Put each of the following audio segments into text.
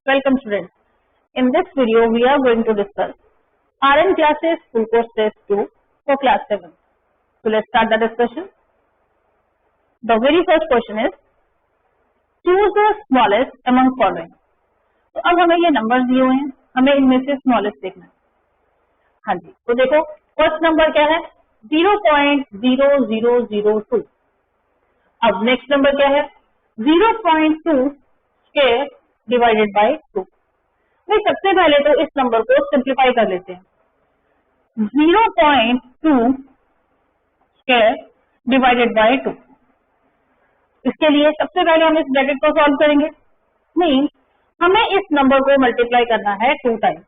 Welcome students. In this video we are going to discuss RN classes full course test 2 for class 7. So let's start the discussion. The very first question is choose the smallest among following. तो अब हमें ये number दिए हुए हैं, हमें इनमें से स्मॉलेस्ट देखना है. हाँ जी, तो देखो फर्स्ट नंबर क्या है 0.0002. अब नेक्स्ट नंबर क्या है 0.2 स्क्वायर डिवाइडेड बाय 2. भाई सबसे पहले तो इस नंबर को सिंप्लीफाई कर लेते हैं. 0.2 स्क्वायर डिवाइडेड बाय 2. इसके लिए सबसे पहले हम इस ब्रैकेट को सॉल्व करेंगे. मीन हमें इस नंबर को मल्टीप्लाई करना है 2 टाइम.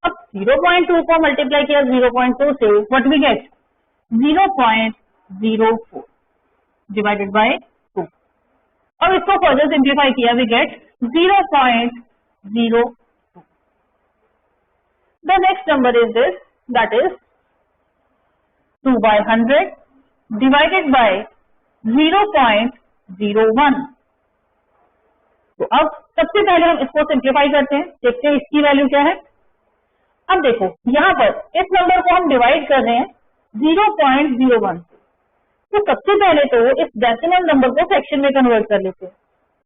अब 0.2 को मल्टीप्लाई किया 0.2 से what we get 0.04 divided by 2. और इसको फर्दर सिंप्लीफाई किया we get 0.02. The next number is this, that is 2/100 divided by 0.01. तो अब सबसे पहले हम इसको सिंप्लीफाई करते हैं, देखते हैं इसकी वैल्यू क्या है. अब देखो यहाँ पर इस नंबर को हम डिवाइड कर रहे हैं 0.01. तो सबसे पहले तो इस डेसिमल नंबर को फ्रैक्शन में कन्वर्ट कर लेते हैं.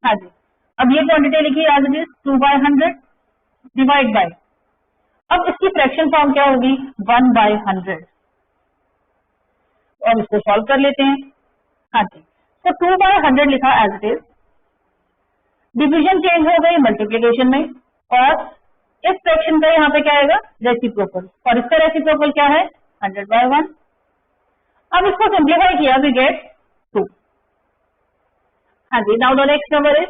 हाँ जी, अब ये क्वांटिटी लिखी आज 2/100 डिवाइड बाय, अब इसकी फ्रैक्शन फॉर्म क्या होगी 1/100. और इसको सॉल्व कर लेते हैं. हाँ जी, तो 2/100 लिखा as it is. Division change हो गई मल्टीप्लिकेशन में, और इस फ्रैक्शन का यहाँ पे क्या आएगा रेसिप्रोकल, और इसका रेसिप्रोकल क्या है 100/1. अब इसको सिंप्लीफाई किया वी गेट 2. हाँ जी, now the next number is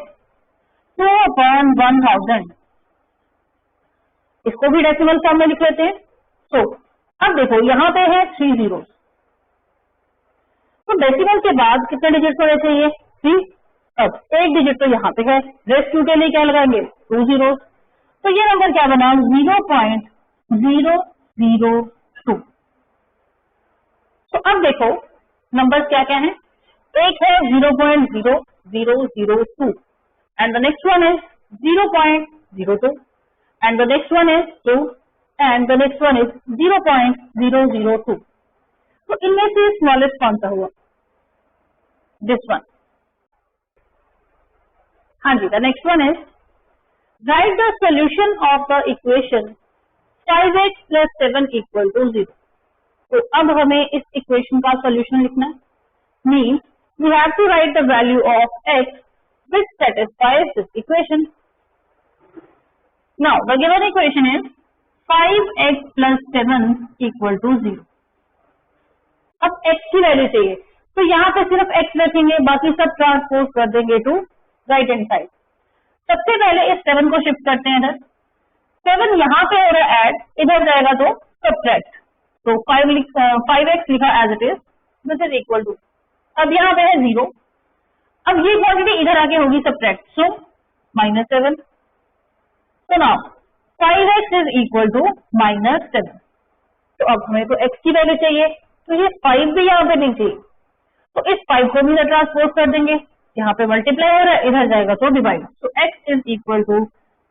2/1000. इसको भी डेसिमल फॉर्म में लिख लेते हैं. तो अब देखो यहाँ पे है 3 zeros. तो डेसिमल के बाद कितने डिजिट होने चाहिए 3. अब एक डिजिट तो यहाँ पे है, रेस्ट 2 के लिए क्या लगाएंगे 2 zeros. तो ये नंबर क्या बना 0.002. तो अब देखो नंबर्स क्या क्या हैं. एक है 0.0002 and the next one is 0.02 and the next one is 2 and the next one is 0.002. तो इनमें से स्मॉलेस्ट कौन सा हुआ दिस वन. हाँ जी, the next one is write the solution of the equation 5x + 7 = 0. तो अब हमें इस इक्वेशन का सोल्यूशन लिखना है. Means we have to write the value of x which satisfies this equation. Now the given equation is 5x + 7 = 0. अब x की value चाहिए, तो यहाँ पे सिर्फ x रखेंगे, बाकी सब ट्रांसपोज कर देंगे टू राइट हैंड साइड. सबसे पहले इस 7 को शिफ्ट करते हैं इधर. 7 यहाँ पे हो रहा है ऐड, इधर जाएगा तो सब्ट्रैक्ट. तो 5x लिखा as it is this is equal to, अब यहाँ पे है 0. अब ये क्वांटिटी इधर आके होगी सब्ट्रैक्ट, सो -7. तो नाउ 5x = -7. तो अब हमें तो x की वैल्यू चाहिए, तो ये 5 भी यहाँ पे नहीं चाहिए, तो इस 5 को भी इधर ट्रांसपोज कर देंगे. यहाँ पे मल्टीप्लाई हो रहा है, इधर जाएगा तो डिवाइड. तो x =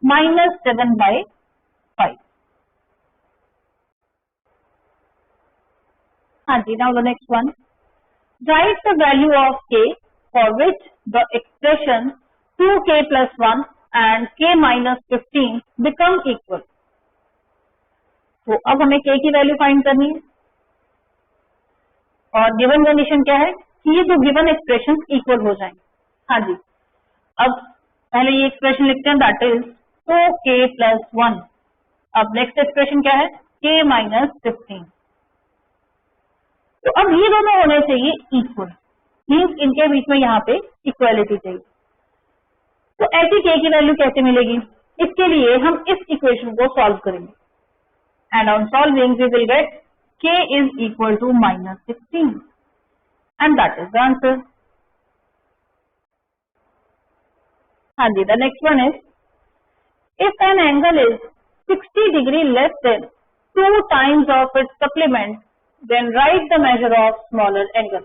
-7/5. हाँ जी, now the next one write the value of k for which the expression 2k + 1 and k - 15 become equal. तो अब हमें k की वैल्यू फाइंड करनी है, और गिवन कंडीशन क्या है कि ये जो गिवन एक्सप्रेशन इक्वल हो जाएंगे. हाँ जी, अब पहले ये एक्सप्रेशन लिखते हैं, दैट इज 2k + 1. अब नेक्स्ट एक्सप्रेशन क्या है k - 15. तो अब ये दोनों होने चाहिए इक्वल, मीन्स इनके बीच में यहाँ पे इक्वालिटी चाहिए. तो ऐसी k की वैल्यू कैसे मिलेगी, इसके लिए हम इस इक्वेशन को सॉल्व करेंगे. And on solving we will get k = -16 and that is the answer. हाँ जी, the next one is if an angle is 60 degree less than 2 times of its supplement then write the measure of smaller angle.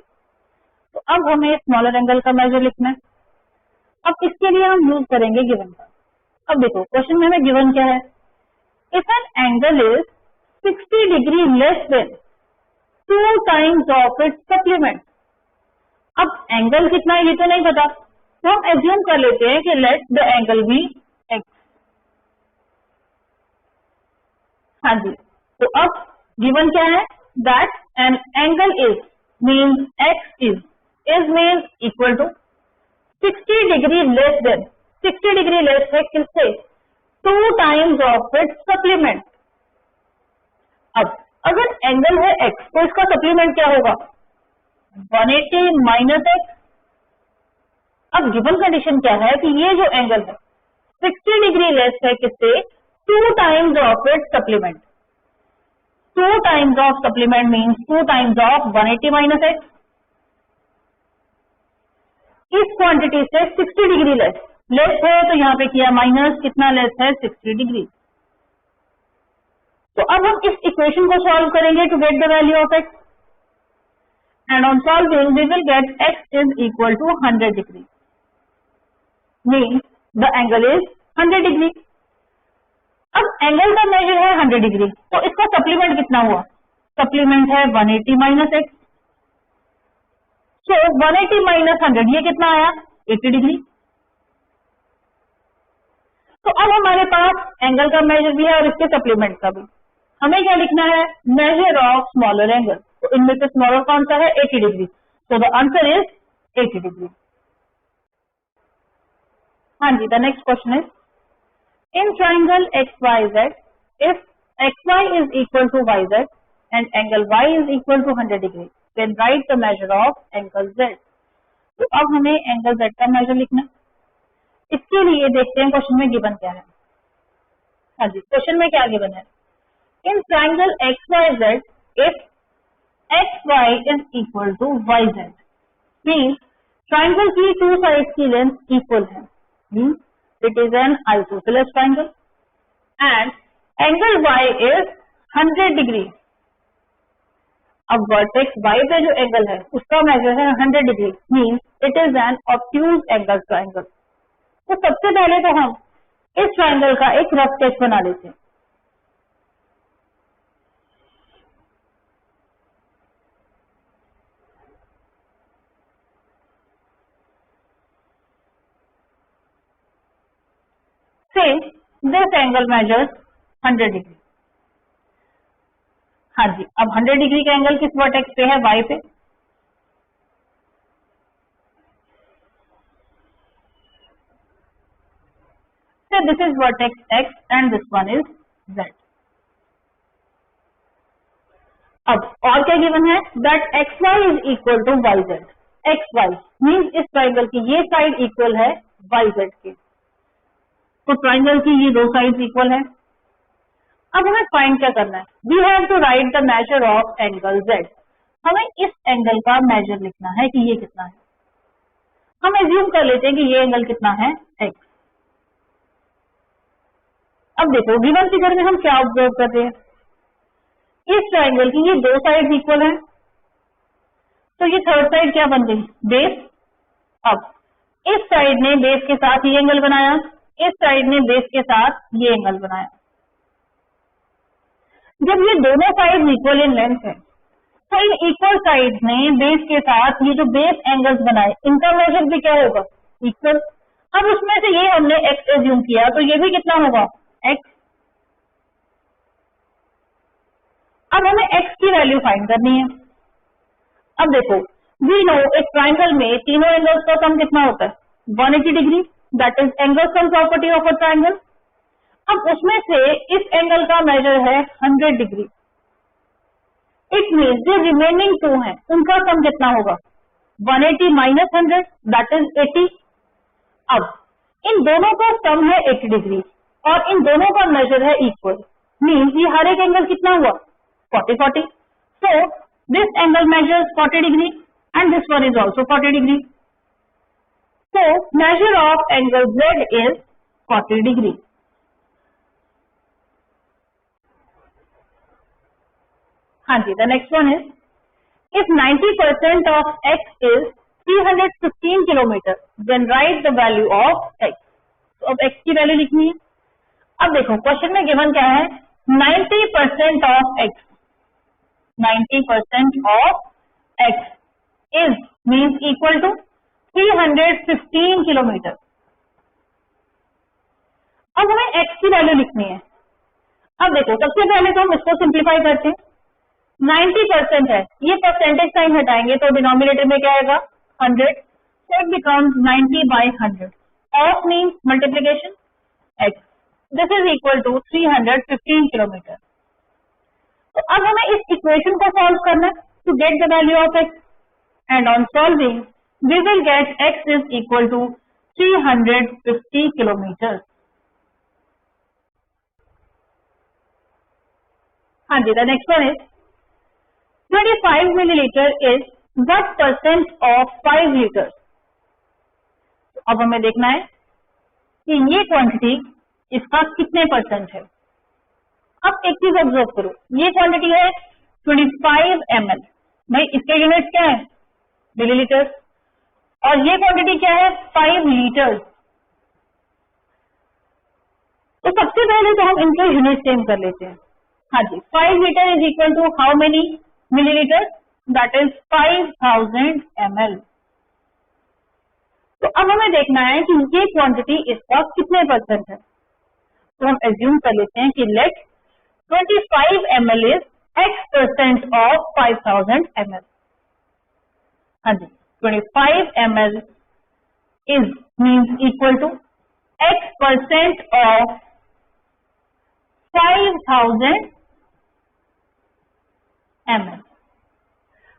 तो अब हमें smaller angle का major लिखना है. अब इसके लिए हम यूज करेंगे गिवन का. अब देखो क्वेश्चन में हमें गिवन क्या है, if an angle is 60 degree less then 2 times of its supplement. अब एंगल कितना है ये तो नहीं पता, तो हम एज्यूम कर लेते हैं कि let the angle be x। हाँ जी, तो अब गिवन क्या है, that an angle is means x is means equal to 60 degree less than, 60 degree लेस है किससे, 2 टाइम्स ऑफ इट्स सप्लीमेंट। अब अगर एंगल है x तो इसका सप्लीमेंट क्या होगा, 180 माइनस x। अब गिवन कंडीशन क्या है कि ये जो एंगल है 60 डिग्री लेस है किससे, 2 times of its supplement. 2 times of supplement means 2 times of 180 minus x। इस क्वांटिटी से 60 डिग्री लेस है तो यहाँ पे किया माइनस, कितना लेस है, 60 डिग्री। तो अब हम इस इक्वेशन को सॉल्व करेंगे to get the value of x, and on solving we will get x is equal to 100 degree, means the angle is 100 degree. अब एंगल का मेजर है 100 डिग्री, तो इसका सप्लीमेंट कितना हुआ, सप्लीमेंट है 180 माइनस x। सो 180 माइनस 100 ये कितना आया, 80 डिग्री। तो अब हमारे पास एंगल का मेजर भी है और इसके सप्लीमेंट का भी। हमें क्या लिखना है, मेजर ऑफ स्मॉलर एंगल। तो इनमें से स्मॉलर कौन सा है, 80 डिग्री। तो द आंसर इज 80 डिग्री। हाँ जी, the next question is in triangle XYZ, if XY is equal to YZ and angle Y is equal to 100 degree, then write the measure of angle Z। तो अब हमें angle Z का major लिखना है। इसके लिए देखते हैं क्वेश्चन में गिवन क्या है। हाँ जी, क्वेश्चन में क्या गिवन है, in triangle XYZ, if XY is equal to YZ, means triangle की 2 साइड की लेंथ इक्वल है, means it is an isosceles triangle and angle y is 100 degree। अब वर्टेक्स y पे जो एंगल है उसका मेजर है 100 degree, means it is an obtuse angle triangle. तो सबसे पहले तो हम इस ट्राइंगल का एक रफ स्केच बना लेते हैं। Say this angle measures 100 degree. हाँ जी, अब 100 डिग्री का एंगल किस वर्टेक्स पे है, y पे। So this is vertex x and this one is z। अब और क्या गिवन है, that xy is equal to yz। xy means इस ट्राइंगल की ये साइड इक्वल है yz के, तो ट्राइंगल की ये 2 साइड इक्वल है। अब हमें फाइंड क्या करना है, we have to write the measure of angle z। हमें इस एंगल का मेजर लिखना है कि ये कितना है। हम एज्यूम कर लेते हैं कि ये एंगल कितना है, x। अब देखो गिवन फिगर में हम क्या ऑब्जर्व कर रहे हैं, इस ट्राइंगल की ये 2 साइड इक्वल है, तो ये थर्ड साइड क्या बन गई, बेस। अब इस साइड ने बेस के साथ ये एंगल बनाया, इस साइड ने बेस के साथ ये एंगल बनाया। जब ये दोनों साइड इक्वल इन लेंथ है, तो इन इक्वल साइड ने बेस के साथ ये जो बेस एंगल्स बनाए इनका मेजर भी क्या होगा, इक्वल। अब उसमें से ये हमने x एज्यूम किया, तो ये भी कितना होगा, x। अब हमें x की वैल्यू फाइंड करनी है। अब देखो वी नो एक ट्राइंगल में तीनों एंगल्स का सम कितना होता है, 180 degree, that is angle sum property of a triangle. अब उसमें से इस एंगल का मेजर है 100 डिग्री। इट मीन्स जो रिमेनिंग 2 हैं उनका सम कितना होगा, 180 माइनस 100 दैट इज 80। अब इन दोनों का सम है 80 डिग्री और इन दोनों का मेजर है इक्वल, मीन्स ये हर एक एंगल कितना हुआ, 40-40। So this angle measures 40 degree and this one is also 40 degree. So measure of angle Z is 40 degree। हाँ जी, the next one is if 90% of x is 315 kilometre, then write the value of x। तो अब x की value लिखनी है। अब देखो question में गिवन क्या है, 90% of x, 90% of x is means equal to 315 kilometre. अब हमें एक्स की वैल्यू लिखनी है। अब देखो सबसे पहले तो हम इसको सिंप्लीफाई करते हैं। 90% है, ये परसेंटेज साइन हटाएंगे तो डिनोमिनेटर में क्या आएगा 100, so it becomes 90/100 of means multiplication x, this is equal to 315 kilometre. तो अब हमें इस इक्वेशन को सॉल्व करना है to get the value of x, and on solving we will get x is equal to 350 kilometre. हाँ जी, the next one is 25 milliliter is what percent of 5 liters? अब हमें देखना है कि ये क्वांटिटी इसका कितने परसेंट है। अब एक चीज ऑब्जर्व करो, ये क्वांटिटी है 25 ml, भाई इसके यूनिट क्या है मिलीलीटर, और ये क्वांटिटी क्या है 5 लीटर्स। तो सबसे पहले तो हम इनके यूनिट सेम कर लेते हैं। हाँ जी, 5 litre is equal to how many millilitre, that is 5000 ml। तो अब हमें देखना है कि ये क्वांटिटी इसका कितने परसेंट है। तो हम एज्यूम कर लेते हैं कि let 25 ml is x% of 5000 ml। हाँ जी, 25 ml is means equal to x% of 5000 ml।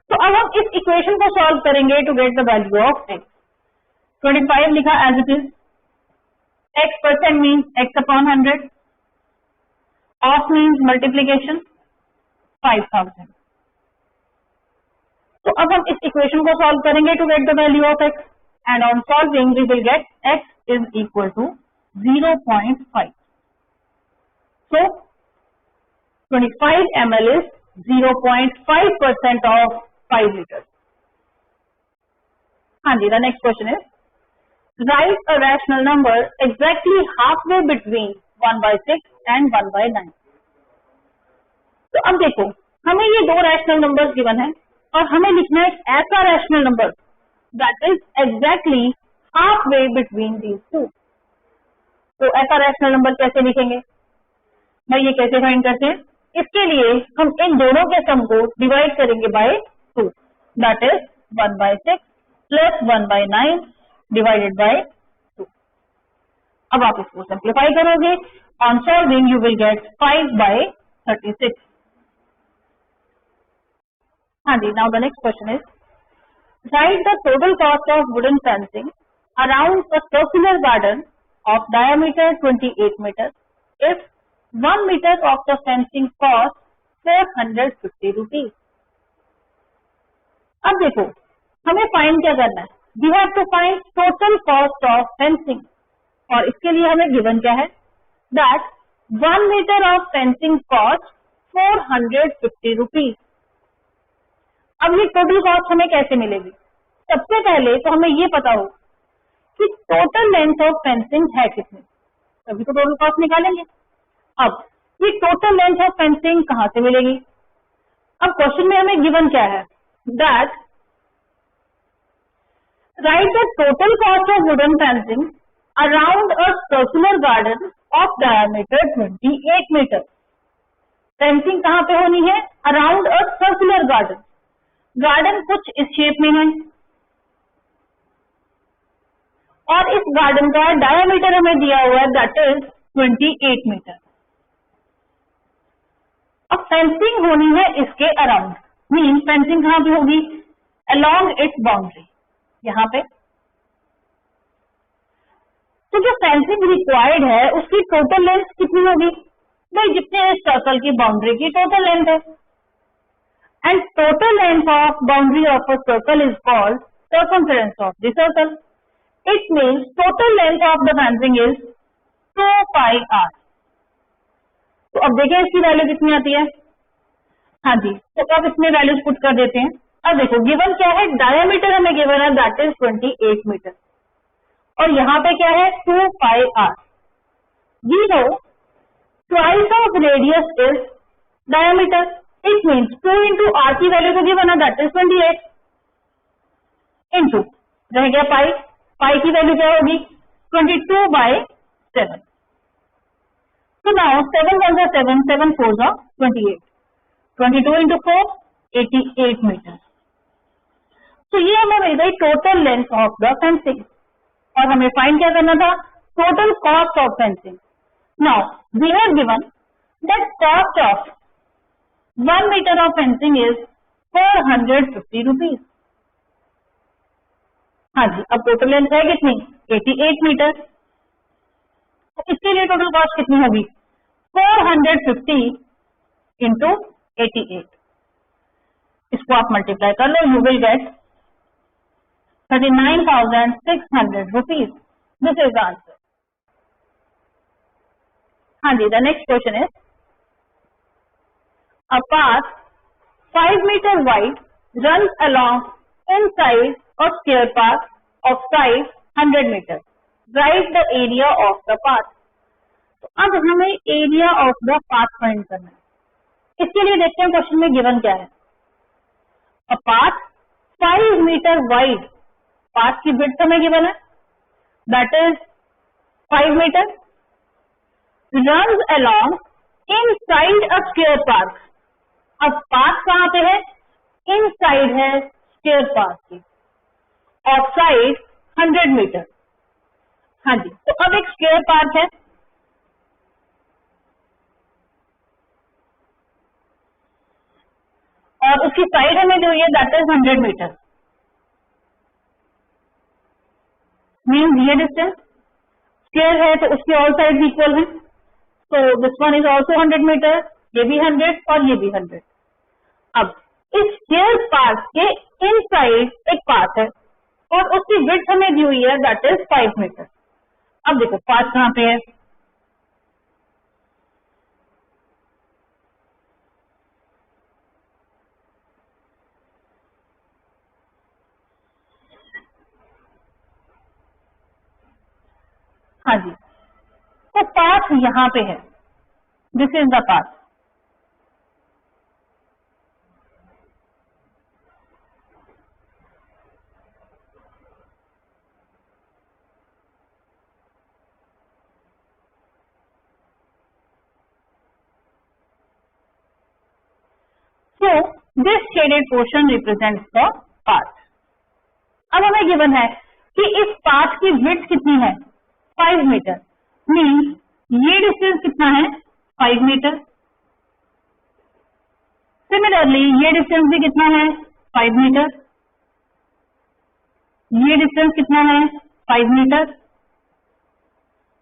तो अब हम इस इक्वेशन को सॉल्व करेंगे to get the value of x। 25 लिखा as it is, x% means x upon 100, of means multiplication 5000। तो अब हम इस इक्वेशन को सॉल्व करेंगे to get the value of x, and on solving we will get x is equal to 0.5। So 25 ml is 0.5% of 5 liters। हाँ जी, the next question is, write a rational number exactly halfway between 1/6 and 1/9। तो अब देखो हमें ये दो rational numbers given है और हमें लिखना है ऐसा rational number that is exactly halfway between these two। तो ऐसा रैशनल नंबर कैसे लिखेंगे भाई, ये कैसे फाइंड करते हैं? इसके लिए हम इन दोनों के सम को डिवाइड करेंगे by 2, that is 1/6 plus 1/9 divided by 2। अब आप इसको सिंप्लीफाई करोगे, on solving you will get 5/36। हाँ जी, now the next question is, write the total cost of wooden fencing around a circular garden of diameter 28 metre if 1 meter of the fencing cost 450 rupees। अब देखो हमें find क्या करना है, we have to find total cost of fencing, और इसके लिए हमें गिवन क्या है that 1 meter of fencing cost 450 rupees। अब ये टोटल कॉस्ट हमें कैसे मिलेगी? सबसे पहले तो हमें ये पता हो कि टोटल लेंथ ऑफ फेंसिंग है कितनी, तभी तो टोटल कॉस्ट निकालेंगे। अब ये टोटल लेंथ ऑफ फेंसिंग कहां से मिलेगी? अब क्वेश्चन में हमें गिवन क्या है that write the total cost of wooden fencing around a circular garden of diameter 28 metre. Fencing कहां पे होनी है? Around a circular garden. Garden कुछ इस शेप में है और इस गार्डन का डायमीटर हमें दिया हुआ है दैट इज 28 मीटर। अब फेंसिंग होनी है इसके अराउंड, मीन फेंसिंग कहां पे होगी? अलोंग इट्स बाउंड्री, यहाँ पे। तो जो फेंसिंग रिक्वायर्ड है उसकी टोटल लेंथ कितनी होगी भाई? जितने इस सर्कल की बाउंड्री की टोटल लेंथ है, and total length of boundary of a circle is called circumference of the circle. It means total length of the fencing is 2πr। तो अब देखें इसकी वैल्यू कितनी आती है। हाँ जी, तो अब इसमें वैल्यूज पुट कर देते हैं। अब देखो गिवन क्या है, डायमीटर हमें गिवन है दैट इज 28 मीटर, और यहाँ पे क्या है 2πr। We know twice of radius is diameter. It means 2 into r की वैल्यू तो गिवन है, दैट इज 28 इंटू रह गया पाई, पाई की वैल्यू क्या होगी 22/7. So now 7 1 7, 7 4 28, 22 into 4 88 metre. तो ये हमें मिल गई total length of the fencing और हमें फाइंड क्या करना था, total cost of fencing. Now we have given that cost of 1 metre of fencing is 450 rupees. हाँ जी, अब टोटल लेंथ है कितनी 88 मीटर. तो इसके लिए टोटल कॉस्ट कितनी होगी 450 इंटू 88. इसको आप मल्टीप्लाई कर लो, you will get 39,600 rupees. This is the answer. हाँ जी, the next question is a path 5 meter wide runs along inside a square path of size 100 meters. Write the area of the path. तो अब हमें area of the path find करना है. इसके लिए देखते हैं क्वेश्चन में गिवन क्या है. A path 5 metre wide, path की विड्थ हमें गिवन है that is 5 metre, runs along inside a square path. अब पाथ कहाँ पे है, इनसाइड है स्क्वायर पाथ की, ऑफ साइड 100 मीटर. हाँ जी, तो अब एक स्क्वायर पाथ है, और उसकी साइड हमें जो है दैट इज 100 मीटर. मीन्स ये डिस्टेंस स्क्वायर है तो उसके ऑल साइड इक्वल है. तो this one is also 100 metre, ये भी 100 और ये भी 100. अब इस स्क्वायर पाथ के इनसाइड एक पाथ है और उसकी विड्थ हमें दी हुई है दैट इज 5 मीटर. अब देखो पाथ कहाँ पे है, हाँ जी, तो पाथ यहां पे है. This is the path. So this shaded portion represents the path. अब हमें गिवन है कि इस पाथ की विड्थ कितनी है 5 मीटर. मीन्स ये डिस्टेंस कितना है 5 मीटर. सिमिलरली ये डिस्टेंस भी कितना है 5 मीटर, ये डिस्टेंस कितना है 5 मीटर,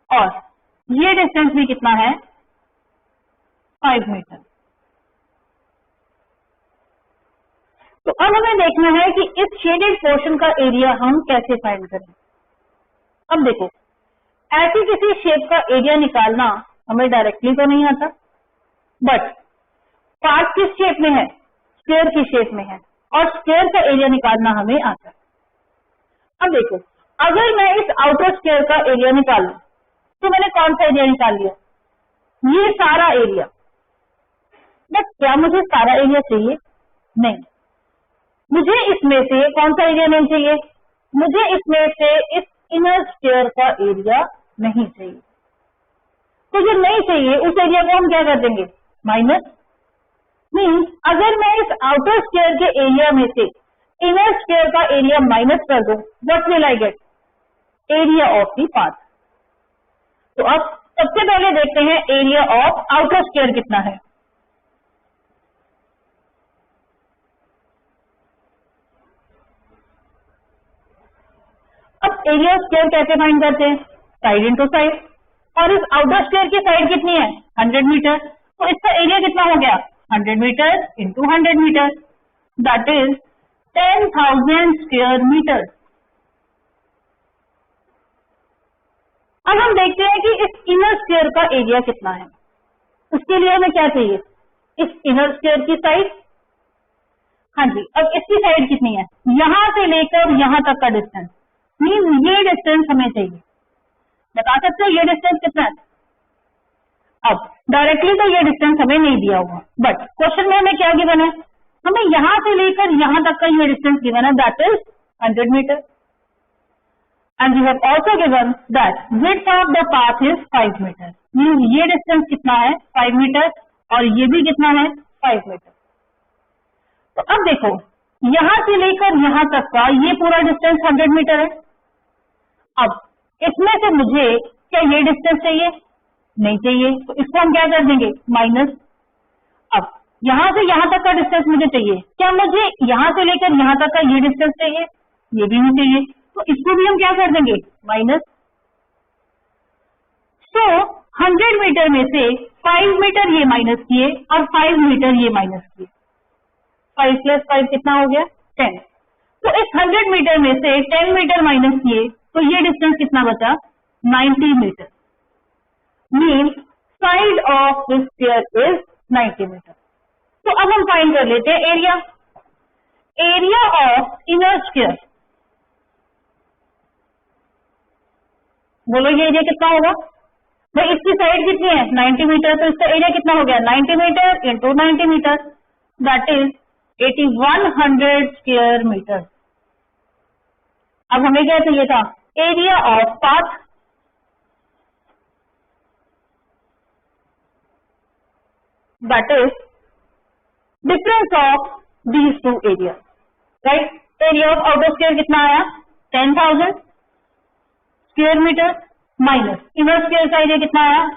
और ये डिस्टेंस भी कितना है 5 मीटर. तो अब हमें देखना है कि इस शेडेड पोर्शन का एरिया हम कैसे फाइंड करें. अब देखो, ऐसी किसी शेप का एरिया निकालना हमें डायरेक्टली तो नहीं आता, बट पार्ट किस शेप में है, स्क्वायर की शेप में है, और स्क्वायर का एरिया निकालना हमें आता है. अब देखो, अगर मैं इस आउटर स्क्वायर का एरिया निकालूं तो मैंने कौन सा एरिया निकाल लिया, ये सारा एरिया. बट क्या मुझे सारा एरिया चाहिए, नहीं. मुझे इसमें से कौन सा एरिया नहीं चाहिए, मुझे इसमें से इस इनर स्क्वायर का एरिया नहीं चाहिए. तो जो नहीं चाहिए उस एरिया को हम क्या कर देंगे, माइनस. मीन्स अगर मैं इस आउटर स्क्वायर के एरिया में से इनर स्क्वायर का एरिया माइनस कर दूं, what will I get, area of the path. तो अब सबसे पहले देखते हैं एरिया ऑफ आउटर स्क्वायर कितना है. अब एरिया स्क्वायर कैसे फाइंड करते हैं, साइड इंटू साइड, और इस आउटर स्क्वायर की साइड कितनी है 100 मीटर. तो इसका एरिया कितना हो गया 100 metre into 100 metre, that is 10,000 square metre. अब हम देखते हैं कि इस इनर स्क्वायर का एरिया कितना है. उसके लिए हमें क्या चाहिए, इस इनर स्क्वायर की साइड. हाँ जी, अब इसकी साइड कितनी है, यहां से लेकर यहां तक का डिस्टेंस. मीन ये डिस्टेंस हमें चाहिए. बता सकते हैं ये डिस्टेंस कितना है. अब डायरेक्टली तो ये डिस्टेंस हमें नहीं दिया हुआ, बट क्वेश्चन में हमें क्या गिवन है, हमें यहां से लेकर यहां तक का ये डिस्टेंस गिवन है, that is 100 metre, and we have also given that width of the path is 5 metre, means ये डिस्टेंस कितना है 5 मीटर और ये भी कितना है 5 मीटर। तो अब देखो यहां से लेकर यहां तक का ये पूरा डिस्टेंस 100 मीटर है। अब इसमें से मुझे क्या ये डिस्टेंस चाहिए, नहीं चाहिए, तो इसको हम क्या कर देंगे माइनस। अब यहां से यहां तक का डिस्टेंस मुझे चाहिए, क्या मुझे यहां से लेकर यहां तक का ये डिस्टेंस चाहिए, ये भी नहीं चाहिए, तो इसको भी हम क्या कर देंगे माइनस। सो 100 मीटर में से 5 मीटर ये माइनस किए और 5 मीटर ये माइनस किए, 5 प्लस 5 कितना हो गया 10। तो इस 100 मीटर में से 10 मीटर माइनस किए तो ये डिस्टेंस कितना बचा 90 metre, means side of this sphere is 90 metre. तो अब हम फाइंड कर लेते हैं area, area of inner sphere. बोलो ये एरिया कितना होगा भाई, इसकी साइड कितनी है 90 मीटर, तो इसका एरिया कितना हो गया 90 metre into 90 metre, that is 8100 square metre. अब हमें क्या चाहिए था area of path, that is difference of these two area, right. Area of outer square कितना आया 10,000 square metre minus inner square का एरिया कितना आया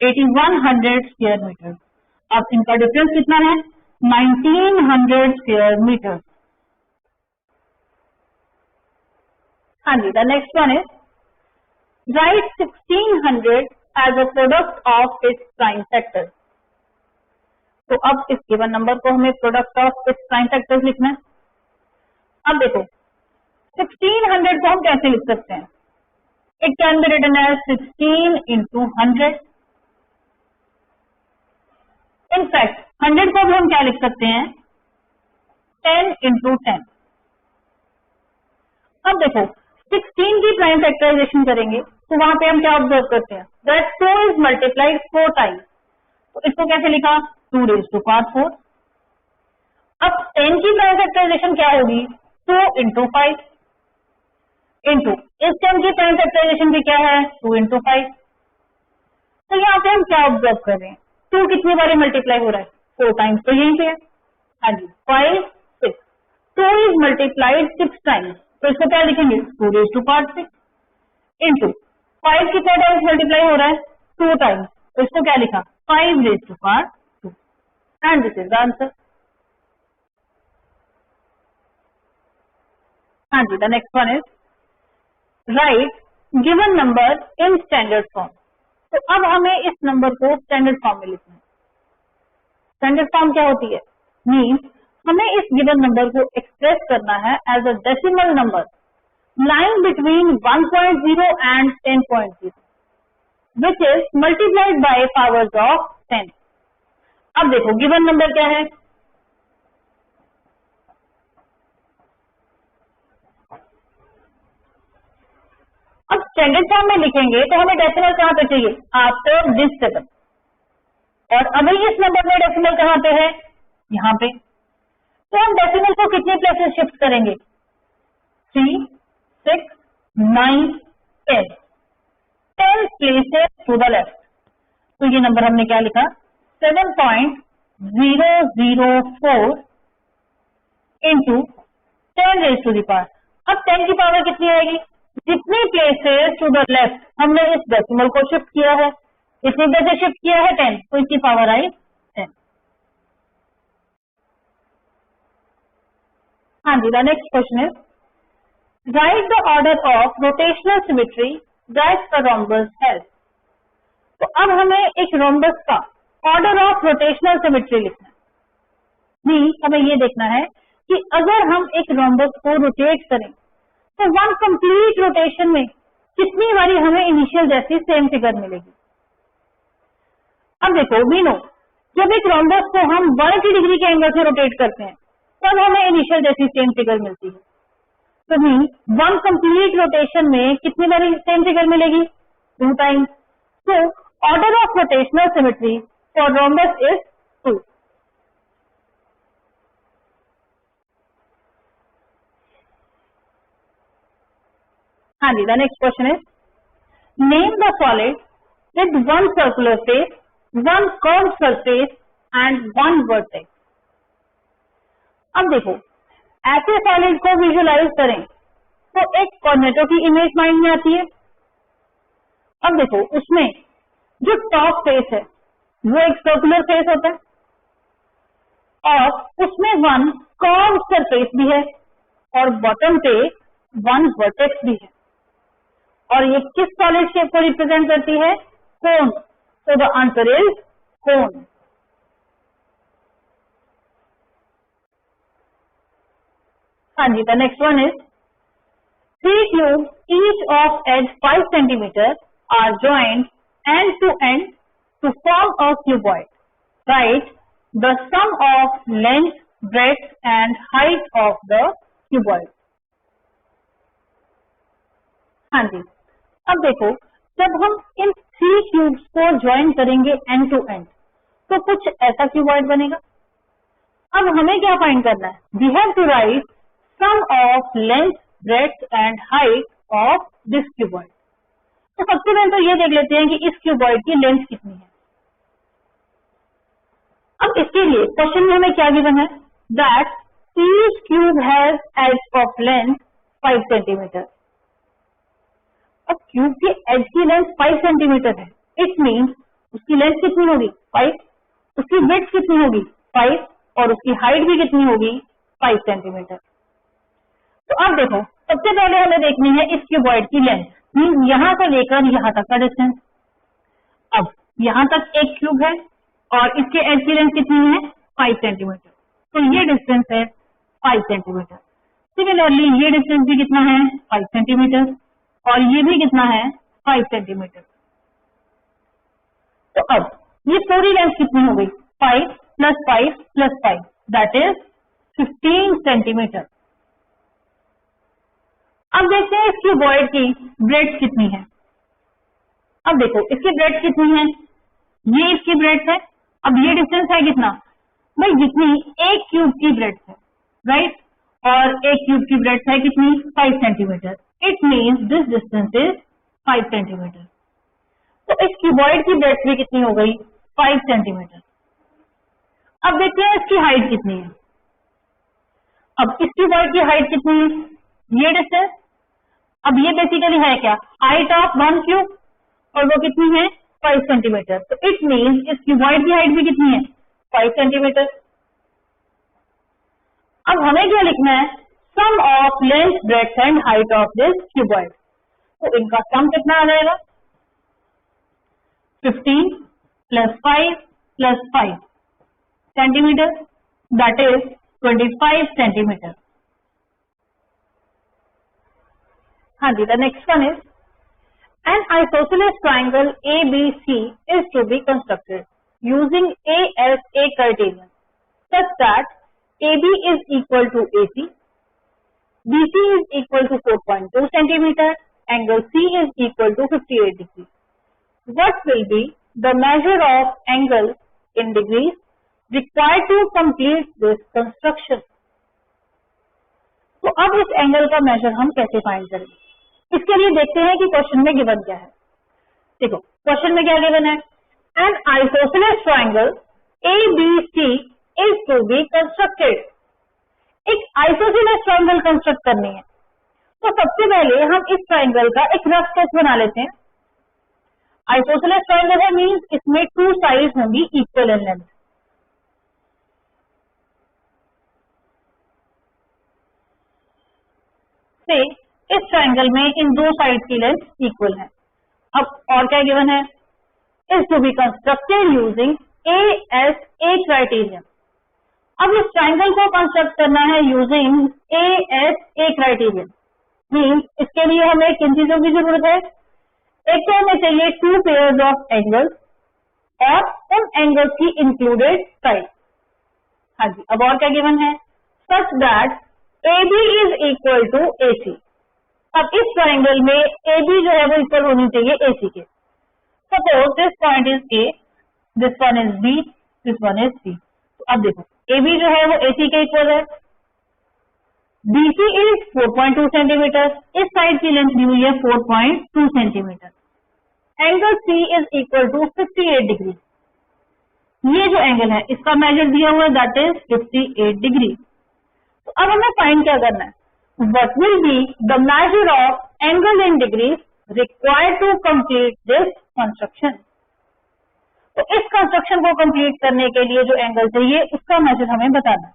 8100 स्क्वायर मीटर। अब इनका डिफरेंस कितना है 1900 स्क्वायर मीटर। हाँ जी, the next one is write 1600 as a product of its prime factor. तो अब इस गिवन नंबर को हमें product of its prime factors लिखना है। अब देखो 1600 को हम कैसे लिख सकते हैं, it can be written as 16 into 100। In fact 100 को भी हम क्या लिख सकते हैं 10 into 10। अब देखो 16 की प्राइम फैक्टराइजेशन करेंगे तो वहां पे हम क्या ऑब्जर्व करते हैं दैट 2 इज मल्टीप्लाइड 4 टाइम्स, तो इसको कैसे लिखा 2 raised to power 4। अब 10 की प्राइम फैक्टराइजेशन क्या होगी 2 into 5 इंटू इस टर्म की प्राइम फैक्टराइजेशन भी क्या है 2 into 5। तो यहाँ पे हम क्या ऑब्जर्व कर रहे हैं 2 कितनी बार मल्टीप्लाई हो रहा है 4 टाइम्स, तो यहीं पे है। हाँ जी 5 6, 2 इज मल्टीप्लाइड 6 टाइम्स, तो इसको क्या लिखेंगे 2 raised to power 6 इंटू 5 कितना टाइम्स मल्टीप्लाई हो रहा है 2 टाइम्स, तो इसको क्या लिखा 5 raised to power 2, and this is the answer. हाँ जी, the next one is write given number in standard form. तो अब हमें इस नंबर को स्टैंडर्ड फॉर्म में लिखना है। स्टैंडर्ड फॉर्म क्या होती है, मीन्स हमें इस गिवन नंबर को एक्सप्रेस करना है as a decimal number lying between 1.0 and 10.0 which is multiplied by powers of 10। अब देखो गिवन नंबर क्या है, अब स्टैंडर्ड फॉर्म में लिखेंगे तो हमें डेसिमल कहां पे चाहिए आफ्टर दिस 7, और अभी इस नंबर में डेसिमल कहां पे है यहाँ पे, तो हम डेसिमल को कितने प्लेसेस शिफ्ट करेंगे 3 6 9 10 प्लेसेस टू द लेफ्ट। तो ये नंबर हमने क्या लिखा 7.004 into 10 raised to the power। अब 10 की पावर कितनी आएगी, जितनी प्लेसेस टू द लेफ्ट हमने इस डेसिमल को शिफ्ट किया है, कितनी प्लेसेस शिफ्ट किया है 10, तो इसकी पावर आई 10। हाँ जी, the next question is write the order of rotational symmetry that the rhombus has. तो अब हमें एक रोम्बस का ऑर्डर ऑफ रोटेशनल सिमेट्री लिखना है, मींस हमें ये देखना है कि अगर हम एक रोम्बस को रोटेट करें तो वन कंप्लीट रोटेशन में कितनी बारी हमें इनिशियल जैसी सेम फिगर मिलेगी। अब देखो वी नो जब एक रोम्बस को हम 180 डिग्री के एंगल से रोटेट करते हैं तब हमें इनिशियल जैसी सेम फिगर मिलती है। तो मीन वन कंप्लीट रोटेशन में कितनी बारी सेम फिगर मिलेगी 2 टाइम्स। तो order of rotational symmetry for rhombus is 2. हाँ जी, the next question is name the solid with one circular face, one curved surface and one vertex. अब देखो, ऐसे सॉलिड को विजुअलाइज करें तो एक कॉर्नेटो की इमेज माइंड में आती है। अब देखो, उसमें जो टॉप फेस है वो एक सर्कुलर फेस होता है और उसमें वन कर्व सरफेस भी है और बॉटम पे वन वर्टेक्स भी है और ये किस सॉलिड शेप को रिप्रेजेंट करती है? Cone. So the answer is cone. हाँ जी, the next one is 3 cubes each of edge 5 centimeter are joined end to end to form a cuboid. Write the sum of length, breadth and height of the cuboid. हाँ जी, अब देखो, जब हम इन 3 cubes को join करेंगे and to and तो कुछ ऐसा क्यूबॉइड बनेगा। अब हमें क्या फाइंड करना है? We have to write sum of length, breadth and height of this cuboid. तो सबसे पहले तो ये देख लेते हैं कि इस क्यूबॉइड की लेंथ कितनी है। अब इसके लिए क्वेश्चन में हमें क्या गिवन है? That each cube has edge of length 5 centimetre. अब क्यूब की एज की लेंथ 5 सेंटीमीटर है, इट मीन्स उसकी लेंथ कितनी होगी? 5। उसकी विड्थ कितनी होगी? 5 और उसकी हाइट भी कितनी होगी? 5 सेंटीमीटर। तो अब देखो, सबसे पहले हमें देखनी है इस क्यूबॉइड की लेंथ, मीन्स यहां से लेकर यहां तक का डिस्टेंस। अब यहां तक एक क्यूब है और इसके एज की लेंथ कितनी है? 5 सेंटीमीटर। तो ये डिस्टेंस है 5 सेंटीमीटर। सिमिलरली ये डिस्टेंस भी कितना है? 5 सेंटीमीटर और ये भी कितना है? 5 सेंटीमीटर। तो अब ये पूरी लेंथ कितनी हो गई? 5 plus 5 plus 5 that is 15 centimetre. अब देखते हैं इस क्यूबॉइड की ब्रेड्थ कितनी है। अब देखो, इसकी ब्रेड्थ कितनी है? ये इसकी ब्रेड्थ है। अब ये डिस्टेंस है कितना? भाई जितनी एक क्यूब की ब्रेड्थ है, राइट? और एक क्यूब की ब्रेड्थ है कितनी? 5 centimetre. It means this distance is 5 centimetre. तो इस क्यूबॉइड की ब्रेड्थ भी कितनी हो गई? 5 सेंटीमीटर। अब देखते हैं इसकी हाइट कितनी है। अब इस क्यूबॉइड की हाइट कितनी है? ये डिस्टेंस। अब ये बेसिकली है क्या? हाइट ऑफ वन क्यूब और वो कितनी है? 5 सेंटीमीटर। तो इट मीन्स इस क्यूबॉइड की हाइट भी कितनी है? 5 सेंटीमीटर। अब हमें क्या लिखना है? Sum of length, breadth and height of this cuboid. तो इनका सम कितना आ जाएगा? 15 plus 5 plus 5 centimetre that is 25 centimetre. हाँ जी, the next one is an isosceles triangle ABC is to be constructed using ASA criterion such that AB is equal to AC, BC is equal to 4.2 centimeter, angle C is equal to 58 degrees. What will be the measure of angle in degrees required to complete this construction? तो अब इस angle का major हम कैसे find करेंगे? इसके लिए देखते हैं कि क्वेश्चन में गिवन क्या है। देखो, क्वेश्चन में क्या गिवन है? An isosceles triangle ABC is to be constructed. एक आइसोसेलेस ट्राइंगल कंस्ट्रक्ट करनी है तो सबसे पहले हम इस ट्राइंगल का एक रफ स्केच बना लेते हैं। आइसोसेलेस ट्राइंगल है मीन्स इसमें 2 साइड्स होंगी इक्वल इन लेंथ। से इस ट्राइंगल में इन 2 साइड की लेंथ इक्वल है। अब और क्या गिवन है? Is to be constructed using ASA criterion. अब इस ट्राइंगल को कंस्ट्रक्ट करना है यूजिंग ASA क्राइटेरियन। मीन्स इसके लिए हमें किन चीजों की जरूरत है? एक तो हमें चाहिए 2 पेयर्स ऑफ एंगल्स और उन एंगल्स की इंक्लूडेड साइड। हाँ जी, अब और क्या गिवन है? Such that AB is equal to AC। अब इस ट्राइंगल में AB जो है वो इक्वल होनी चाहिए AC के। Suppose this point is A this one is B, this one is C. तो अब देखो ए बी जो है वो ए सी के इक्वल है, बी सी इज 4.2 सेंटीमीटर, इस साइड की लेंथ दी हुई है 4.2 centimetre, angle C is equal to 58 degree. ये जो एंगल है इसका मेजर दिया हुआ है दैट इज 58 डिग्री। तो अब हमें फाइंड क्या करना है, what will be the measure of angle in degrees required to complete this construction. तो इस कंस्ट्रक्शन को कंप्लीट करने के लिए जो एंगल चाहिए उसका मेजर हमें बताना है।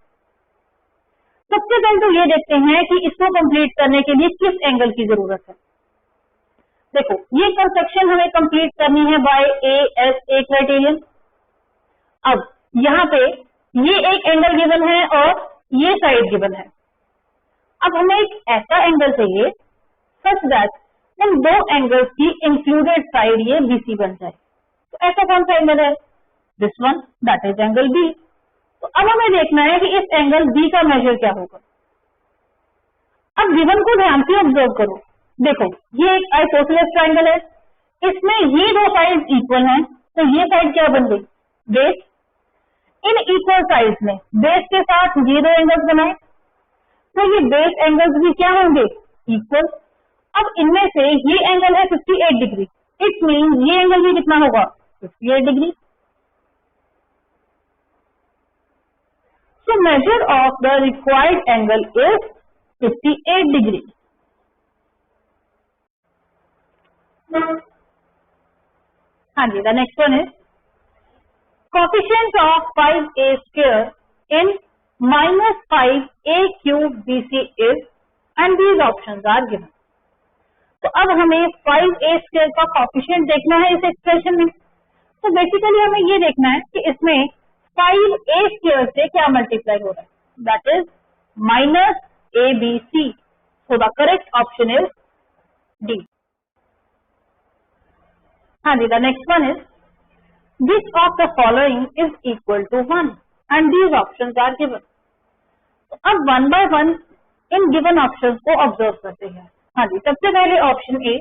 सबसे पहले तो ये देखते हैं कि इसको कंप्लीट करने के लिए किस एंगल की जरूरत है। देखो ये कंस्ट्रक्शन हमें कंप्लीट करनी है by A S A criterion. अब यहाँ पे ये एक एंगल गिवन है और ये साइड गिवन है। अब हमें एक ऐसा एंगल चाहिए सच दैट इन दो एंगल्स की इंक्लूडेड साइड ये बीसी बन जाए। तो ऐसा कौन सा एंगल है, this one that is angle B. तो अब हमें देखना है कि इस एंगल बी का मेजर क्या होगा। अब गिवन को ध्यान से ऑब्जर्व करो, देखो ये एक आइसोसेलेस ट्रायंगल है, इसमें ये दो साइड इक्वल हैं, तो ये साइड क्या बन गई, बेस। इन इक्वल साइड्स में बेस के साथ ये दो एंगल्स बनाए, तो ये बेस एंगल्स भी क्या होंगे, इक्वल। अब इनमें से ये एंगल है 58 डिग्री, इट मीन ये एंगल भी कितना होगा, 58 degree. So measure of the required angle is 58 degree. हाँ जी, the next one is coefficient of 5a square in minus 5a cube BC is and these options are given. तो अब हमें 5a square का coefficient देखना है इस expression में। तो बेसिकली हमें ये देखना है कि इसमें 5a स्क्वायर से क्या मल्टीप्लाई हो रहा है, that is minus ABC। So the correct option is D. हाँ जी, the next one is which of the following is equal to 1 and these options are given. तो अब वन बाय वन इन गिवन ऑप्शंस को observe करते हैं। हाँ जी, सबसे पहले ऑप्शन ए,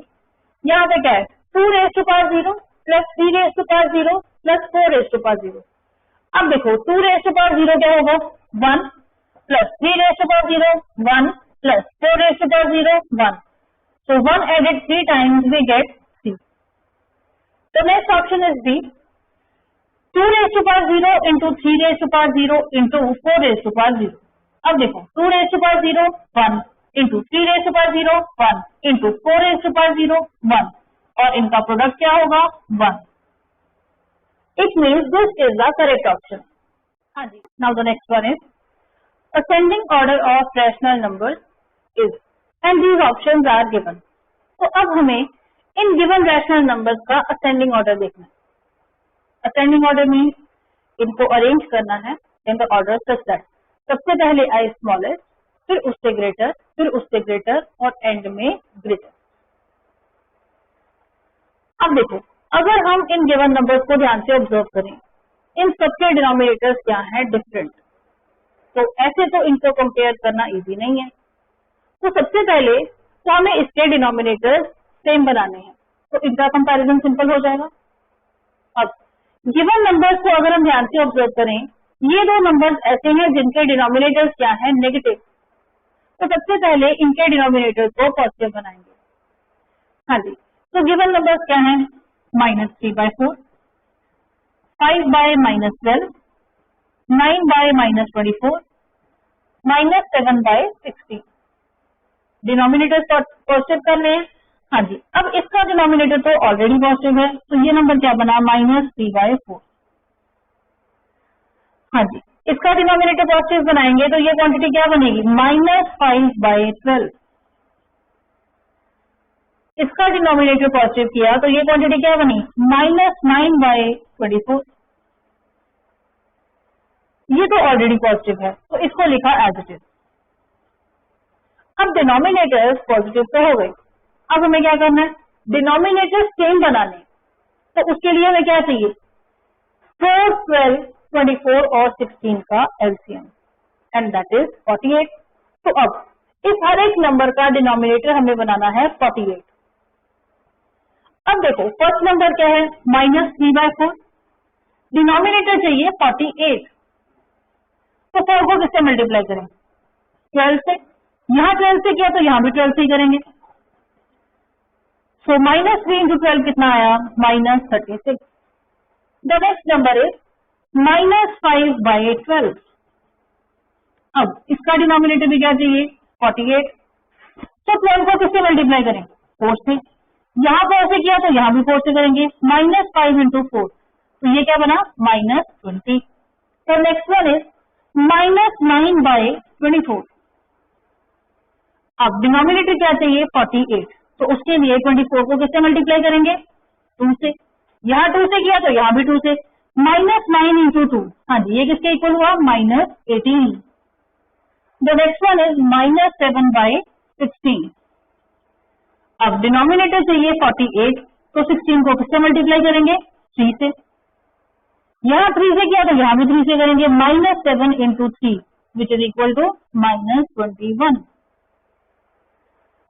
यहाँ पे क्या है 2 raise to power 0 plus 3 raise to power 0 plus 4 raise to power 0। अब देखो 2 रेज़ टू पावर 0 क्या होगा, 1 plus 3 raise to power 0 1 plus 4 raise to power 0 1। So 1 added 3 times we get 3. The next option is B. 2 raised to power 0 into 3 raised to power 0 into 4 raised to power 0. अब देखो 2 raised to power 0 1 into 3 raised to power 0 1 into 4 raised to power 0 1 और इनका product क्या होगा 1. It means this is the correct option. हाँ जी. Now the next one is ascending order of rational numbers is and these options are given. तो अब हमें in given rational numbers का असेंडिंग ऑर्डर देखना है. असेंडिंग ऑर्डर मीन्स इनको arrange करना है in the order such that सबसे पहले आई स्मॉलेस्ट, फिर उससे ग्रेटर और एंड में ग्रेटर. अब देखो अगर हम इन गिवन नंबर्स को ध्यान से ऑब्जर्व करें, इन सबके डिनोमिनेटर्स क्या हैं, डिफरेंट. तो ऐसे तो इनको कंपेयर करना इजी नहीं है. तो सबसे पहले तो हमें इसके डिनोमिनेटर्स सेम बनाने हैं, तो इनका कंपैरिजन सिंपल हो जाएगा. अब गिवन नंबर्स को अगर हम ध्यान से ऑब्जर्व करें, ये दो नंबर्स ऐसे हैं जिनके डिनोमिनेटर्स क्या हैं, नेगेटिव. तो सबसे पहले इनके डिनोमिनेटर्स को पॉजिटिव बनाएंगे. हाँ जी, तो गिवन नंबर्स क्या हैं, -3/4, 5/-12, 9/-24, -7/16. डिनोमिनेटर पॉजिटिव कर रहे हैं. हाँ जी, अब इसका डिनोमिनेटर तो ऑलरेडी पॉजिटिव है, तो ये नंबर क्या बना, -3/4. हाँ जी, इसका डिनोमिनेटर पॉजिटिव बनाएंगे तो ये क्वांटिटी क्या बनेगी, -5/12. इसका डिनोमिनेटर पॉजिटिव किया तो ये क्वांटिटी क्या बनी, -9/24. ये तो ऑलरेडी पॉजिटिव है, तो इसको लिखा एज इट इज. अब डिनोमिनेटर्स पॉजिटिव तो हो गए. अब हमें क्या करना है, डिनोमिनेटर सेम बनाने. तो उसके लिए हमें क्या चाहिए, 4, 12, 24 और 16 का एलसीएम एंड दैट इज 48. तो अब इस हर एक नंबर का डिनोमिनेटर हमें बनाना है 48. अब देखो फर्स्ट नंबर क्या है, -3/4. डिनोमिनेटर चाहिए 48, तो 4 को किससे मल्टीप्लाई करें? 12 से। यहाँ 12 से किया तो यहाँ भी 12 से ही करेंगे। सो -3 इंटू 12 कितना आया? -36। The next number is -5/12। अब इसका डिनोमिनेटर भी क्या चाहिए? 48। तो 12 को किससे मल्टीप्लाई करें? 4 से। यहाँ 4 से किया तो यहाँ भी 4 से करेंगे। -5 इंटू 4, तो ये क्या बना? -20। तो नेक्स्ट वन इज -9/24। अब डिनोमिनेटर क्या चाहिए? 48, तो उसके लिए 24 को किससे मल्टीप्लाई करेंगे? 2 से। यहाँ 2 से किया तो यहाँ भी 2 से। -9 इंटू 2, हाँ जी, ये किसके इक्वल हुआ? -18। The next one is -7/16। अब डिनोमिनेटर चाहिए 48, तो 16 को किससे मल्टीप्लाई करेंगे? 3 से। यहाँ 3 से किया तो यहाँ भी 3 से करेंगे। -7 into 3 which is equal to -21।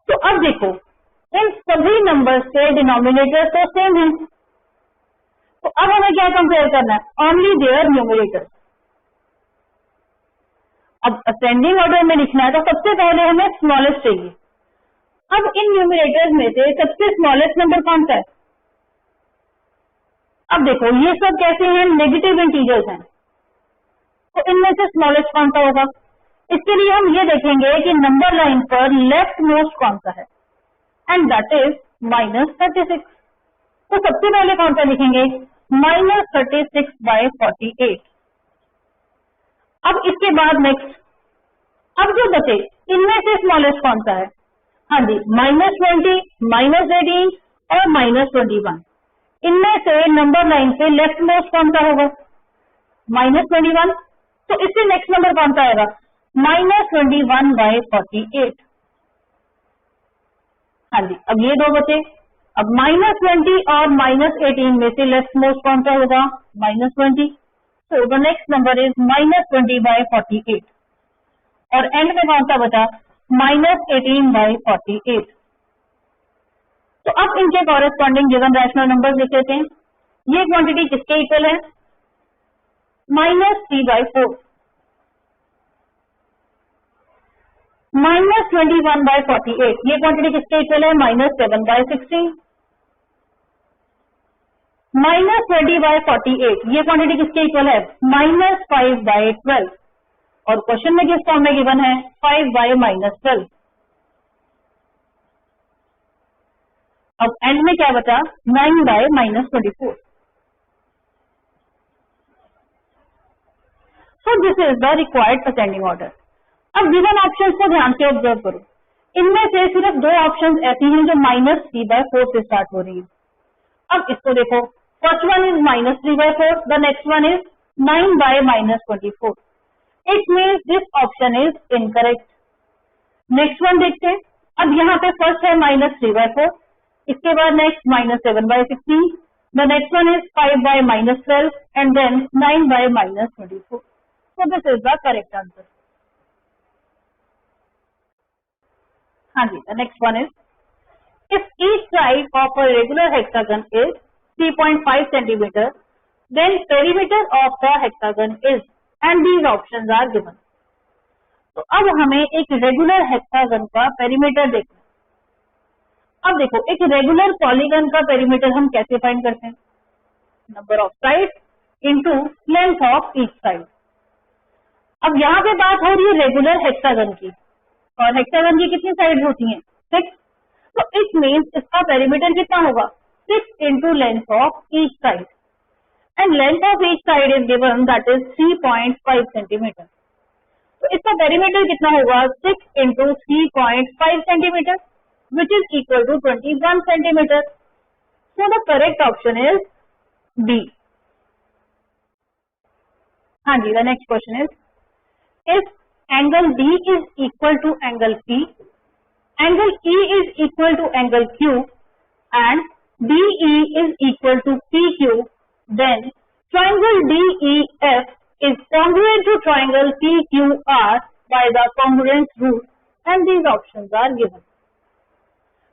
तो अब देखो, इन सभी नंबर्स के डिनोमिनेटर तो सेम है, तो अब हमें क्या कंपेयर करना है? Only their numerator. अब असेंडिंग ऑर्डर में लिखना है तो सबसे पहले हमें स्मॉलेस्ट चाहिए। अब इन न्यूमरेटर्स में से सबसे स्मॉलेस्ट नंबर कौन सा है? अब देखो, ये सब कैसे हैं? नेगेटिव इंटीजर्स हैं, तो इनमें से स्मॉलेस्ट कौन सा होगा? इसके लिए हम ये देखेंगे कि नंबर लाइन पर लेफ्ट मोस्ट कौन सा है, एंड दैट इज -36। तो सबसे पहले कौन सा लिखेंगे? -36/48। अब इसके बाद नेक्स्ट, अब जो बचे इनमें से स्मॉलेस्ट कौन सा है? हाँ जी, -20, -18 और -21। इनमें से नंबर लाइन पे लेफ्ट मोस्ट कौन सा होगा? -21। तो इससे नेक्स्ट नंबर कौन सा आएगा? -21/48। हाँ जी, अब ये दो बचे। अब -20 और -18 में से लेफ्ट मोस्ट कौन सा होगा? -20। So the next number is -20/48। और एंड में कौन सा बचा? -18/48। तो अब इनके कॉरेस्पॉन्डिंग गिवन रैशनल नंबर लिख लेते हैं। ये क्वांटिटी किसके इक्वल है? -3/4। -21/48 ये क्वांटिटी किसके इक्वल है? -7/16। -20/48 ये क्वांटिटी किसके इक्वल है? -5/12। और क्वेश्चन में किस फॉर्म में गिवन है? 5/-12। अब एंड में क्या बचा? 9/-24। So this is the required ascending order. अब गिवन ऑप्शंस को ध्यान से ऑब्जर्व करो। इनमें से सिर्फ दो ऑप्शंस ऐसी हैं जो -3/4 से स्टार्ट हो रही है। अब इसको देखो, first one is -3/4, the next one is 9/-24। It means this option is incorrect. Next one देखते हैं। अब यहाँ पे फर्स्ट है -3/4, इसके बाद next -7/16, the next one is 5/-12 and then 9/-24। So this is the correct answer. हाँ जी, the next one is, if each side of a regular hexagon is 3.5 centimeter, then perimeter of the hexagon is, and these options are given. तो अब हमें एक regular hexagon का perimeter देखना। अब देखो, एक रेगुलर पॉलीगन का पेरीमीटर हम कैसे फाइंड करते हैं? Number of side into length of each side. अब यहाँ पे बात हो रही है रेगुलर हेक्सागन की, और हेक्सागन की कितनी साइड होती हैं? 6। तो इट मीन्स इसका पेरीमीटर कितना होगा? 6 into length of each side, and length of each side is given, that is 3.5 centimetre. तो इसका पेरीमीटर कितना होगा? 6 into 3.5 centimetre which is equal to 21 centimetre. So the correct option is B. हाँ जी, the next question is, if angle D is equal to angle P, angle E is equal to angle Q, and DE is equal to PQ, then triangle DEF is congruent to triangle PQR by the congruence rule, and these options are given.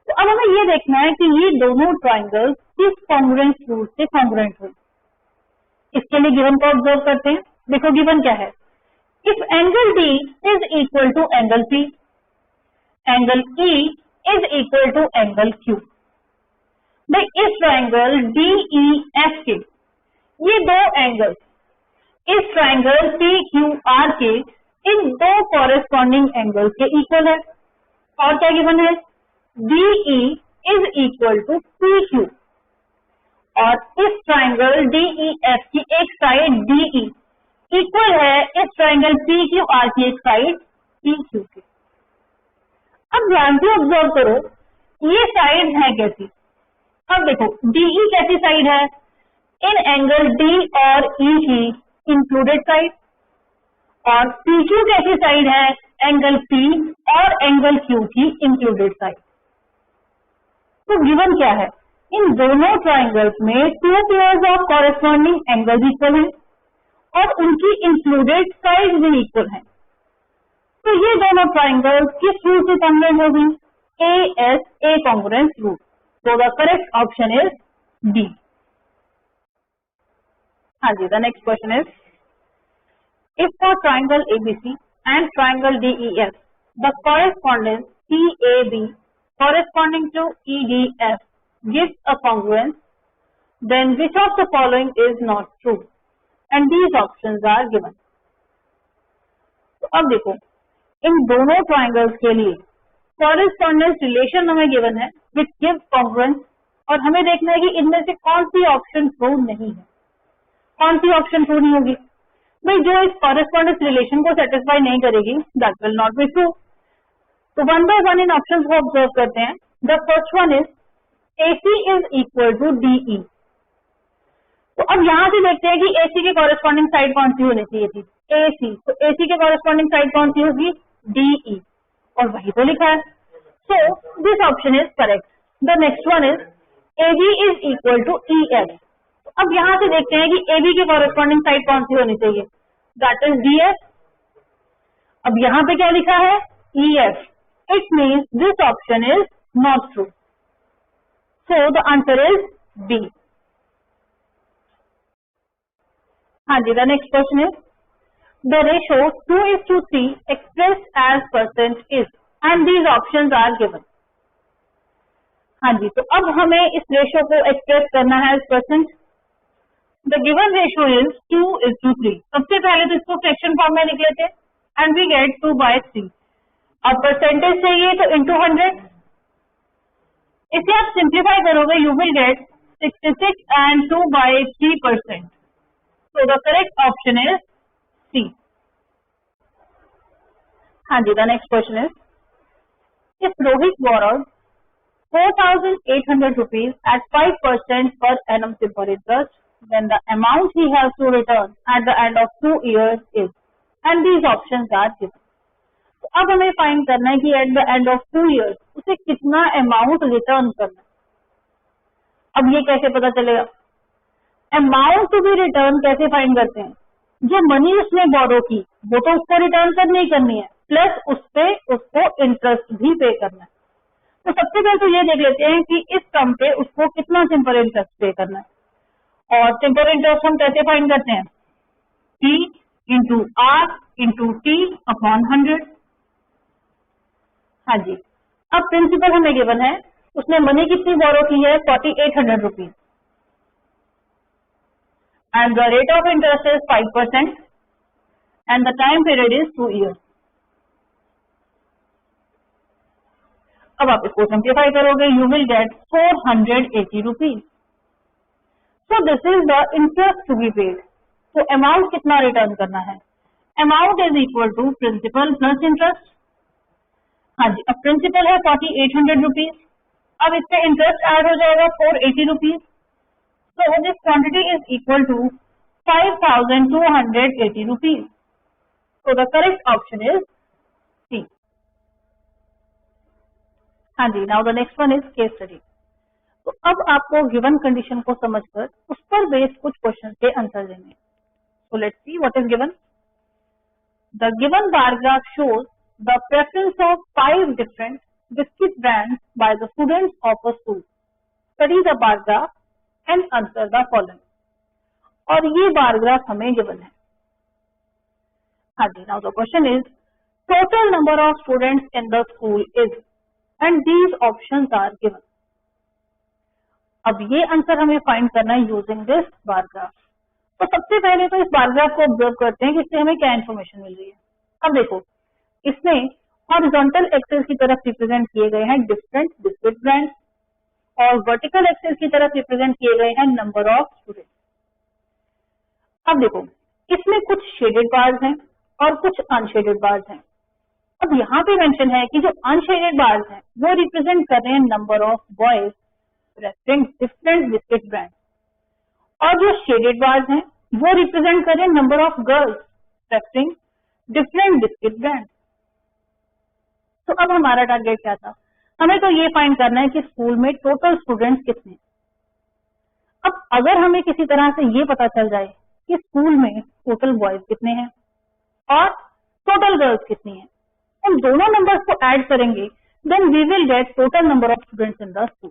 तो अब हमें ये देखना है कि ये दोनों triangles किस कॉन्ग्रुएंस रूल से कॉन्ग्रुएंट हुए। इसके लिए गिवन को ऑब्जर्व करते हैं। देखो गिवन क्या है, if angle D is equal to angle C, angle E is equal to angle Q. भाई इस ट्राइंगल डी ई एफ के ये दो एंगल्स इस ट्राइंगल पी क्यू आर के इन दो कॉरेस्पॉन्डिंग एंगल्स के इक्वल है। और क्या गिवन है, DE is equal to PQ, और इस ट्राइंगल DEF की एक साइड DE इक्वल है इस ट्राइंगल PQR की एक साइड PQ के। अब ध्यान से ऑब्जर्व करो ये साइड है कैसी। अब देखो DE कैसी साइड है, इन एंगल D और E की इंक्लूडेड साइड, और PQ कैसी साइड है, एंगल P और एंगल Q की इंक्लूडेड साइड। तो गिवन क्या है, इन दोनों ट्राइंगल्स में two pairs of corresponding angles equal हैं और उनकी इंक्लूडेड साइड भी इक्वल हैं। तो ये दोनों ट्राइंगल्स किस रूल से कॉन्ग्रुएंट होगी, ASA कॉन्ग्रुएंस रूल। तो the correct option is D। हाँ जी, the next question is, if for triangle ABC and triangle DEF the correspondence CAB corresponding to EDF gives a congruence, then which of the following is not true, and these options are given। तो अब देखो इन दोनों triangles के लिए correspondence relation हमें given है which gives congruence, और हमें देखना है कि इनमें से कौन सी ऑप्शन ट्रू नहीं है, कौन सी ऑप्शन ट्रू नहीं होगी। भाई जो इस कॉरेस्पॉन्डेंस रिलेशन को सेटिस्फाई नहीं करेगी that will not be true. तो वन बाय वन इन ऑप्शंस को ऑब्जर्व करते हैं। The first one is AC is equal to DE। तो अब यहां से देखते हैं कि AC के कॉरेस्पॉन्डिंग साइड कौन सी होनी चाहिए थी, AC। तो AC के कॉरेस्पॉन्डिंग साइड कौन सी होगी, DE, और वही तो लिखा है। So this option is correct. The next one is AB is equal to EF। अब यहां से देखते हैं कि AB के कॉरेस्पॉन्डिंग साइड कौन सी होनी चाहिए, दैट इज DF। अब यहां पे क्या लिखा है, EF। It means this option is not true. So the answer is D। हाँ जी, the next question is, the ratio 2:3 expressed as percent is, and these options are given। हाँ जी, तो अब हमें इस रेशो को एक्सप्रेस करना है as percent. The given ratio is 2:3। सबसे पहले तो इसको फ्रैक्शन फॉर्म में लिख लेते हैं एंड वी गेट 2/3। अब परसेंटेज चाहिए तो इंटू 100। इसे आप सिंप्लीफाई करोगे you will get 66 and 2/3%। So the correct option is C। हाँ जी, the next question is, if Rohit borrowed 4,800 rupees at 5% per annum simple interest, then the amount he has to return at the end of 2 years is, and these options are given। तो अब हमें find करना है कि at the end of 2 years उसे कितना amount return करना है। अब ये कैसे पता चलेगा, अमाउंट टू बी रिटर्न कैसे फाइंड करते हैं, जो मनी उसने बोरो की वो तो उसको रिटर्न करनी ही करनी है, प्लस उस पे उसको इंटरेस्ट भी पे करना है। तो सबसे पहले तो ये देख लेते हैं कि इस टर्म पे उसको कितना सिंपल इंटरेस्ट पे करना है, और सिंपल इंटरेस्ट हम कैसे फाइंड करते हैं, P into R into T upon 100। हाँ जी, अब प्रिंसिपल हमें गिवन है, उसने मनी कितनी बोरो की है 4,800 rupees, and the rate of interest is 5% and the time period is 2 years। अब आप इसको सिंप्लीफाई करोगे you will get 480 rupees. So this is the interest to be paid. तो अमाउंट कितना रिटर्न करना है, amount is equal to principal plus interest. हाँ जी, अब प्रिंसिपल है 4,800 रुपीज, अब इस पे इंटरेस्ट ऐड हो जाएगा 480 rupees. So this quantity is equal to 5,280 rupees. So the correct option is C। हाँ जी, now the next one is case study. तो अब आपको गिवन कंडीशन को समझकर उस पर बेस्ड कुछ क्वेश्चन के आंसर देंगे। So let's see what is given. The given bar graph shows the preference of 5 different biscuit brands by the students of a school. Study the bar graph and answer the following. और ये bar graph हमें given है। हाँ जी, now the question is total number of students in the school is and these options are given. अब ये answer हमें find करना है यूजिंग दिस बार ग्राफ। तो सबसे पहले तो इस बार ग्राफ को ऑब्जर्व करते हैं कि इससे हमें क्या इन्फॉर्मेशन मिल रही है। अब देखो, इसमें हॉरिजॉन्टल एक्सेस की तरफ रिप्रेजेंट किए गए हैं डिफरेंट बिस्किट ब्रांड्स और वर्टिकल एक्सेस की तरफ रिप्रेजेंट किए गए हैं नंबर ऑफ स्टूडेंट्स। अब देखो, इसमें कुछ शेडेड बार्स हैं और कुछ अनशेडेड बार्स हैं। अब यहाँ पे मेंशन है कि जो अनशेडेड बार्स हैं वो रिप्रेजेंट कर रहे हैं number of boys referring different biscuit brand, और जो शेडेड बार्स हैं वो रिप्रेजेंट कर रहे हैं number of girls referring different biscuit brand. तो अब हमारा टारगेट क्या था, हमें तो ये फाइंड करना है कि स्कूल में टोटल स्टूडेंट्स कितने हैं। अब अगर हमें किसी तरह से ये पता चल जाए कि स्कूल में टोटल बॉयज कितने हैं और टोटल गर्ल्स कितनी हैं, उन दोनों नंबर्स को ऐड करेंगे, then we will get total number of students in the school.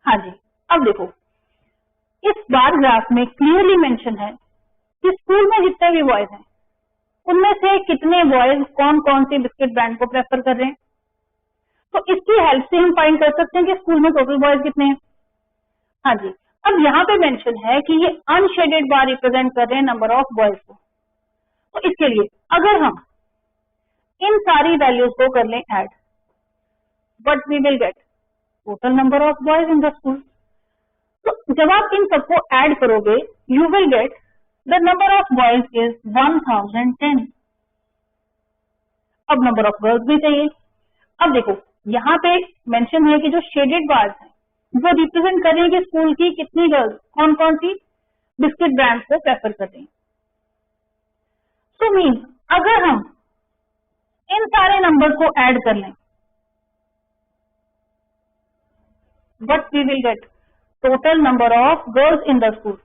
हाँ जी, अब देखो, इस बार ग्राफ में क्लियरली मेंशन है कि स्कूल में जितने भी बॉयज हैं उनमें से कितने बॉयज कौन कौन सी बिस्किट ब्रांड को प्रेफर कर रहे हैं। तो इसकी हेल्प से हम फाइंड कर सकते हैं कि स्कूल में टोटल बॉयज कितने हैं। हाँ जी, अब यहाँ पे मेंशन है कि ये अनशेडेड बार रिप्रेजेंट कर रहे हैं नंबर ऑफ बॉयज को। तो इसके लिए अगर हम इन सारी वैल्यूज को कर लें add, but we will get total number of boys in the school. तो जब आप इन सबको ऐड करोगे, you will get the number of boys is 1010। अब नंबर ऑफ गर्ल्स भी चाहिए। अब देखो, यहाँ पे मेंशन है कि जो शेडेड बार्स हैं वो रिप्रेजेंट कर रहे हैं कि स्कूल की कितनी गर्ल्स कौन कौन सी बिस्किट ब्रांड्स को प्रेफर कर रही हैं। सो मीन अगर हम इन सारे नंबर को ऐड कर लें, but we will get total number of girls in the school.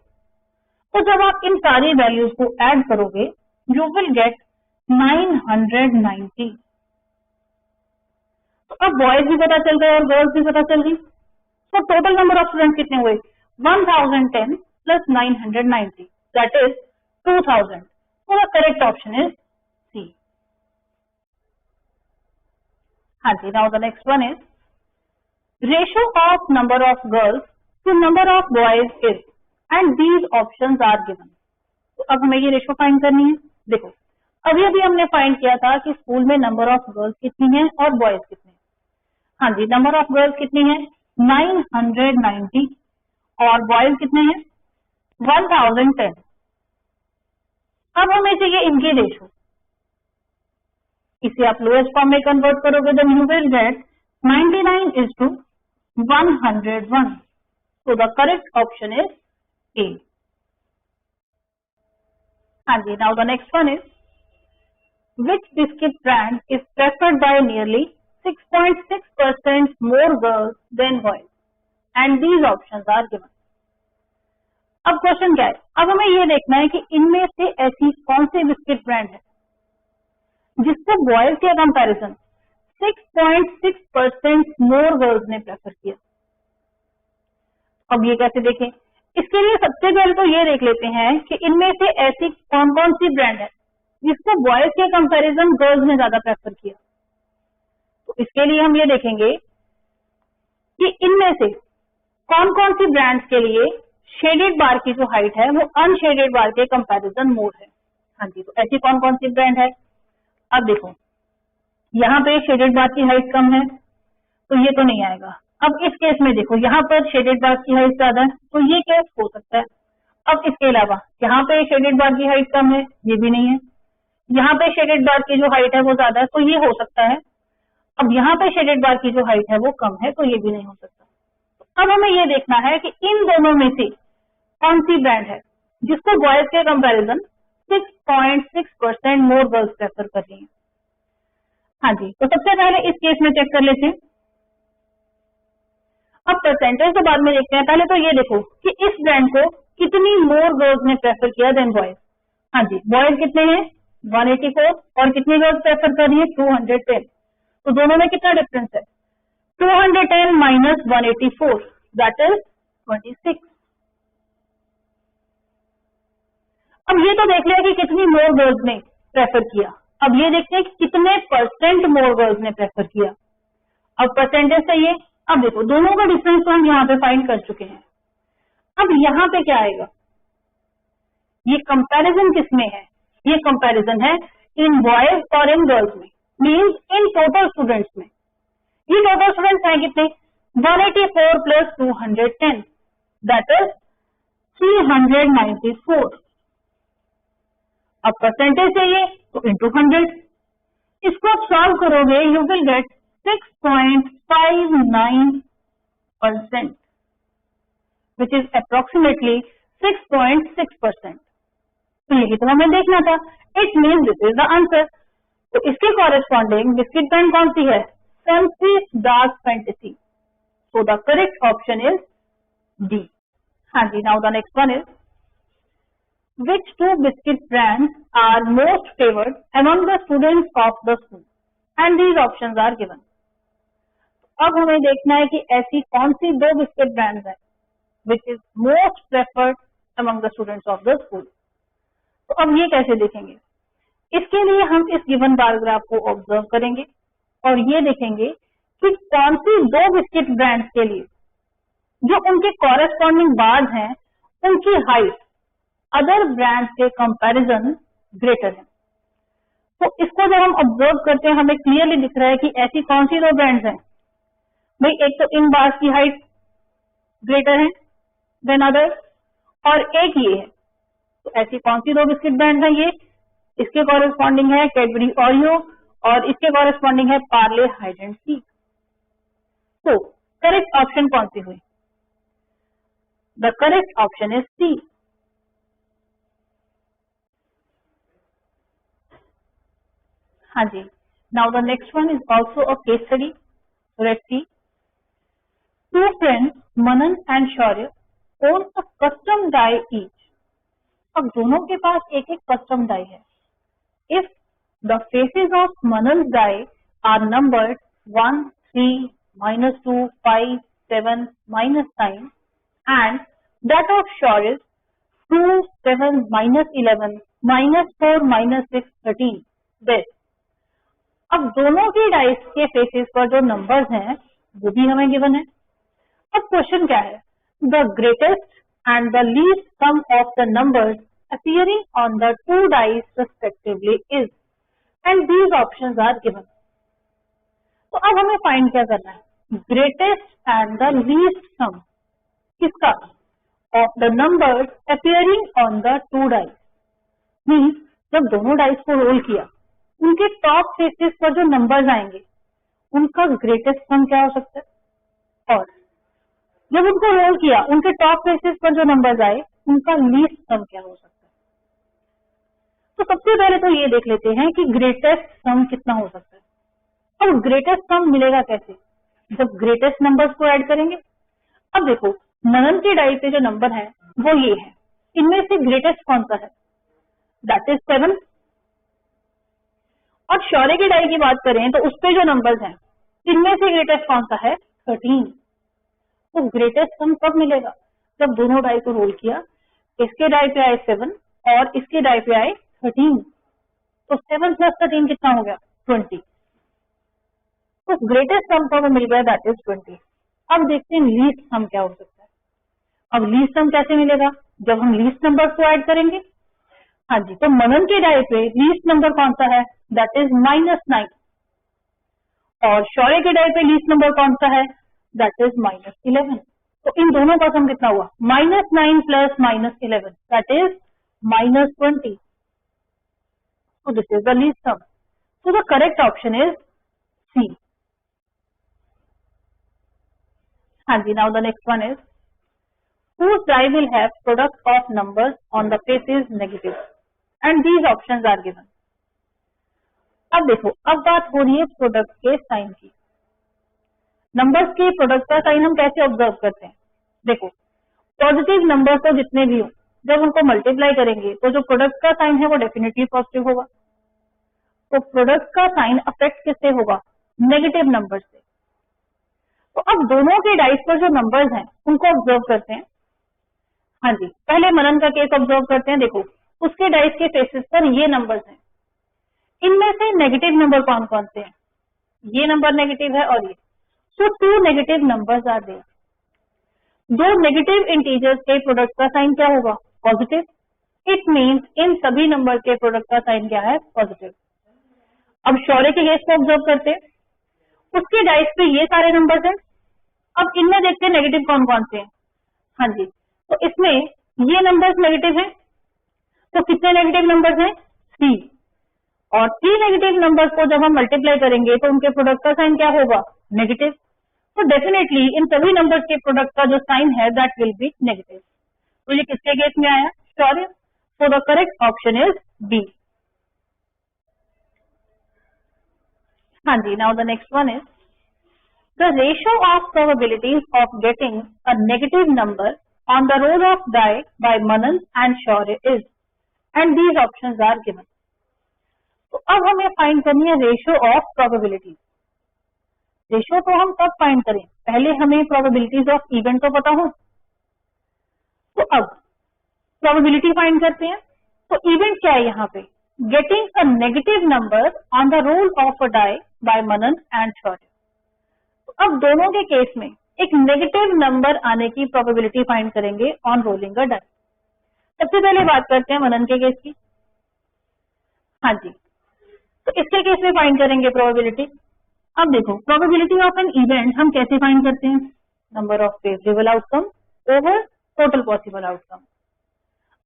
तो जब आप इन सारी वैल्यूज को ऐड करोगे, यू विल गेट 990। तो अब बॉयज भी पता चल गए और गर्ल्स भी पता चल गई। तो टोटल नंबर ऑफ स्टूडेंट कितने हुए, 1010 प्लस 990, दैट इज 2000। तो the correct option is C. हाँ जी, now the next one is ratio of number of girls to number of boys is and these options are given. तो अब हमें ये ratio find करनी है। देखो, अभी अभी हमने फाइंड किया था कि स्कूल में नंबर ऑफ गर्ल्स कितनी है और बॉयज कितने हैं। हाँ जी, नंबर ऑफ गर्ल्स कितनी है 990 और बॉयज कितने हैं 1010। अब हमें चाहिए इनकी रेशियो। इसे आप लोएस्ट फॉर्म में कन्वर्ट करोगे, then you will get 99:101। So the correct option is A. हाँ जी, now the next one is which biscuit brand is preferred by nearly 6.6% more girls than boys and these options are given. अब question क्या है, अब हमें ये देखना है कि इनमें से ऐसी कौन सी बिस्किट ब्रांड है जिसको बॉयज के कंपैरिजन 6.6% मोर गर्ल्स ने प्रेफर किया। अब ये कैसे देखें, इसके लिए सबसे पहले तो ये देख लेते हैं कि इनमें से ऐसी कौन कौन सी ब्रांड है जिसको बॉयज के कंपैरिजन गर्ल्स ने ज्यादा प्रेफर किया। तो इसके लिए हम ये देखेंगे कि इनमें से कौन कौन सी ब्रांड्स के लिए शेडेड बार की जो हाइट है वो अनशेडेड बार के कंपैरिजन मोर है। हाँ जी, तो ऐसी कौन कौन सी ब्रांड है। अब देखो, यहाँ पे शेडेड बार की हाइट कम है तो ये तो नहीं आएगा। अब इस केस में देखो, यहाँ पर शेडेड बार की हाइट ज्यादा है तो ये केस हो सकता है। अब इसके अलावा यहाँ पे शेडेड बार की हाइट कम है, ये भी नहीं है। यहाँ पे शेडेड बार की जो हाइट है वो ज्यादा है तो ये हो सकता है। अब यहाँ पे शेडेड बार की जो हाइट है वो कम है तो ये भी नहीं हो सकता। तो अब हमें ये देखना है कि इन दोनों में से कौन सी ब्रांड है जिसको बॉयज के कंपैरिजन 6.6% मोर गर्ल्स प्रेफर कर रही है। हाँ जी, तो सबसे पहले इस केस में चेक कर लेते हैं। अब परसेंटेज तो बाद में देखते हैं, पहले तो ये देखो कि इस ब्रांड को कितनी मोर गर्ल्स ने प्रेफर किया देन बॉयज। हाँ जी, बॉयज कितने हैं 184 और कितनी गर्ल्स प्रेफर कर रही है 210। तो दोनों में कितना डिफरेंस है 210 माइनस 184, दैट इज 26। अब ये तो देख लिया कि कितनी मोर गर्ल्स ने प्रेफर किया, अब ये देखते हैं कि कितने परसेंट मोर गर्ल्स ने प्रेफर किया। अब परसेंटेज चाहिए। अब देखो दोनों का डिफरेंस तो हम यहाँ पे फाइंड कर चुके हैं। अब यहाँ पे क्या आएगा, ये कंपैरिजन किसमें है, ये कंपैरिजन है इन बॉयज और इन गर्ल्स में, मीन्स इन टोटल स्टूडेंट्स में। ये टोटल स्टूडेंट्स हैं कितने, 184 प्लस 210 दैट इज 394। अब परसेंटेज चाहिए तो इंटू 100, इसको आप सॉल्व करोगे you will get 6.59% which is approximately 6.6%। तो यही तो हमें देखना था, it means this is the answer. तो इसके कॉरेस्पॉन्डिंग बिस्किट ब्रांड कौन सी है, Sunfeast Dark Fantasy. So the correct option is D. हाँ जी, now the next one is which two biscuit brands are most favored among the students of the school and these options are given। अब हमें देखना है कि ऐसी कौन सी दो बिस्किट ब्रांड्स हैं which is most preferred among the students of the school। तो अब ये कैसे देखेंगे, इसके लिए हम इस गिवन बार ग्राफ को ऑब्जर्व करेंगे और ये देखेंगे कि कौन सी दो बिस्किट ब्रांड्स के लिए जो उनके कॉरेस्पॉन्डिंग बार्स हैं उनकी हाइट अदर ब्रांड्स के कंपैरिजन ग्रेटर है। तो इसको जब हम ऑब्जर्व करते हैं हमें क्लियरली दिख रहा है कि ऐसी कौन सी दो ब्रांड्स हैं भाई, एक तो इन बार्स की हाइट ग्रेटर है देन अदर और एक ये है। तो ऐसी कौन सी दो बिस्किट ब्रांड्स हैं, ये इसके कॉरेस्पॉन्डिंग है कैडबरी ओरियो और इसके कॉरेस्पॉन्डिंग है पार्ले हाइड एंड सीक। तो करेक्ट ऑप्शन कौन सी हुई, the correct option is C. हाँ जी, now the next one is also a case study. Let's see, two friends Manan and Shaurya own a custom die each. अब दोनों के पास एक एक कस्टम डाई है। If the faces of Manan die are numbered 1, 3, -2, 5, 7, -9 and that of Shaurya 2, 7, -11, -4, -6, 13 this। अब दोनों की डाइस के फेसेस पर जो नंबर्स हैं वो भी हमें गिवन है। अब क्वेश्चन क्या है, the greatest and the least sum of the numbers appearing on the two dice respectively is and these options are given। तो अब हमें फाइंड क्या करना है, ग्रेटेस्ट एंड द लीस्ट सम किसका, of the numbers appearing on the two dice। Means जब दोनों dice को रोल किया उनके टॉप फेसेस पर जो नंबर्स आएंगे उनका ग्रेटेस्ट सम क्या हो सकता है, और जब उनको रोल किया उनके टॉप फेसेस पर जो नंबर्स आए उनका लीस्ट सम क्या हो सकता है। तो सबसे पहले तो ये देख लेते हैं कि ग्रेटेस्ट सम कितना हो सकता है। अब ग्रेटेस्ट सम मिलेगा कैसे, जब ग्रेटेस्ट नंबर्स को ऐड करेंगे। अब देखो मनन की डाई पे जो नंबर है वो ये है, इनमें से ग्रेटेस्ट कौन सा है, दैट इज 7। और शौर्य की डाई की बात करें तो उस पे जो नंबर्स हैं इनमें से ग्रेटेस्ट कौन सा है, 13। तो ग्रेटेस्ट सम कब मिलेगा, जब दोनों डाई को रोल किया, इसके डाई पे आए 7 और इसके डाई पे आए 13। तो 7 + 13 कितना हो गया, 20। तो ग्रेटेस्ट सम तो मिल गया दैट इज 20। अब देखते हैं लीस्ट सम क्या हो सकता है। अब लीस्ट सम कैसे मिलेगा, जब हम लीस्ट नंबर को ऐड करेंगे। हाँ जी, तो मनन के डाई पे लीस्ट नंबर कौन सा है, दैट इज -9 और शौर्य के डाई पे लीस्ट नंबर कौन सा है, दैट इज -11। तो इन दोनों का सम कितना हुआ, -9 + -11 that is -20। So this is the least sum. So the correct option is C. हाँ जी, now the next one is whose die will have product of numbers on the faces negative and these options are given। अब देखो, अब बात हो रही है product के साइन की। नंबर्स के प्रोडक्ट का साइन हम कैसे ऑब्जर्व करते हैं, देखो पॉजिटिव नंबर तो जितने भी हो जब उनको मल्टीप्लाई करेंगे तो जो प्रोडक्ट का साइन है वो डेफिनेटली पॉजिटिव होगा। तो प्रोडक्ट का साइन अफेक्ट किससे होगा, नेगेटिव नंबर से। तो अब दोनों के डाइस पर जो नंबर्स हैं उनको ऑब्जर्व करते हैं। हाँ जी, पहले मनन का केस ऑब्जर्व करते हैं। देखो उसके डाइस के फेसेस पर ये नंबर्स हैं। इनमें से नेगेटिव नंबर कौन कौन से हैं? ये नंबर नेगेटिव है और ये। So 2 negative numbers are there. 2 negative integers के प्रोडक्ट का साइन क्या होगा? पॉजिटिव। इट मीन्स इन सभी नंबर के प्रोडक्ट का साइन क्या है? पॉजिटिव। अब शौर्य के केस को ऑब्जर्व करते हैं। उसके डाइस पे ये सारे नंबर्स हैं। अब इनमें देखते हैं नेगेटिव कौन कौन से हैं। हाँ जी, तो इसमें ये नंबर्स नेगेटिव हैं। तो कितने नेगेटिव नंबर्स हैं? 3। और 3 नेगेटिव नंबर्स को जब हम मल्टीप्लाई करेंगे तो उनके प्रोडक्ट का साइन क्या होगा? नेगेटिव। तो डेफिनेटली इन सभी नंबर्स के प्रोडक्ट का जो साइन है दैट विल बी नेगेटिव। तो ये किसके केस में आया? Shaurya. So the correct option is B. हाँ जी, now the next one is the ratio of probabilities of getting a negative number on the roll of die by Manan and Shaurya is, and these options are given. तो अब हमें find करनी है ratio of probabilities. Ratio तो हम कब find करें? पहले हमें प्रोबेबिलिटीज ऑफ इवेंट तो पता हो। तो अब प्रोबेबिलिटी फाइंड करते हैं। तो इवेंट क्या है यहाँ पे? Getting a negative number on the roll of a die by Manan and Shaurya. अब दोनों के केस में एक नेगेटिव नंबर आने की प्रोबेबिलिटी फाइंड करेंगे ऑन रोलिंग अ डाई। सबसे पहले बात करते हैं मनन के केस की। हाँ जी, तो इसके केस में फाइंड करेंगे प्रोबेबिलिटी। अब देखो, प्रोबेबिलिटी ऑफ एन इवेंट हम कैसे फाइंड करते हैं? Number of favourable outcome over total possible outcome.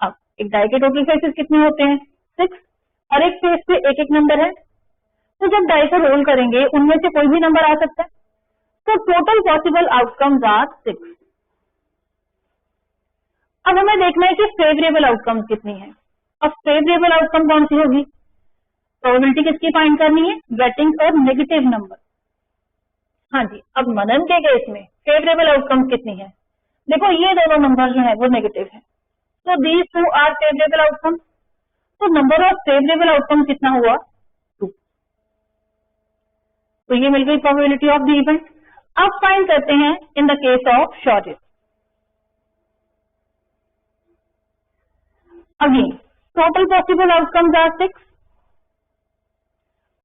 अब एक डाई के टोटल फेसेस कितने होते हैं? 6। हर एक फेस पे एक एक नंबर है। तो जब डाई को रोल करेंगे उनमें से कोई भी नंबर आ सकता है। तो टोटल पॉसिबल आउटकम्स आर 6। अब हमें देखना है कि फेवरेबल आउटकम्स कितनी है। अब फेवरेबल आउटकम कौन सी होगी? प्रोबेबिलिटी किसकी फाइंड करनी है? Getting a negative number. हाँ जी, अब मनन के केस में फेवरेबल आउटकम्स कितनी है? देखो, ये दोनों नंबर जो है वो नेगेटिव है। तो दीज 2 आर फेवरेबल आउटकम। तो नंबर ऑफ फेवरेबल आउटकम कितना हुआ? 2। तो ये मिल गई प्रोबेबिलिटी ऑफ द इवेंट। अब फाइंड करते हैं in the case of Shaurya. Again total possible outcomes are 6।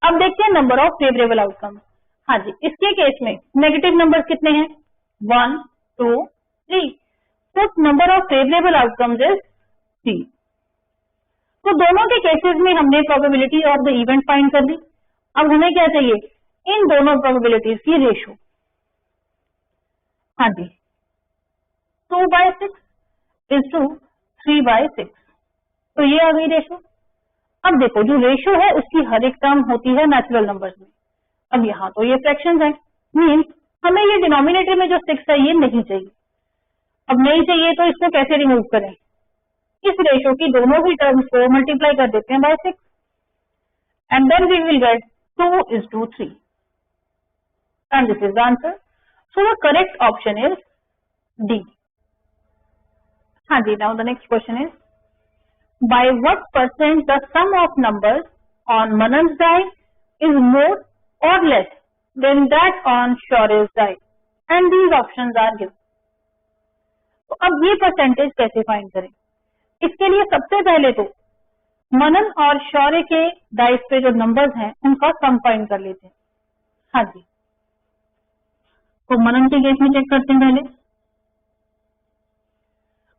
अब देखते हैं नंबर ऑफ फेवरेबल आउटकम। हाँ जी, इसके केस में नेगेटिव नंबर कितने हैं? 1, 2, 3। तो number of favourable outcomes is 3। तो दोनों के केसेस में हमने probability of the event find कर ली। अब हमें क्या चाहिए? इन दोनों प्रोबेबिलिटीज की रेशियो। हाँ जी, 2/6 इज टू 3/6। तो ये आ गई रेशियो। अब देखो, जो रेशियो है उसकी हर एक टर्म होती है नेचुरल नंबर्स में। अब यहाँ तो ये फ्रैक्शंस है, मीन्स हमें ये डिनोमिनेटर में जो 6 है ये नहीं चाहिए। अब नहीं चाहिए तो इसको कैसे रिमूव करें? इस रेशियो की दोनों ही टर्म्स को मल्टीप्लाई कर देते हैं by 6 and then we will get 2:3 and this is the answer. So the correct option is D. हाँ जी, now the next question is by what percent the sum of numbers on Manan's die is more or less than that on Shaurya's die, and these options are given. तो अब ये percentage कैसे find करें? इसके लिए सबसे पहले तो मनन और शौर्य के डाइस पे जो नंबर्स हैं उनका सम फाइंड कर लेते हैं। हाँ जी, तो मनन के केस में चेक करते हैं पहले।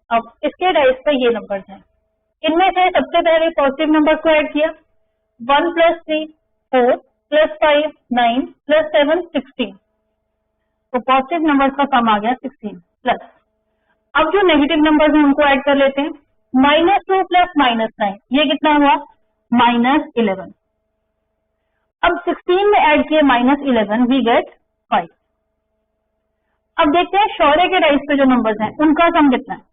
अब इसके डाइस पे ये नंबर्स हैं। इनमें से सबसे पहले पॉजिटिव नंबर्स को ऐड किया। 1 + 3 4 + 5 9 + 7 16। तो पॉजिटिव नंबर्स का सम आ गया 16 प्लस। अब जो नेगेटिव नंबर्स हैं उनको ऐड कर लेते हैं। -2 + -9 ये कितना हुआ? -11। अब 16 में ऐड किए -11 वी गेट 5। अब देखते हैं शौर्य के डाइस पे जो नंबर्स हैं उनका सम कितना है।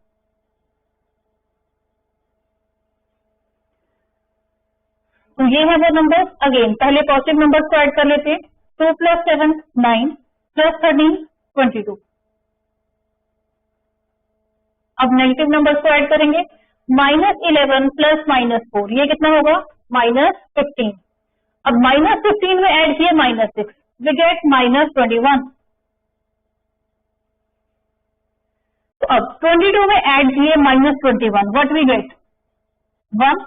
तो ये है वो नंबर्स। अगेन पहले पॉजिटिव नंबर्स को ऐड कर लेते हैं। 2 + 7 9 + 13 22। अब नेगेटिव नंबर्स को ऐड करेंगे। -11 + -4 ये कितना होगा? -15। अब -15 में ऐड किए -6 वी गेट -21। तो अब 22 में ऐड किए -21 व्हाट वी गेट? 1।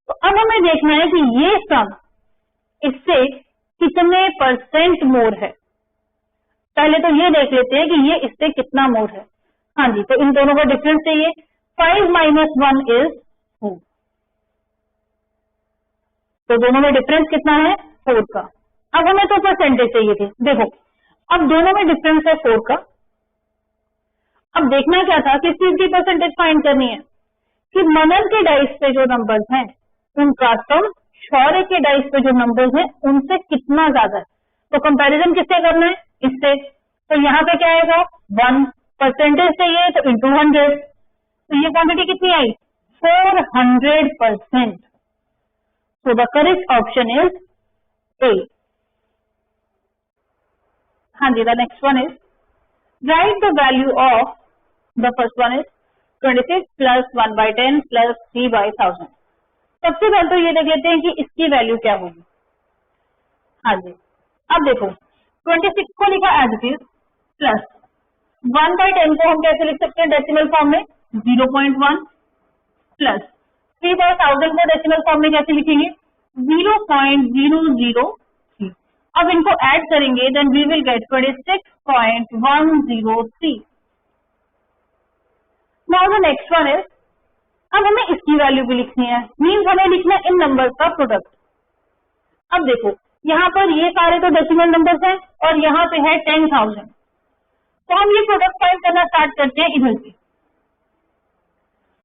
तो अब हमें देखना है कि ये सम इससे कितने परसेंट मोर है। पहले तो ये देख लेते हैं कि ये इससे कितना मोर है। हाँ जी, तो इन दोनों का डिफरेंस चाहिए। 5 - 1 इज 4। तो दोनों में डिफरेंस कितना है? 4 का। अब हमें तो परसेंटेज चाहिए थे। देखो अब दोनों में डिफरेंस है 4 का। अब देखना क्या था, किस चीज की परसेंटेज फाइंड करनी है कि मनन के डाइस पे जो नंबर्स हैं उनका सम शौर्य के डाइस पे जो नंबर्स हैं उनसे कितना ज्यादा है। तो कंपैरिजन किससे करना है? इससे। तो यहाँ पे क्या आएगा? 1। परसेंटेज चाहिए तो इंटू 100। तो ये क्वांटिटी कितनी आई? 400%। So the correct option is A. हाँ जी, the next one is write the value of the first one is 26 plus 1/10 plus 3/1000। सबसे पहले तो ये देख लेते हैं कि इसकी वैल्यू क्या होगी। हाँ जी, अब देखो 26 को लिखा एज इट इज प्लस 1/10 को हम कैसे लिख सकते हैं डेसिमल फॉर्म में? 0.1 प्लस 3/1000 को डेसिमल फॉर्म में कैसे लिखेंगे? 0.003। अब इनको ऐड करेंगे then we will get 26.103। Now the next one is, अब हमें इसकी वैल्यू भी लिखनी है, मीन्स हमें लिखना है इन नंबर्स का प्रोडक्ट। अब देखो यहाँ पर ये सारे तो डेसिमल नंबर्स हैं और यहाँ पे है 10,000। तो हम ये प्रोडक्ट फाइंड करना स्टार्ट करते हैं इधर से।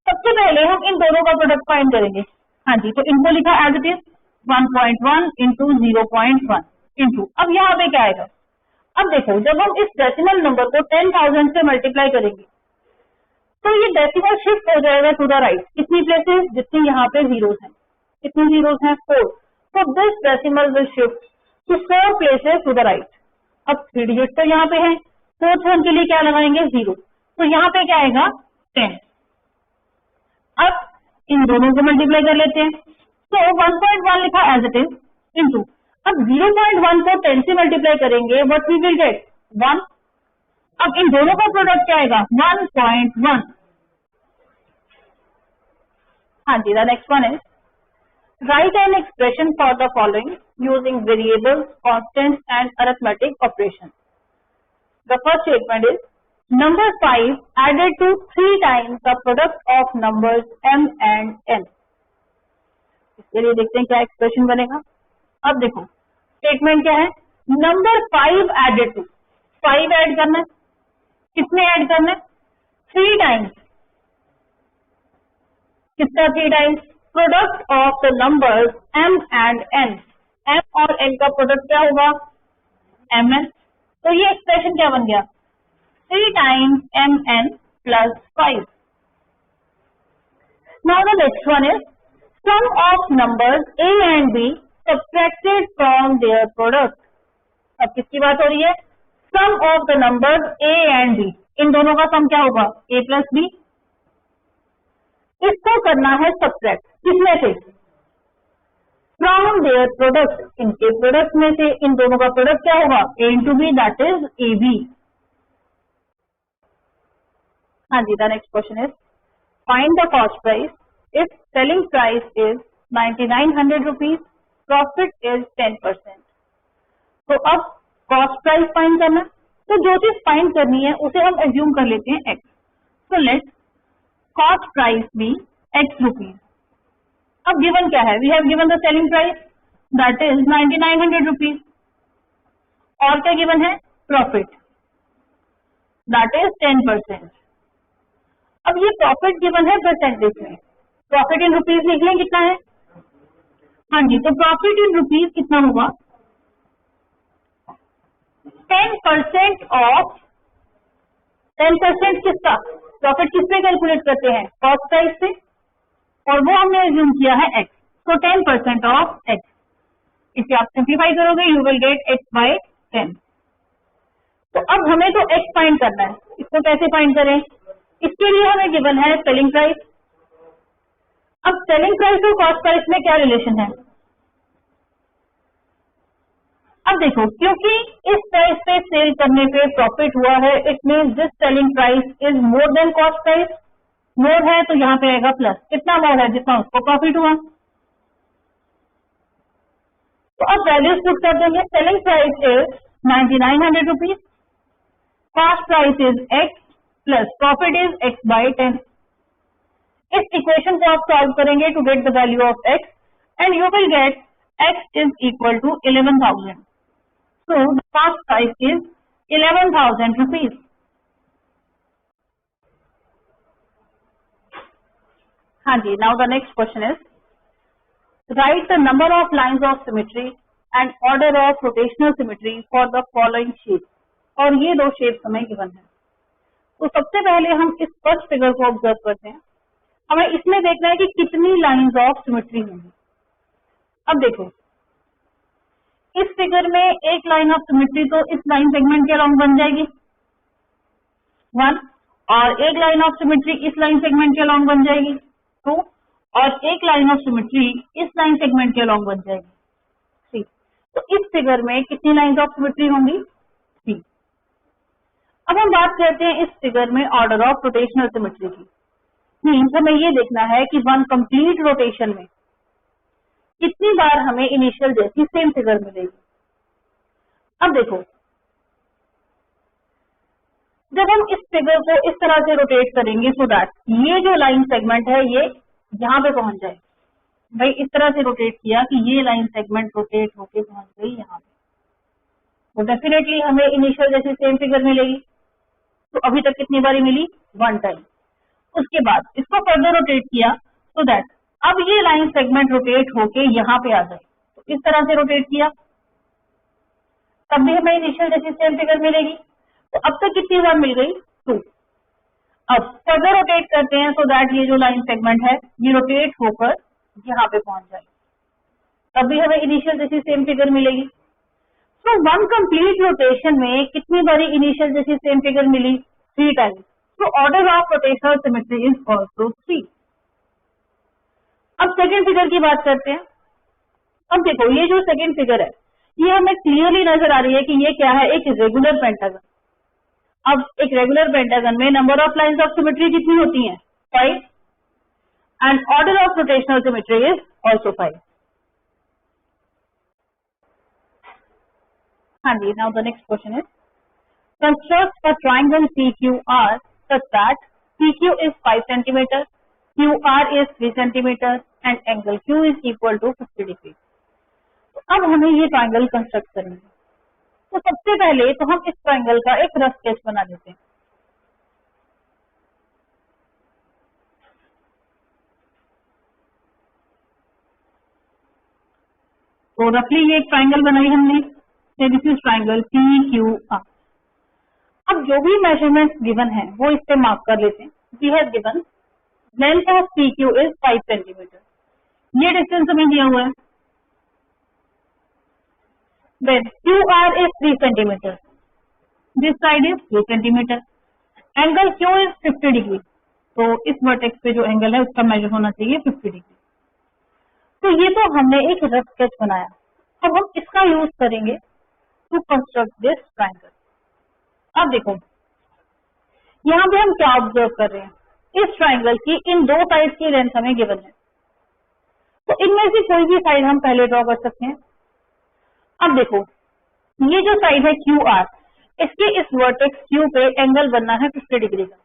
सबसे पहले हम इन दोनों का प्रोडक्ट फाइंड करेंगे। हाँ जी, तो इनको लिखा as it is 1.1 into 0.1 into, अब यहाँ पे क्या आएगा? अब देखो जब हम इस डेसिमल नंबर को 10,000 से मल्टीप्लाई करेंगे तो ये डेसिमल शिफ्ट हो जाएगा टू द राइट। कितनी प्लेसेस? जितनी यहाँ पे जीरोस हैं। कितनी जीरोस हैं? 4। तो this decimal will shift to 4 places to the right. अब 3 डिजिट तो यहाँ पे है, 4th वन के लिए क्या लगाएंगे? 0। तो यहाँ पे क्या आएगा? 10। अब इन दोनों को मल्टीप्लाई कर लेते हैं। तो 1.1 लिखा एज इट इज इंटू, अब 0.1 को 10 से मल्टीप्लाई करेंगे व्हाट वी विल गेट? 1। अब इन दोनों का प्रोडक्ट क्या आएगा? 1.1। हाँ जी, the next one is write an expression for the following using variables, constants and arithmetic operation. The first statement is number 5 added to 3 times the product of numbers m and n। इसके लिए देखते हैं क्या expression बनेगा। अब देखो statement क्या है? नंबर 5 एडेड टू, 5 ऐड करना है। कितने ऐड करना है? 3 टाइम्स। कितना 3 times? Product of the numbers m and n। m और n का प्रोडक्ट क्या होगा? mn। तो ये एक्सप्रेशन क्या बन गया? 3 times mn plus 5। Now the next one is sum of numbers a and b subtracted from their product। अब किसकी बात हो रही है? Sum of the numbers a and b, इन दोनों का सम क्या होगा? a plus b। इसको करना है सब्ट्रैक्ट, किसमें से? From their product, इनके प्रोडक्ट में से। इन दोनों का प्रोडक्ट क्या होगा? a into b, that is ab। हाँ जी, the next question is find the cost price if selling price is 9900 rupees, profit is 10%। तो अब कॉस्ट प्राइस फाइंड करना, तो जो चीज फाइंड करनी है उसे हम एज्यूम कर लेते हैं x। तो let cost price be x rupees. अब गिवन क्या है? We have given the selling price that is 9900 rupees और क्या गिवन है? Profit that is 10%। अब ये प्रॉफिट गिवन है परसेंटेज में, प्रॉफिट इन रुपीज लिख लें कितना है? हाँ जी, तो प्रॉफिट इन रुपीज कितना होगा? 10% ऑफ 10% किसका? प्रॉफिट किस पे कैलकुलेट करते हैं? कॉस्ट प्राइस से, और वो हमने एज्यूम किया है x। तो 10% ऑफ x। इसे आप सिंप्लीफाई करोगे you will get x by 10। तो अब हमें तो x फाइंड करना है, इसको कैसे फाइंड करें? इसके लिए हमें गिवन है सेलिंग प्राइस। अब सेलिंग प्राइस और कॉस्ट प्राइस में क्या रिलेशन है? अब देखो क्योंकि इस प्राइस पे सेल करने पे प्रॉफिट हुआ है, it means this selling price is more than cost price. More है तो यहाँ पे आएगा प्लस, कितना मोर है जितना उसको प्रॉफिट हुआ। तो अब वैल्यूज पुट कर देंगे। Selling price is 9900 rupees, cost price is x plus profit is x by 10। इस इक्वेशन को आप सॉल्व करेंगे to get the value of x and you will get x is equal to 11,000। So the cost price is 11,000 rupees. हाँ जी, now the next question is write the number of lines of symmetry and order of rotational symmetry for the following shape. और ये दो shape हमें given है। तो सबसे पहले हम इस फर्स्ट फिगर को ऑब्जर्व करते हैं। हमें इसमें देखना है कि कितनी लाइन्स ऑफ सिमेट्री होंगी। अब देखो, इस फिगर में एक लाइन ऑफ सिमेट्री तो इस लाइन सेगमेंट के अलोंग बन जाएगी 1, और एक लाइन ऑफ सिमेट्री इस लाइन सेगमेंट के अलोंग बन जाएगी 2, और एक लाइन ऑफ सिमेट्री इस लाइन सेगमेंट के अलोंग बन जाएगी 3। तो इस फिगर में कितनी लाइन्स ऑफ सिमेट्री होंगी 3। अब हम बात करते हैं इस फिगर में ऑर्डर ऑफ रोटेशनल सिमेट्री की। मीन्स हमें ये देखना है कि वन कंप्लीट रोटेशन में कितनी बार हमें इनिशियल जैसी सेम फिगर मिलेगी। अब देखो, जब हम इस फिगर को इस तरह से रोटेट करेंगे सो दैट ये जो लाइन सेगमेंट है ये यहाँ पे पहुंच जाए। भाई इस तरह से रोटेट किया कि ये लाइन सेगमेंट रोटेट होके पहुंच गई यहाँ पे, तो डेफिनेटली हमें इनिशियल जैसी सेम फिगर मिलेगी। तो अभी तक कितनी बारी मिली 1 टाइम। उसके बाद इसको फर्दर रोटेट किया सो दैट अब ये लाइन सेगमेंट रोटेट होके यहाँ पे आ जाए। तो इस तरह से रोटेट किया तब भी हमें इनिशियल जैसी सेम फिगर मिलेगी। तो अब तक कितनी बार मिल गई 2। अब फर्दर रोटेट करते हैं सो दैट ये जो लाइन सेगमेंट है ये रोटेट होकर यहाँ पे पहुंच जाए, तब भी हमें इनिशियल जैसी सेम फिगर मिलेगी। तो वन कंप्लीट रोटेशन में कितनी बारी इनिशियल जैसी सेम फिगर मिली 3 टाइम्स। तो order of rotational symmetry is also 3। अब सेकंड फिगर की बात करते हैं। अब देखो, ये जो सेकंड फिगर है ये हमें क्लियरली नजर आ रही है कि ये क्या है, एक रेगुलर पेंटागन। अब एक रेगुलर पेंटागन में number of lines of symmetry कितनी होती हैं 5 and order of rotational symmetry is also 5। हाँ जी, now the next question is construct a triangle PQR such that PQ is 5 cm, QR is 3 cm and angle Q is equal to 50 degree। तो अब हमें ये triangle construct करेंगे। तो सबसे पहले तो हम इस ट्रायंगल का एक रफ स्केच बना लेते हैं। तो रफली ये एक ट्रायंगल बनाई हमने। This is triangle PQR। अब जो भी मेजरमेंट गिवन है वो इस पे मार्क कर लेते हैं। We have given length of PQ is 5 centimetre, ये डिस्टेंस हमें दिया हुआ है। Then QR is 3 centimetre, this side is 3 centimetre, angle Q is 50 degree. तो इस वर्टेक्स पे जो एंगल है उसका मेजर होना चाहिए 50 डिग्री। तो ये तो हमने एक रफ स्केच बनाया। अब हम इसका यूज करेंगे टू कंस्ट्रक्ट दिस ट्रायंगल। अब देखो, यहाँ पे हम क्या ऑब्जर्व कर रहे हैं, इस ट्रायंगल की इन दो साइड की लेंथ हमें गिवन है। तो इनमें से कोई भी साइड हम पहले ड्रॉ कर सकते हैं। अब देखो, ये जो साइड है QR, इसके इस वर्टेक्स Q पे एंगल बनना है 50 डिग्री का।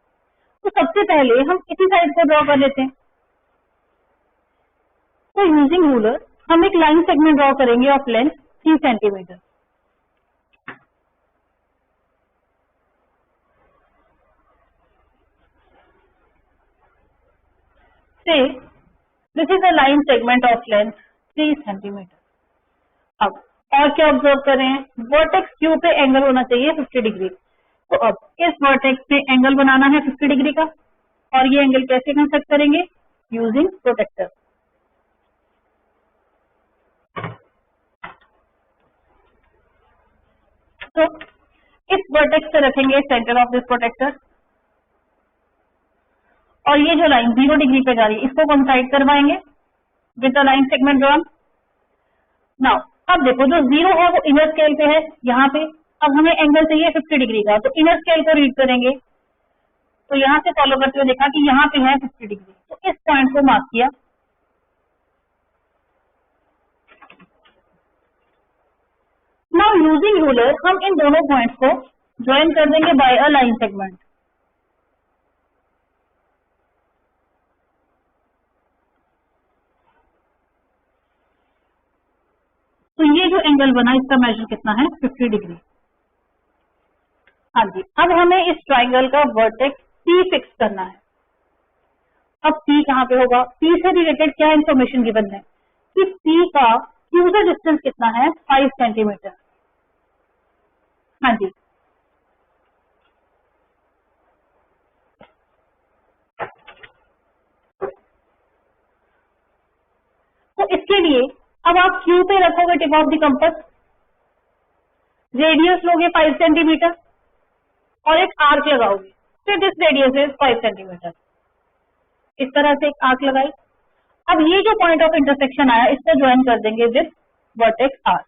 तो सबसे पहले हम इसी साइड को ड्रॉ कर लेते हैं। तो यूजिंग रूलर हम एक लाइन सेगमेंट ड्रॉ करेंगे of length 3 centimetre. Say this is a line segment of length 3 centimetre. अब और क्या ऑब्जर्व कर रहे हैं, वर्टेक्स Q पे एंगल होना चाहिए 50 डिग्री। तो अब इस वर्टेक्स पे एंगल बनाना है 50 डिग्री का, और ये एंगल कैसे कंस्ट्रक्ट करेंगे, यूजिंग प्रोटेक्टर। तो इस वर्टेक्स पे रखेंगे सेंटर ऑफ दिस प्रोटेक्टर, और ये जो लाइन 0 डिग्री पे जा रही है इसको कंसाइड करवाएंगे with the line segment drawn. Now अब देखो, जो 0 है वो इनर स्केल पे है यहाँ पे। अब हमें एंगल चाहिए 50 डिग्री का, तो इनर स्केल को रीड करेंगे। तो यहाँ से फॉलो करते हुए देखा कि यहाँ पे है 50 डिग्री, तो इस पॉइंट को मार्क किया। नाउ यूजिंग रूलर हम इन दोनों पॉइंट्स को ज्वाइन कर देंगे बाय अ लाइन सेगमेंट। तो ये जो एंगल बना इसका मेजर कितना है 50 डिग्री। हाँ जी, अब हमें इस ट्राइंगल का वर्टेक्स P फिक्स करना है। अब P कहाँ पे होगा? P से रिलेटेड क्या इंफॉर्मेशन गिवन है कि P का क्यूजर डिस्टेंस कितना है 5 सेंटीमीटर। हाँ जी, तो इसके लिए अब आप Q पे रखोगे tip of the compass, radius लोगे 5 सेंटीमीटर और एक आर्क लगाओगे, फिर दिस रेडियस इज 5 सेंटीमीटर। इस तरह से एक आर्क लगाई। अब ये जो पॉइंट ऑफ इंटरसेक्शन आया इससे ज्वाइन कर देंगे विद वर्टेक्स R।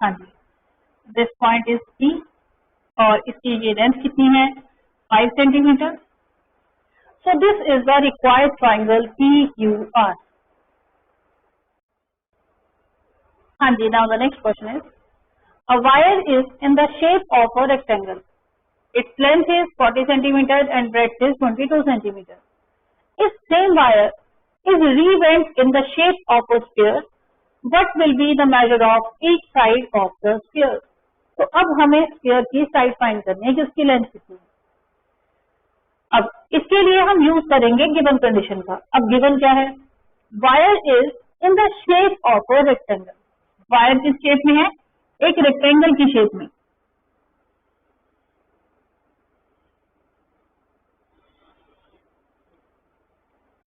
हाँ जी, दिस पॉइंट इज P और इसकी ये लेंथ कितनी है 5 centimetre. So this is the required triangle PQR। हाँ जी, now the next question is a wire is in the shape of a rectangle, its length is 40 centimetre and breadth is 22 centimetre. If same wire is rebent in the shape of a sphere, what will be the measure of each side of the sphere? तो अब हमें sphere की side find करनी है कि उसकी length कितनी है। अब इसके लिए हम यूज करेंगे गिवन कंडीशन का। अब गिवन क्या है? Wire is in the shape of a rectangle. Wire किस शेप में है? एक रेक्टेंगल की शेप में।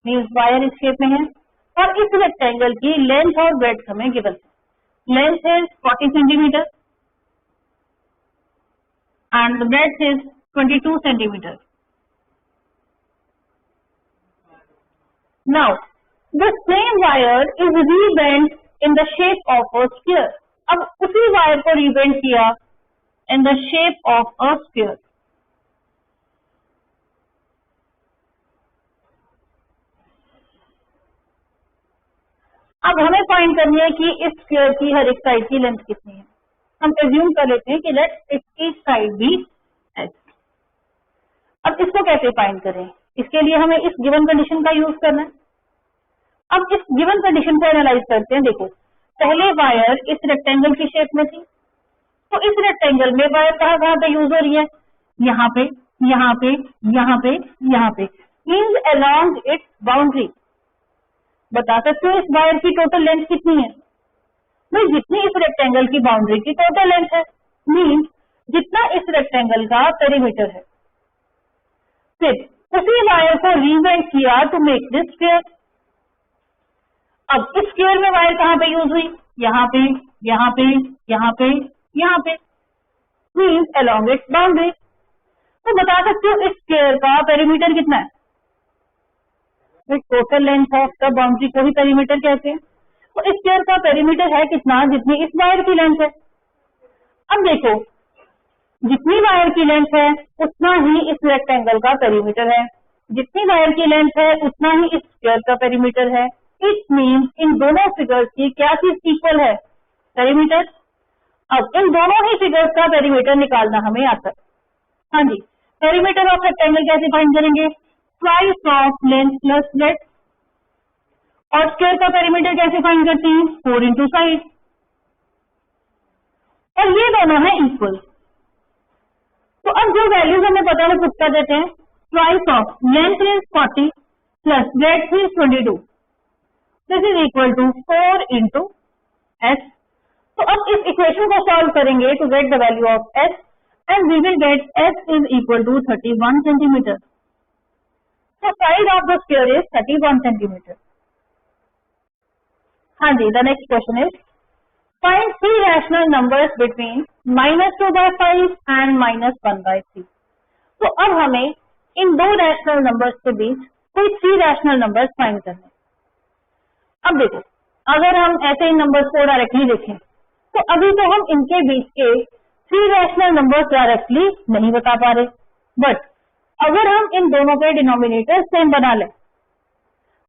मीन्स वायर इस शेप में है और इस रेक्टेंगल की लेंथ और ब्रेड्थ हमें गिवन है। Length is 40 centimetre and the breadth is 22 centimetre. Now the same wire is rebent in the shape of a sphere. अब उसी वायर को रीबेंट किया in the shape of a sphere. अब हमें find करनी है कि इस स्फीयर की हर एक साइड की लेंथ कितनी है। हम एज्यूम कर लेते हैं कि let each side be h. अब इसको कैसे फाइंड करें? इसके लिए हमें इस गिवन कंडीशन का यूज करना है। अब इस गिवन कंडीशन को एनालाइज करते हैं। देखो, पहले वायर इस रेक्टेंगल की शेप में थी, तो इस रेक्टेंगल में वायर कहाँ कहाँ पे यूज हो रही है? यहाँ पे, यहाँ पे, यहाँ पे, यहाँ पे, मीन्स अलोंग इट्स बाउंड्री। बता सकते हो इस वायर की टोटल लेंथ कितनी है? भाई जितनी इस रेक्टेंगल की बाउंड्री की टोटल लेंथ है, मीन्स जितना इस रेक्टेंगल का पेरीमीटर है। फिर उसी वायर को रीबेंट किया टू मेक दिस स्फीयर। अब इस स्फीयर में वायर कहाँ पे यूज हुई? यहाँ पे, यहाँ पे, यहाँ पे, यहाँ पे, मीन्स अलोंग इट्स बाउंड्री। तो बता सकते हो इस स्फीयर का पेरीमीटर कितना है? Total length of the boundary को ही पेरीमीटर कहते हैं। तो इस स्फीयर का पेरीमीटर है कितना? जितनी इस वायर की लेंथ है। अब देखो, जितनी वायर की लेंथ है उतना ही इस रेक्टेंगल का पेरीमीटर है, जितनी वायर की लेंथ है उतना ही इस स्फीयर का पेरीमीटर है। इट मीन्स इन दोनों फिगर्स की क्या चीज इक्वल है? पेरीमीटर। अब इन दोनों ही फिगर्स का पेरीमीटर निकालना हमें आता है। हाँ जी, पेरीमीटर ऑफ रेक्टेंगल कैसे फाइंड करेंगे? Twice of length plus breadth. और स्क्वायर का पेरीमीटर कैसे फाइंड करते हैं? 4 इंटू साइड। और ये दोनों है इक्वल। तो अब जो वैल्यूज हमें पता है पुट कर देते हैं। Twice of length is 40 plus breadth is 22। This is equal to 4 into s. तो अब इस इक्वेशन को सॉल्व करेंगे to get the value of s and we will get s is equal to 31 centimetre. So size of the sphere is 31 centimeter. हाँ जी, the next question is find 3 rational numbers between -2/5 and -1/3। तो अब हमें इन दो rational numbers के बीच कोई 3 rational numbers find करने। अब देखो, अगर हम ऐसे इन नंबर्स को डायरेक्टली देखें तो अभी तो हम इनके बीच के 3 रैशनल नंबर्स डायरेक्टली नहीं बता पा रहे, बट अगर हम इन दोनों के डिनोमिनेटर सेम बना लें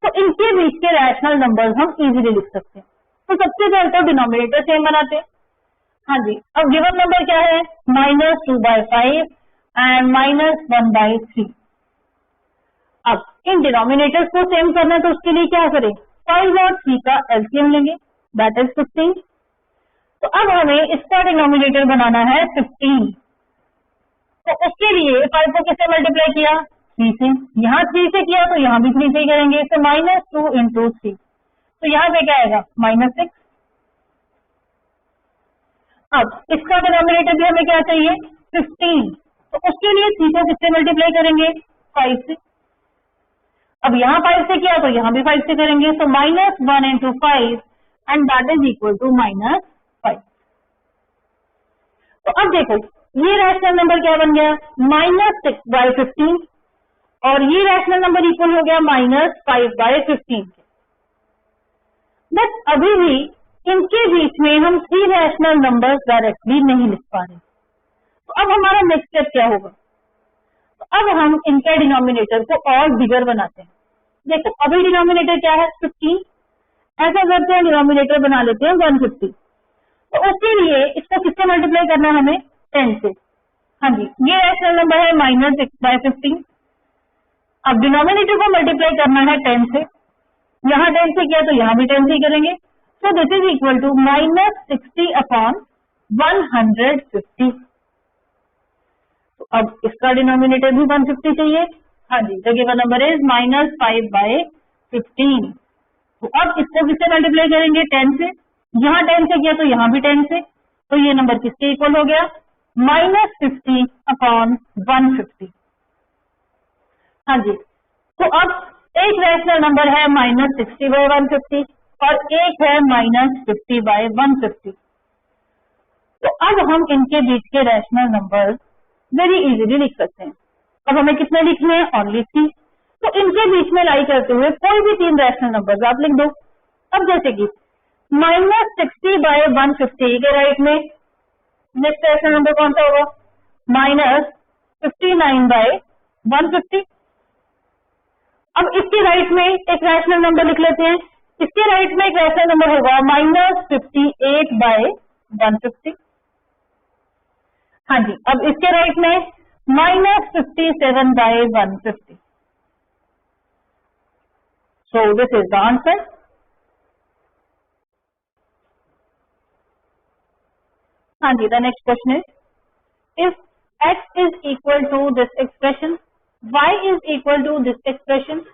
तो इनके बीच के रैशनल नंबर्स हम इजीली लिख सकते हैं। तो सबसे पहले तो डिनोमिनेटर सेम बनाते हैं। हाँ जी, अब गिवन नंबर क्या है? -2/5 एंड -1/3। अब इन डिनोमिनेटर्स को सेम करना है तो उसके लिए क्या करें? 5 और 3 का एलसीएम लेंगे, दैट इज 15। तो अब हमें इसका डिनोमिनेटर बनाना है 15। तो उसके लिए 5 को किससे मल्टीप्लाई किया? 3 से। यहाँ 3 से किया तो यहाँ भी 3 से ही करेंगे, तो -2 × 3। तो यहाँ पे क्या आएगा? -6। अब इसका डिनोमिनेटर भी हमें क्या चाहिए? 15। तो उसके लिए 3 को किससे मल्टीप्लाई करेंगे? 5 से। अब यहाँ 5 से किया तो यहाँ भी 5 से करेंगे, तो -1 × 5 and that is equal to -5। तो अब देखो, ये रैशनल नंबर क्या बन गया? -6/15 और ये रैशनल नंबर इक्वल हो गया -5/15 के। बट अभी भी इनके बीच में हम 3 रैशनल नंबर्स डायरेक्टली नहीं लिख पा रहे। तो अब हमारा नेक्स्ट स्टेप क्या होगा? तो अब हम इनके डिनोमिनेटर को और बिगर बनाते हैं। देखो, अभी डिनोमिनेटर क्या है? 15। ऐसा करते हैं, डिनोमिनेटर बना लेते हैं 150। तो उसके लिए इसको किससे मल्टीप्लाई करना है हमें? 10 से। हाँ जी, ये रैशनल नंबर है -6/15। अब डिनोमिनेटर को मल्टीप्लाई करना है 10 से। यहाँ 10 से किया तो यहाँ भी 10 से ही करेंगे, so this is equal to -60/150। तो अब इसका डिनोमिनेटर भी 150 चाहिए। हाँ जी, द गिवन नंबर इज -5/15। तो अब इसको किससे मल्टीप्लाई करेंगे? 10 से। यहाँ 10 से किया तो यहाँ भी 10 से, तो ये नंबर किसके इक्वल हो गया? -50/150। हाँ जी, तो अब एक रैशनल नंबर है -60/150 और एक है -50/150। तो अब हम इनके बीच के रैशनल नंबर वेरी इजीली लिख सकते हैं। अब हमें कितने लिखने हैं? ओनली 3। तो इनके बीच में लाई करते हुए कोई भी 3 रैशनल नंबर आप लिख दो। अब जैसे कि -60/150 के राइट में नेक्स्ट रैशनल नंबर कौन सा होगा? -59/150। अब इसके राइट में एक रैशनल नंबर लिख लेते हैं। इसके राइट में एक रैशनल नंबर होगा -58/150। हाँ जी, अब इसके राइट में -57/150। So this is the answer. हाँ जी, the next question is, if x is equal to this expression, y is equal to this expression,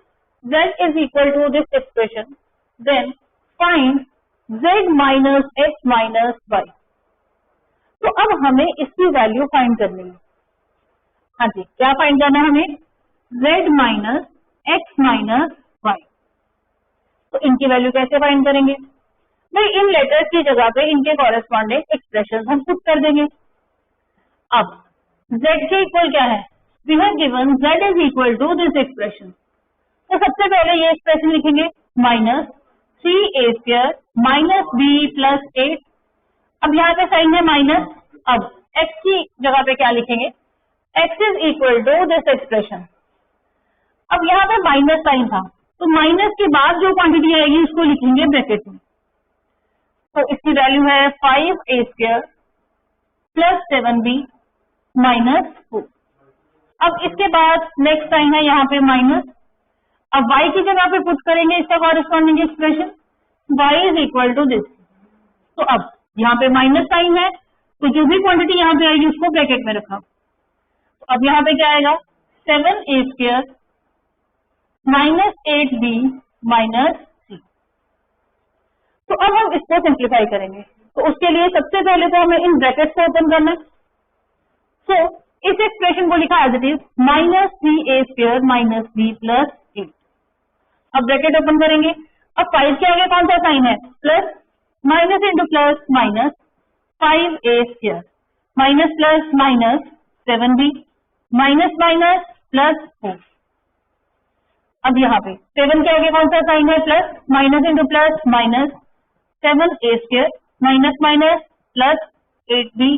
z is equal to this expression, then find z minus x minus y। तो अब हमें इसकी value find करनी है। हाँ जी, क्या find करना है हमें? z minus x minus y। तो इनकी वैल्यू कैसे फाइंड करेंगे? भाई, इन लेटर्स की जगह पे इनके कॉरेस्पॉन्डिंग एक्सप्रेशन हम पुट कर देंगे। अब z के इक्वल क्या है? We have given z is equal to this expression. तो सबसे पहले ये एक्सप्रेशन लिखेंगे, -3a² -b + 8। अब यहाँ पे साइन है माइनस। अब x की जगह पे क्या लिखेंगे? x is equal to this expression. अब यहाँ पे माइनस साइन था, तो माइनस के बाद जो क्वांटिटी आएगी उसको लिखेंगे ब्रैकेट में। तो इसकी वैल्यू है 5a² + 7b -4। अब इसके बाद नेक्स्ट साइन है यहाँ पे माइनस। अब y की जगह पे पुट करेंगे इसका corresponding expression, y is equal to this. तो अब यहाँ पे माइनस साइन है, तो जो भी क्वांटिटी यहाँ पे आएगी उसको ब्रैकेट में रखा। तो अब यहाँ पे क्या आएगा? 7a² -8b -3। तो अब हम इसको सिंप्लीफाई करेंगे। तो उसके लिए सबसे पहले तो हमें इन ब्रैकेट्स को ओपन करना है। सो इस एक्सप्रेशन को लिखा as it is -3a² -b + 8। अब ब्रैकेट ओपन करेंगे। अब 5 के आगे कौन सा साइन है? Plus, minus into plus minus 5a² minus plus minus 7b minus minus plus 4। अब यहाँ पे 7 के आगे कौन सा साइन है? Plus, minus into plus minus 7a² minus minus plus 8b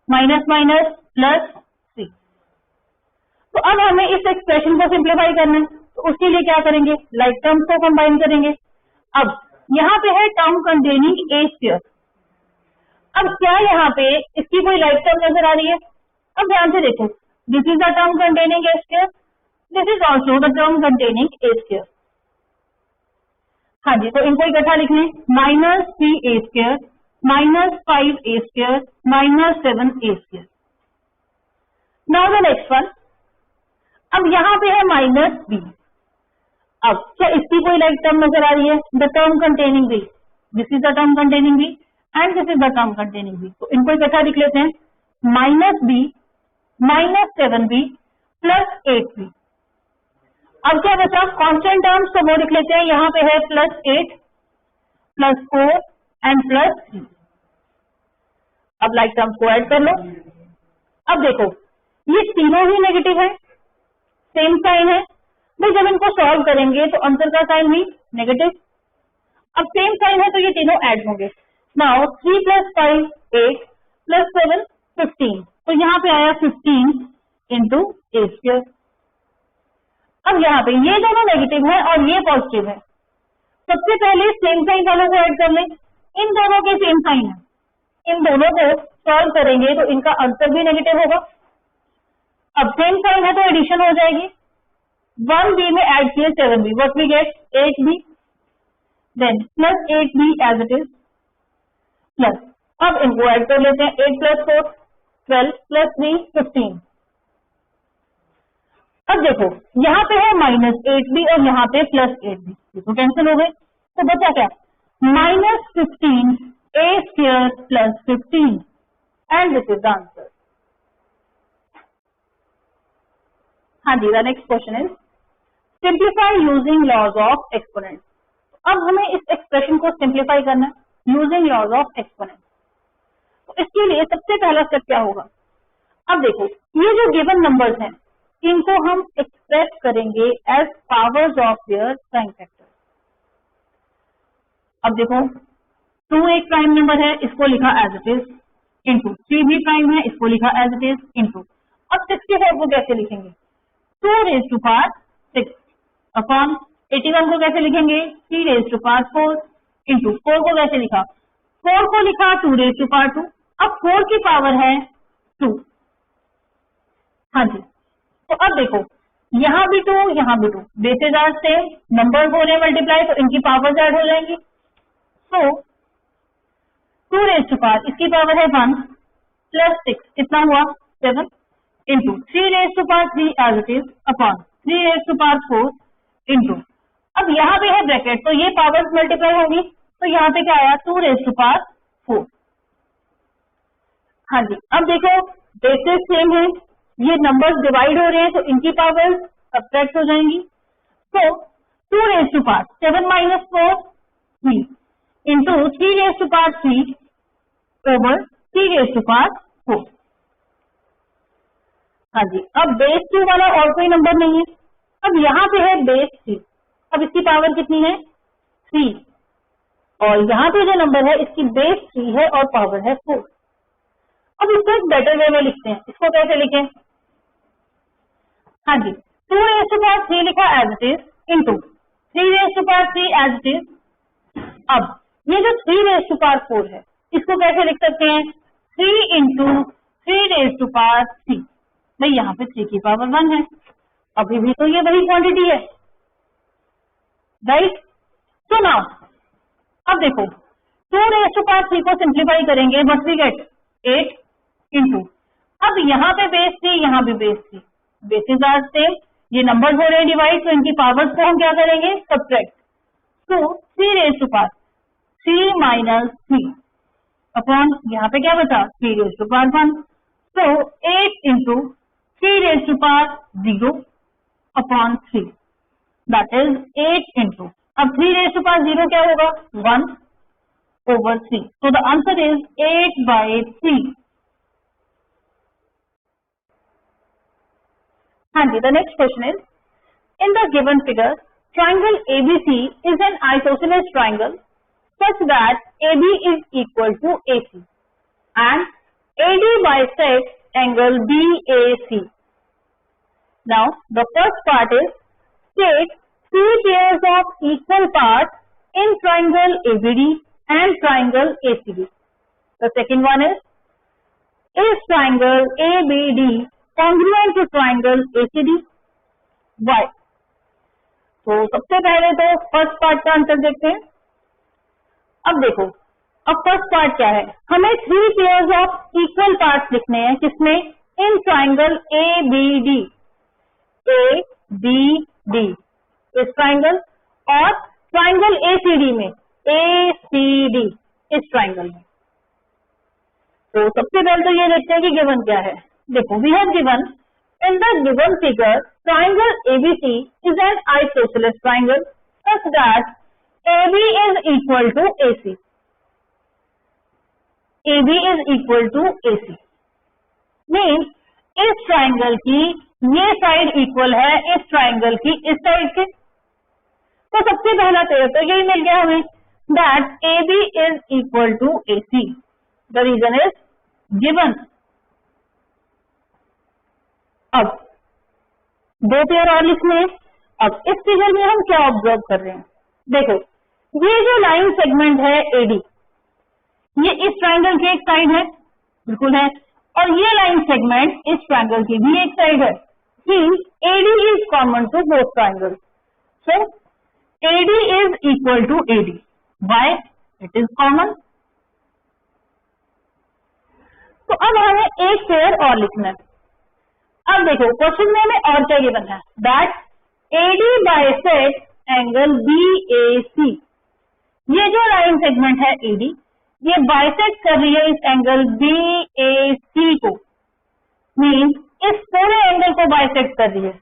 minus minus plus 3। तो अब हमें इस एक्सप्रेशन को सिंप्लीफाई करना है, तो उसके लिए क्या करेंगे? लाइक टर्म्स को कंबाइन करेंगे। अब यहाँ पे है टर्म कंटेनिंग a²। अब क्या यहाँ पे इसकी कोई लाइक टर्म नजर आ रही है? अब ध्यान से देखो, this is the term containing a², this is also the term containing a²। हाँ जी, तो इनको इकट्ठा लिख लें, minus 3a² minus 5a² minus 7a²। Now the next one, अब यहाँ पे है माइनस b। अब क्या इसकी कोई लाइक टर्म नजर आ रही है? The term containing b, this is the term containing b and this is the term containing b। तो इनको इकट्ठा लिख लेते हैं, minus b minus 7b plus 8b। अब क्या बचा? कांस्टेंट टर्म्स, तो वो लिख लेते हैं, यहाँ पे है प्लस 8 प्लस 4 एंड प्लस 3। अब लाइक टर्म्स को ऐड कर लो। अब देखो, ये तीनों ही नेगेटिव है, सेम साइन है भाई, जब इनको सॉल्व करेंगे तो आंसर का साइन भी नेगेटिव। अब सेम साइन है तो ये तीनों ऐड होंगे। नाउ 3 प्लस 5 8 प्लस 7 15, तो यहाँ पे आया 15 इंटू a²। अब यहाँ पे ये दोनों नेगेटिव है और ये पॉजिटिव है। सबसे पहले सेम साइन वालों को ऐड कर लें, इन दोनों के सेम साइन है, इन दोनों को सॉल्व करेंगे तो इनका आंसर भी नेगेटिव होगा। अब सेम साइन है तो एडिशन हो जाएगी, 1b में ऐड किए 7b, what we get 8b, then plus 8b as it is plus. अब इनको ऐड कर लेते हैं, 8 प्लस 4 12 प्लस 3 15। अब देखो, यहाँ पे है माइनस 8b और यहाँ पे प्लस 8b, ये तो कैंसिल हो गए, तो बचा क्या? Minus 15a² plus 15 and this is the answer. हाँ जी, the next question is simplify using laws of exponent. अब हमें इस एक्सप्रेशन को सिंप्लीफाई करना है यूजिंग लॉज ऑफ एक्सपोनेंट। तो इसके लिए सबसे पहला स्टेप क्या होगा? अब देखो, ये जो गिवन नंबर्स हैं इनको हम एक्सप्रेस करेंगे as powers of their prime factor. अब देखो, 2 एक प्राइम नंबर है, इसको लिखा एज इट इज, इंटू 3 भी प्राइम है, इसको लिखा एज इट इज, इंटू अब 64 को कैसे लिखेंगे? 2 रेज टू पावर 6 अपॉन 81 को कैसे लिखेंगे? 3 रेज टू पावर 4 इंटू 4 को कैसे लिखा? 4 को लिखा 2 रेज टू पावर 2। अब 4 की पावर है 2। हाँ जी, तो अब देखो, यहाँ भी 2 यहाँ भी 2, बेसेस आर सेम, नंबर हो रहे मल्टीप्लाई, तो इनकी पावर्स ऐड हो जाएंगी। सो 2 रेज टू पावर, इसकी पावर है 1 प्लस 6, कितना हुआ 7 into 3 raise to power 3 as it is upon 3 raise to power 4 into, अब यहाँ पे है ब्रैकेट, तो ये पावर्स मल्टीप्लाई होंगी, तो यहाँ पे क्या आया 2 रेज टू पावर 4। हाँ जी, अब देखो बेसेस सेम है, ये नंबर्स डिवाइड हो रहे हैं, तो इनकी पावर्स सब्ट्रैक्ट हो जाएंगी। तो 2 raise to power 7 minus 4 3 into 3 raise to power 3 over 3 raise to power 4। हाँ जी, अब बेस 2 वाला और कोई नंबर नहीं है। अब यहाँ पे है बेस 3, अब इसकी पावर कितनी है 3, और यहाँ पे जो नंबर है इसकी बेस 3 है और पावर है 4। अब इसको एक बेटर वे में लिखते हैं, इसको कैसे लिखें? हाँ जी, 2 रेज टू पावर 3 लिखा as it is into 3 raise to power 3 as it is. अब ये जो 3 रेज टू पावर 4 है, इसको कैसे लिख सकते हैं? 3 इंटू 3 रेज टू पावर 3, भाई यहाँ पे 3 की पावर 1 है, अभी भी तो ये वही क्वांटिटी है, राइट? सो नाउ अब देखो, 2 रेज टू पावर 3 को सिंप्लीफाई करेंगे, व्हाट वी गेट 8 इंटू, अब यहाँ पे बेस 3 यहाँ भी बेस 3, बेसिस आर सेम, ये नंबर हो रहे हैं डिवाइड, तो इनकी पावर्स को हम क्या करेंगे? सब्ट्रैक्ट। तो 3 raise to power 3 minus 3 upon यहाँ पे क्या बचा 3 रेज टू पावर 1, तो 8 into 3 raise to power 0 upon 3, that is 8 into, अब 3 रेज टू पावर 0 क्या होगा 1, over 3. So the answer is 8/3. हाँ जी, the next question is, in the given figure, triangle ABC is an isosceles triangle such that AB is equal to AC and AD bisects angle BAC. Now the first part is, state three pairs of equal parts in triangle ABD and triangle ACD. The second one is triangle ABD congruent to triangle ACD? Why? तो सबसे पहले तो first part का answer देखते हैं। अब देखो, अब फर्स्ट पार्ट क्या है, हमें three pairs of equal parts लिखने हैं, किसमें? इन ट्राइंगल ABD, ABD इस ट्राइंगल, और ट्राइंगल ACD में ACD इस ट्राइंगल में। तो सबसे पहले तो ये देखते हैं कि गिवन क्या है। देखो, we have given in the given figure triangle ABC is an isosceles triangle such that AB is equal to AC. AB is equal to AC means इस ट्राइंगल की ये साइड इक्वल है इस ट्राइंगल की इस साइड के। तो सबसे पहला तो यही मिल गया हमें, that AB is equal to AC. The reason is given. अब दो पेयर और लिखने हैं। अब इस फिगर में हम क्या ऑब्जर्व कर रहे हैं? देखो, ये जो लाइन सेगमेंट है AD, ये इस ट्राइंगल की एक साइड है, बिल्कुल है, और ये लाइन सेगमेंट इस ट्राइंगल की भी एक साइड है। AD is common to both triangle, so AD is equal to AD। Why? It is common. तो अब हमें एक पेयर और लिखना है। अब देखो, क्वेश्चन में हमें और क्या गिवन है, that AD bisect angle BAC। ये जो लाइन सेगमेंट है AD, ये बाइसेक्ट कर रही है इस एंगल BAC को, मीन्स इस पूरे एंगल को बाइसेक्ट कर रही है,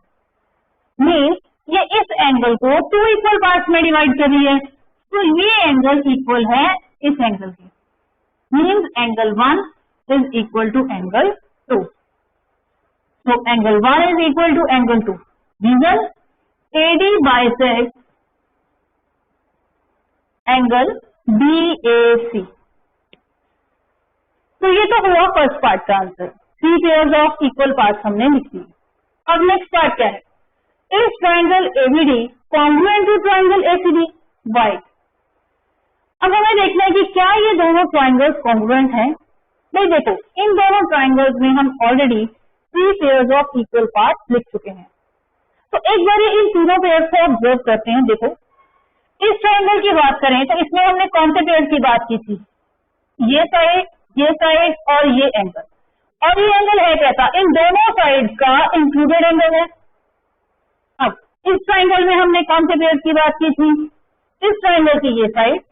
मीन्स ये इस एंगल को टू इक्वल पार्ट्स में डिवाइड कर रही है। तो ये एंगल इक्वल है इस एंगल के, means angle 1 is equal to angle 2। So angle 1 is equal to angle 2. Reason, AD bisects angle BAC. तो ये तो हुआ फर्स्ट पार्ट का answer, three pairs of equal parts हमने लिख दिए। अब नेक्स्ट पार्ट क्या है, इस triangle ABD congruent to triangle ACD? Why? अब हमें देखना है कि क्या ये दोनों ट्राइंगल्स कॉन्ग्रुएंट हैं। नहीं, देखो, इन दोनों ट्राइंगल्स में हम already three pairs of equal parts लिख चुके हैं। तो एक बार इन तीनों पेयर्स को ऑब्जर्व करते हैं। देखो, इस ट्राइंगल की बात करें तो इसमें हमने कौन से पेयर की बात की थी? ये साइड और ये एंगल, और ये एंगल है कैसा? इन दोनों साइड का इंक्लूडेड एंगल है। अब इस ट्राइंगल में हमने कौन से पेयर की बात की थी? इस ट्राइंगल की ये साइड,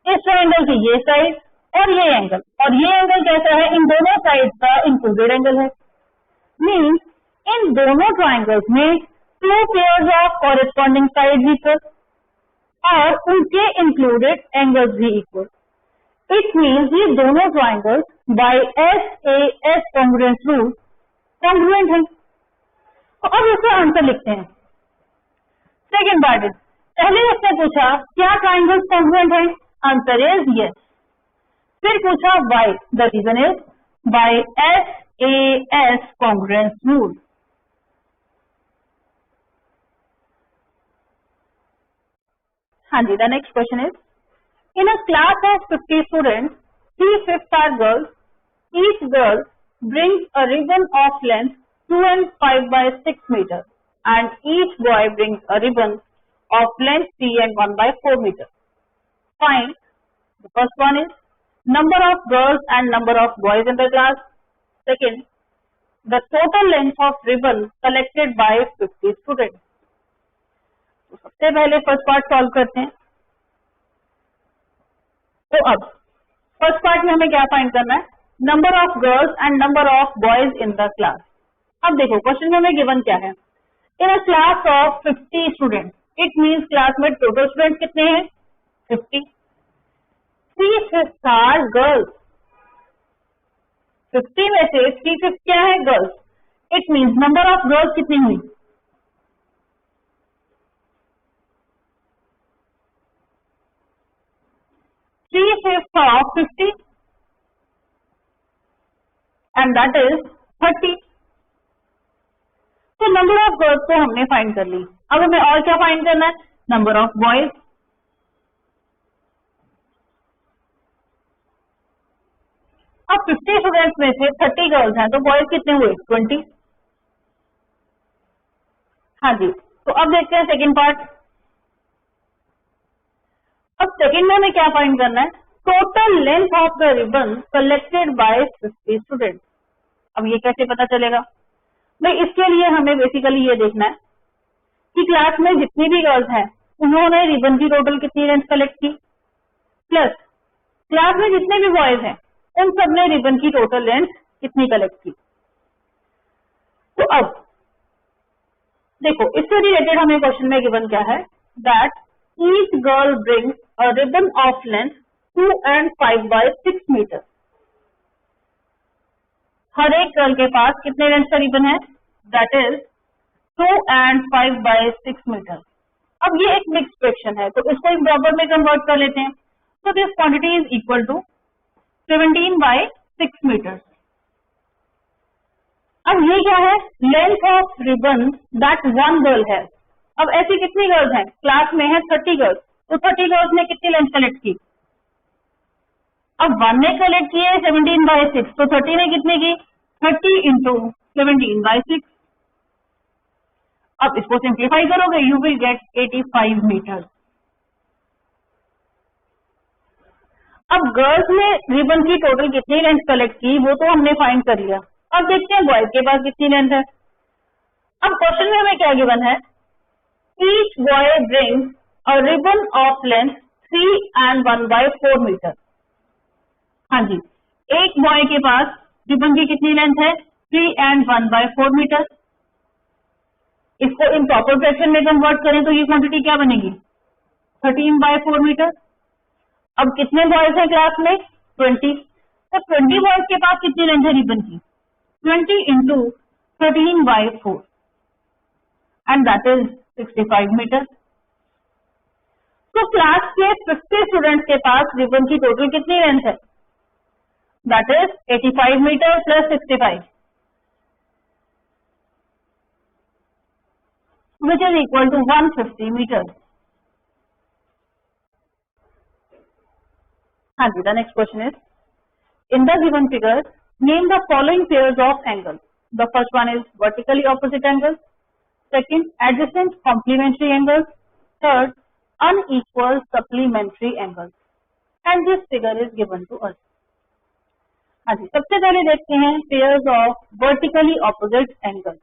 इस ट्राइंगल की ये साइड, और ये एंगल, और ये एंगल कैसा है? इन दोनों साइड का इंक्लूडेड एंगल है। मीन्स इन दोनों ट्राइंगल्स में two pairs of corresponding sides equal और उनके इंक्लूडेड एंगल्स भी इक्वल। इट मीन्स ये दोनों triangles by SAS congruence rule congruent है। तो अब इसका आंसर लिखते हैं। सेकेंड पार्ट इज, पहले उसने पूछा क्या ट्राइंगल्स कॉन्ग्रुएंट है? Answer is yes. फिर पूछा why? The reason is by SAS congruence rule. हाँ जी, the next question is, in a class of 50 students, 3/5 are girls. Each girl brings a ribbon of length 2 and 5 by 6 meters, and each boy brings a ribbon of length 3 and 1 by 4 meters. Find, the first one is number of girls and number of boys in the class. Second, the total length of ribbon collected by 50 students. तो सबसे पहले first part solve करते हैं। तो अब first part में हमें क्या फाइंड करना है? Number of girls and number of boys in the class. अब देखो, क्वेश्चन में हमें गिवन क्या है? In a class of 50 student, it means class में टोटल स्टूडेंट कितने हैं? 50। 3/5 आर गर्ल्स। 50 में से 3/5 क्या है? Girls. It means number of girls कितनी हुई? 3/5 ऑफ 50 एंड दैट इज 30। तो नंबर ऑफ गर्ल्स को हमने फाइंड कर ली। अब हमें और क्या फाइंड करना है? Number of boys. अब 50 स्टूडेंट्स में से 30 गर्ल्स हैं, तो बॉयज कितने हुए? 20। हाँ जी। तो अब देखते हैं सेकंड पार्ट। अब सेकंड में हमें क्या फाइंड करना है? Total length of the ribbon collected by 50 students. अब ये कैसे पता चलेगा भाई? इसके लिए हमें बेसिकली ये देखना है कि क्लास में जितनी भी गर्ल्स हैं उन्होंने रिबन की टोटल कितनी लेंथ कलेक्ट की, प्लस क्लास में जितने भी बॉयज हैं उन सबने रिबन की टोटल लेंथ कितनी कलेक्ट की। तो अब देखो, इससे रिलेटेड हमें क्वेश्चन में गिवन क्या है? That each girl brings a ribbon of length 2 and 5 by 6 metre. हर एक गर्ल के पास कितने लेंथ का रिबन है? That is 2 and 5 by 6 metre. अब ये एक मिक्स फ्रैक्शन है, तो इसको इम्प्रॉपर में कन्वर्ट कर लेते हैं। तो this quantity is equal to 17 by 6 metre. अब ये क्या है? Length of ribbon that one girl है। अब ऐसी कितनी गर्ल्स हैं? क्लास में है 30 गर्ल्स, तो 30 गर्ल्स ने कितनी लेंथ कलेक्ट की? अब 1 ने कलेक्ट की है 17 by 6, तो 30 ने कितने की? 30 into 17 by 6। अब इसको सिंप्लीफाई करोगे, यू विल गेट 85 मीटर। अब गर्ल्स ने रिबन की टोटल कितनी लेंथ कलेक्ट की वो तो हमने फाइंड कर लिया। अब देखते हैं बॉयज के पास कितनी लेंथ है। अब क्वेश्चन में हमें क्या गिवन है? Each boy brings a ribbon of length 3 and 1 by 4 metre. हाँ जी, एक बॉय के पास रिबन की कितनी लेंथ है? 3 and 1 by 4 मीटर। इसको इन प्रॉपर फ्रैक्शन में कन्वर्ट करें तो ये क्वांटिटी क्या बनेगी? 13 by 4 मीटर। अब कितने बॉयज हैं क्लास में? 20। तो 20 बॉयज के पास कितनी लेंथ है रिबन की? 20 into 13 by 4 and that is 65 metre. तो क्लास के 50 स्टूडेंट्स के पास रिबन की टोटल कितनी लेंथ है? That is 85 metre plus 65, which is equal to 150 meters. हाँ जी, the next question is, in the given figure, name the following pairs of angles. The first one is vertically opposite angles, second adjacent complementary angles, third unequal supplementary angles, and this figure is given to us. हाँ जी, सबसे पहले देखते हैं pairs of vertically opposite angles.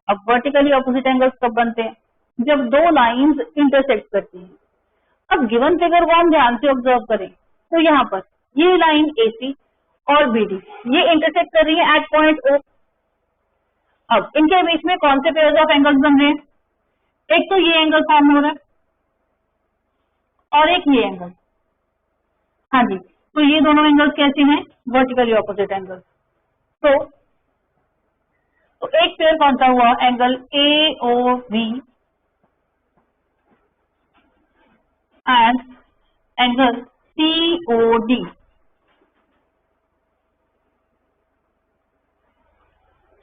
अब vertically opposite angles कब बनते हैं? जब दो लाइंस इंटरसेक्ट करती हैं। अब गिवन फिगर को हम ध्यान से ऑब्जर्व करें तो यहाँ पर ये लाइन AC और BD ये इंटरसेक्ट कर रही है एट पॉइंट O। अब इनके बीच में कौन से पेयर्स ऑफ एंगल्स बन रहे हैं? एक तो ये एंगल फॉर्म हो रहा है और एक ये एंगल। हाँ जी, तो ये दोनों एंगल्स कैसे हैं? Vertically opposite angles. तो एक पेयर कौन सा हुआ? Angle AOV and angle COD।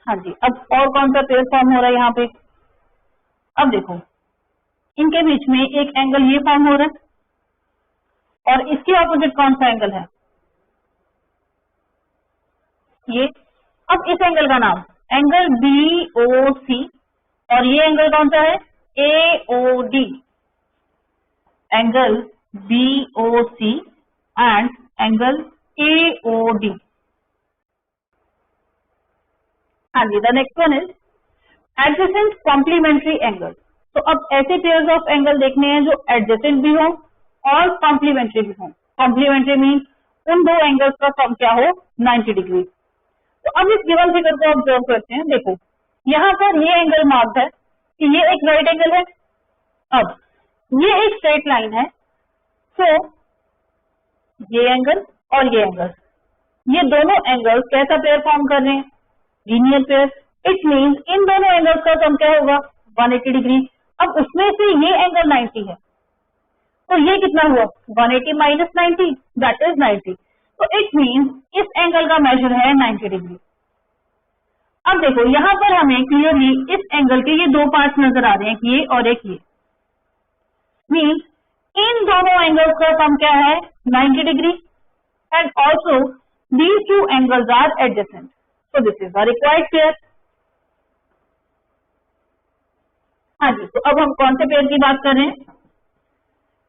हाँ जी, अब और कौन सा पेयर फॉर्म हो रहा है यहाँ पे? अब देखो, इनके बीच में एक एंगल ये फॉर्म हो रहा है और इसके ऑपोजिट कौन सा एंगल है? ये। अब इस एंगल का नाम एंगल BOC और ये एंगल कौन सा है? AOD। Angle BOC and angle AOD। हाँ जी, the next one is adjacent complementary angle. तो अब ऐसे पेयर्स ऑफ एंगल देखने हैं जो एडजेसेंट भी हो और कॉम्प्लीमेंट्री भी हो। कॉम्प्लीमेंट्री मीन उन दो एंगल्स का सम क्या हो? 90 डिग्री। तो अब इस गिवन फिगर को ऑब्जर्व करते हैं। देखो, यहाँ पर ये एंगल मार्क्ड है कि ये एक राइट एंगल है। अब ये एक स्ट्रेट लाइन है, सो ये एंगल और ये एंगल, ये दोनों एंगल्स कैसा पेयर फॉर्म कर रहे हैं? Linear pair. इट मींस इन दोनों एंगल्स का सम क्या होगा? 180 डिग्री। अब उसमें से ये एंगल 90 है, तो ये कितना हुआ? 180 माइनस 90, दैट इज 90। तो इट मींस इस एंगल का मेजर है 90 डिग्री। अब देखो यहाँ पर हमें क्लियरली इस एंगल के ये दो पार्ट्स नजर आ रहे हैं, ये और एक ये। मींस इन दोनों एंगल्स का सम क्या है? 90 degree. And also these two angles are adjacent, so this is the required pair। हाँ जी, तो अब हम कौन से पेयर की बात कर रहे हैं?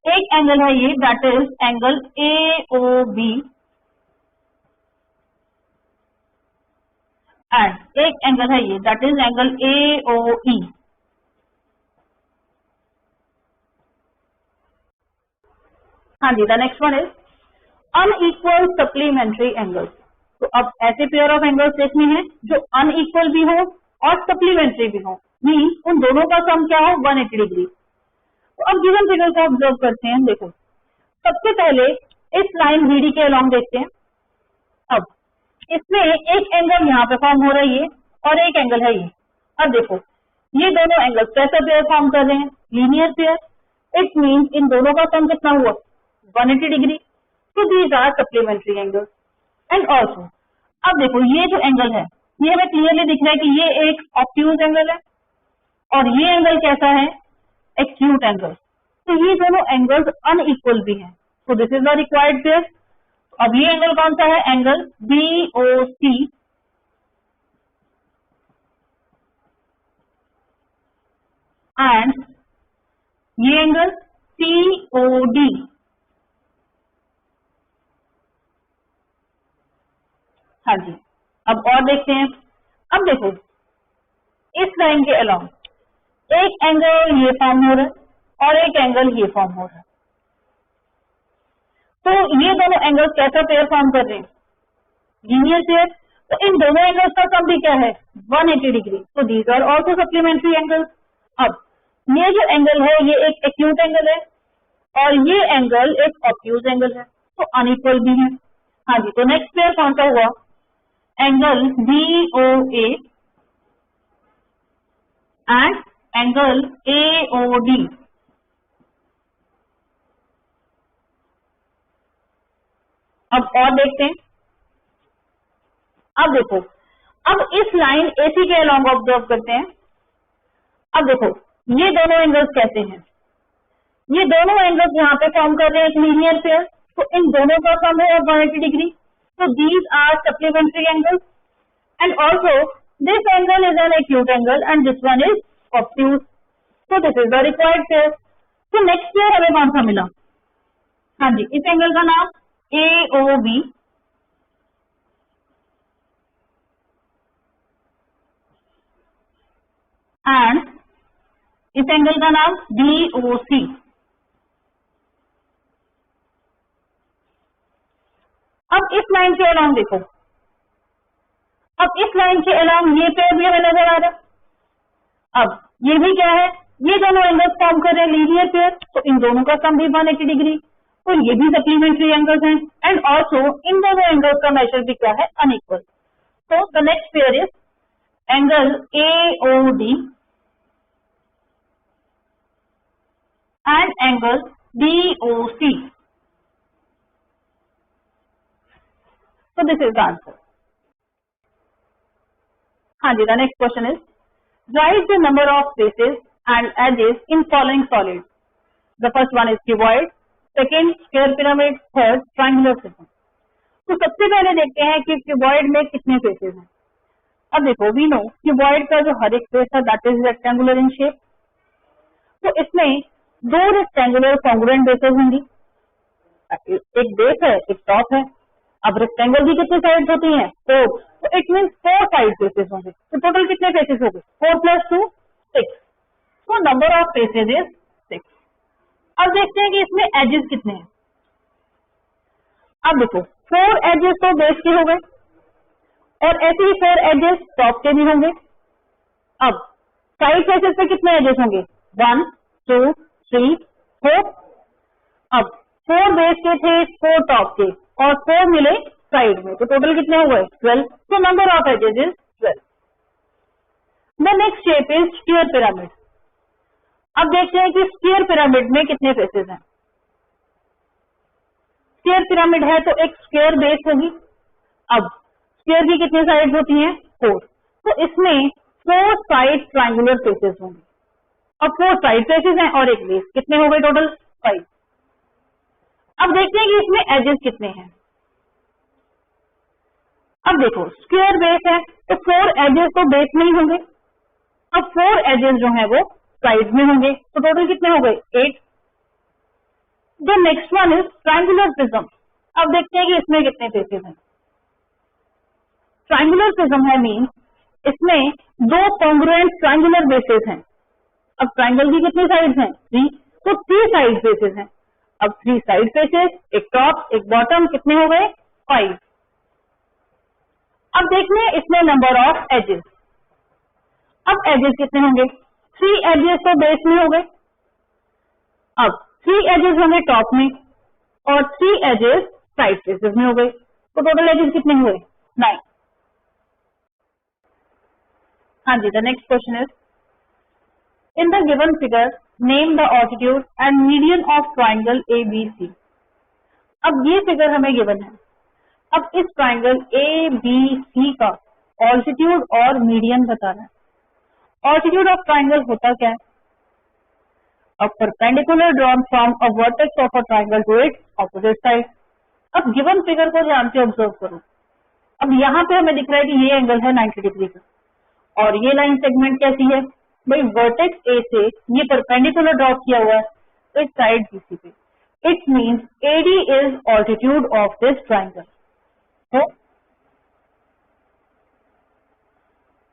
एक एंगल है ये, that is angle AOB, and एक एंगल है ये, दैट इज एंगल AOE। हाँ जी, the next one is unequal supplementary angles. तो अब ऐसे पेयर ऑफ एंगल्स देखने हैं जो अनइक्वल भी हो और सप्लीमेंट्री भी हो, मीन उन दोनों का सम क्या हो? 180 डिग्री। तो अब गिवन फिगर को ऑब्जर्व करते हैं। देखो सबसे पहले इस लाइन BD के अलोंग देखते हैं। अब इसमें एक एंगल यहाँ पे फॉर्म हो रहा है ये, और एक एंगल है ये। अब देखो ये दोनों एंगल्स कैसा पेयर फॉर्म कर रहे हैं? Linear pair. इट मीन्स इन दोनों का सम कितना हुआ? 180 डिग्री। तो these are supplementary angles. And also अब देखो ये जो एंगल है, ये हमें क्लियरली दिख रहा है कि ये एक ऑब्ट्यूज एंगल है और ये एंगल कैसा है? Acute angle. तो ये दोनों एंगल्स अनइक्वल भी हैं, सो this is the required pair. अब ये एंगल कौन सा है? एंगल BOC एंड ये एंगल COD। हाँ जी, अब और देखते हैं। अब देखो इस लाइन के अलोंग एक एंगल ये फॉर्म हो रहा है और एक एंगल ये फॉर्म हो रहा है। तो ये दोनों एंगल्स कैसा पेयर फॉर्म कर रहे हैं? Linear pair. तो इन दोनों एंगल्स का सम भी क्या है? 180 डिग्री। तो these are also supplementary angles. अब ये जो एंगल है ये एक एक्यूट एंगल है और ये एंगल एक ऑब्ट्यूज एंगल है, तो अनइक्वल भी है। हाँ जी, तो नेक्स्ट पेयर कौन सा हुआ? Angle BOA and angle AOD। अब और देखते हैं। अब देखो अब इस लाइन AC के अलोंग ऑब्जर्व करते हैं। अब देखो ये दोनों एंगल्स कैसे हैं? ये दोनों एंगल्स यहाँ पे फॉर्म कर रहे हैं एक लीनियर पेयर, तो इन दोनों का सम है 180 degree. So these are supplementary angles, and also this angle is an acute angle and this one is obtuse. So this is the required pair. So next pair हमें कौन सा मिला? हाँ जी, इस एंगल का नाम AOB and इस angle का नाम BOC। अब इस लाइन के अलावा देखो, अब इस लाइन के अलावा ये पेयर भी हमें नजर आ रहा है। अब ये भी क्या है? ये दोनों एंगल्स फॉर्म कर रहे हैं लीनियर पेयर, तो इन दोनों का सम भी 180 डिग्री। तो ये भी सप्लीमेंट्री एंगल्स हैं एंड ऑल्सो इन दोनों एंगल्स का मेजर भी क्या है? अनइक्वल। तो the next pair is angle AOD and angle BOC। So this is the answer. हाँ जी, the next question is write the number of faces and edges in following solids. The first one is cuboid, second square pyramid, third triangular prism. तो सबसे पहले देखते हैं कि cuboid में कितने फेसेस हैं। अब देखो वी नो क्यूबॉइड का जो हर एक फेस है that is rectangular in shape. तो इसमें दो रेक्टेंगुलर कॉन्ग्रुएंट बेसेस होंगी, एक बेस है एक टॉप है। अब रेक्टेंगल की कितनी साइड्स होती हैं? 4। तो इट मीन्स 4 साइड फेसेस होंगे। तो टोटल कितने फेसेस हो गए? 4 + 2 6। तो नंबर ऑफ फेसेस इज 6। अब देखते हैं कि इसमें एजेस कितने हैं। अब देखो 4 एजेस तो बेस के हो गए और ऐसे ही 4 एजेस टॉप के भी होंगे। अब साइड फेसेस पे कितने एजेस होंगे? 1 2 3 4। अब 4 बेस के थे, 4 टॉप के और 4 मिले साइड में, तो टोटल कितने हो गए 12. तो number of edges is 12. The next shape is square pyramid. अब देखते हैं कि स्क्वायर पिरामिड में कितने फेसेस हैं. स्क्वायर पिरामिड है तो एक स्क्वायर बेस होगी. अब स्क्वायर की कितनी साइड्स होती हैं 4, तो इसमें 4 साइड ट्रायंगुलर फेसेस होंगे. अब 4 साइड फेसेस हैं और एक बेस, कितने हो गए टोटल 5. अब देखते हैं कि इसमें एजेस कितने हैं. अब देखो स्क्वायर बेस है तो 4 एजेस तो बेस में ही होंगे. अब 4 एजेस जो है वो साइड में होंगे, तो टोटल कितने हो गए 8. The next one is triangular prism. अब देखते हैं कि इसमें कितने फेसेस हैं. ट्रायंगुलर प्रिज्म है मीन इसमें 2 कॉन्ग्रुएंट ट्रायंगुलर बेसेस हैं. अब ट्रायंगल की कितनी साइड्स हैं 3, तो 3 साइड फेसेस हैं. अब 3 साइड फेसेस, एक टॉप एक बॉटम, कितने हो गए 5. अब देखते हैं इसमें नंबर ऑफ एजेस. अब एजेस कितने होंगे 3 एजेस तो बेस में हो गए. अब 3 एजेस होंगे टॉप में और 3 एजेस साइड फेसेस में हो गए, तो टोटल एजेस कितने हुए 9. हाँ जी, the next question is in the given figure name the altitude and median of triangle ABC. अब ये फिगर हमें गिवन है. अब इस ट्राइंगल ABC का ऑल्टीट्यूड और मीडियन बताना है. ऑल्टीट्यूड ऑफ ट्राइंगल होता क्या है, a perpendicular drawn from a vertex of a triangle to its opposite side. अब गिवन फिगर को ध्यान से ऑब्जर्व करो. अब यहाँ पे हमें दिख रहा है कि ये एंगल है 90 डिग्री का और ये लाइन सेगमेंट कैसी है भाई, वर्टेक्स ए से ये परपेंडिकुलर ड्रॉ किया हुआ है तो इस साइड BC पे. It means AD is altitude of this triangle. तो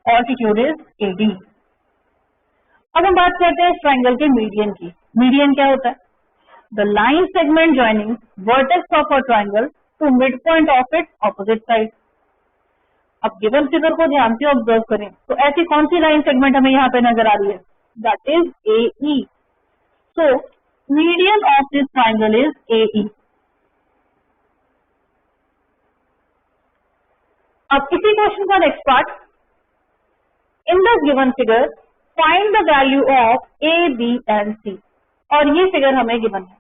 ऑल्टीट्यूड इज AD. अब हम बात करते हैं इस ट्राइंगल के मीडियन की. मीडियन क्या होता है, the line segment joining vertex of a triangle to mid point of its opposite side. अब गिवन फिगर को ध्यान से ऑब्जर्व करें तो ऐसी कौन सी लाइन सेगमेंट हमें यहाँ पे नजर आ रही है, that is AE. So median of this triangle is AE. अब इसी क्वेश्चन का next part, in the given figure find the value of A, B and C. और ये फिगर हमें गिवन है.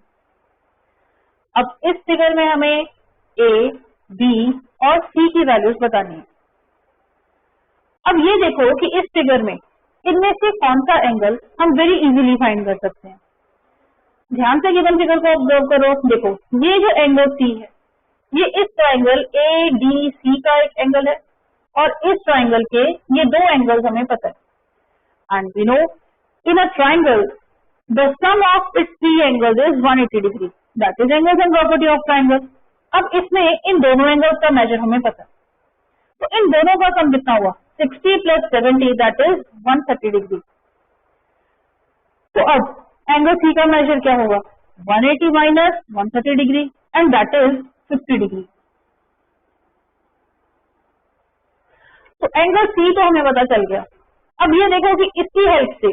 अब इस फिगर में हमें A, B और C की वैल्यूज बतानी है. अब ये देखो कि इस फिगर में इनमें से कौन सा एंगल हम वेरी इजीली फाइंड कर सकते हैं. ध्यान से गिवन फिगर को ऑब्जर्व करो. देखो ये जो एंगल C है ये इस ट्राइंगल ADC का एक एंगल है और इस ट्राइंगल के ये 2 एंगल्स हमें पता है. And we know in a triangle the sum of its 3 angles is 180 degree. That is angles and property of triangle. अब इसमें इन दोनों एंगल्स का मेजर हमें पता है, तो इन दोनों का सम कितना हुआ 60 + 70 that is 130 डिग्री. तो अब एंगल C का मेजर क्या होगा 180 minus 130 degree and that is 50 degree. तो एंगल C तो हमें पता चल गया. अब ये देखो कि इसकी हेल्प से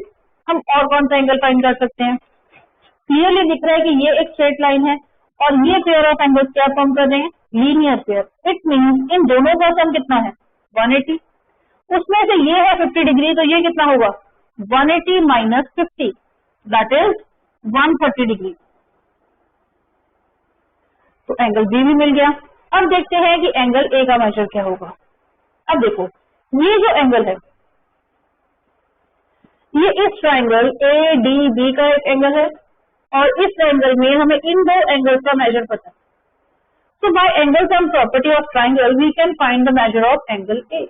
हम और कौन सा एंगल फाइंड कर सकते हैं. क्लियरली दिख रहा है कि ये एक स्ट्रेट लाइन है और ये पेयर ऑफ एंगल्स क्या फॉर्म कर रहे हैं, लीनियर पेयर. इट मींस इन दोनों का सम कितना है 180. उसमें से ये है 50 डिग्री, तो ये कितना होगा 180 माइनस 50 दैट इज 130 डिग्री. तो एंगल B भी मिल गया. अब देखते हैं कि एंगल A का मेजर क्या होगा. अब देखो ये जो एंगल है ये इस ट्राइंगल ADB का एक एंगल है और इस ट्राइंगल में हमें इन 2 एंगल्स का मेजर पता है. So by angle sum property of triangle we can find the measure of angle A.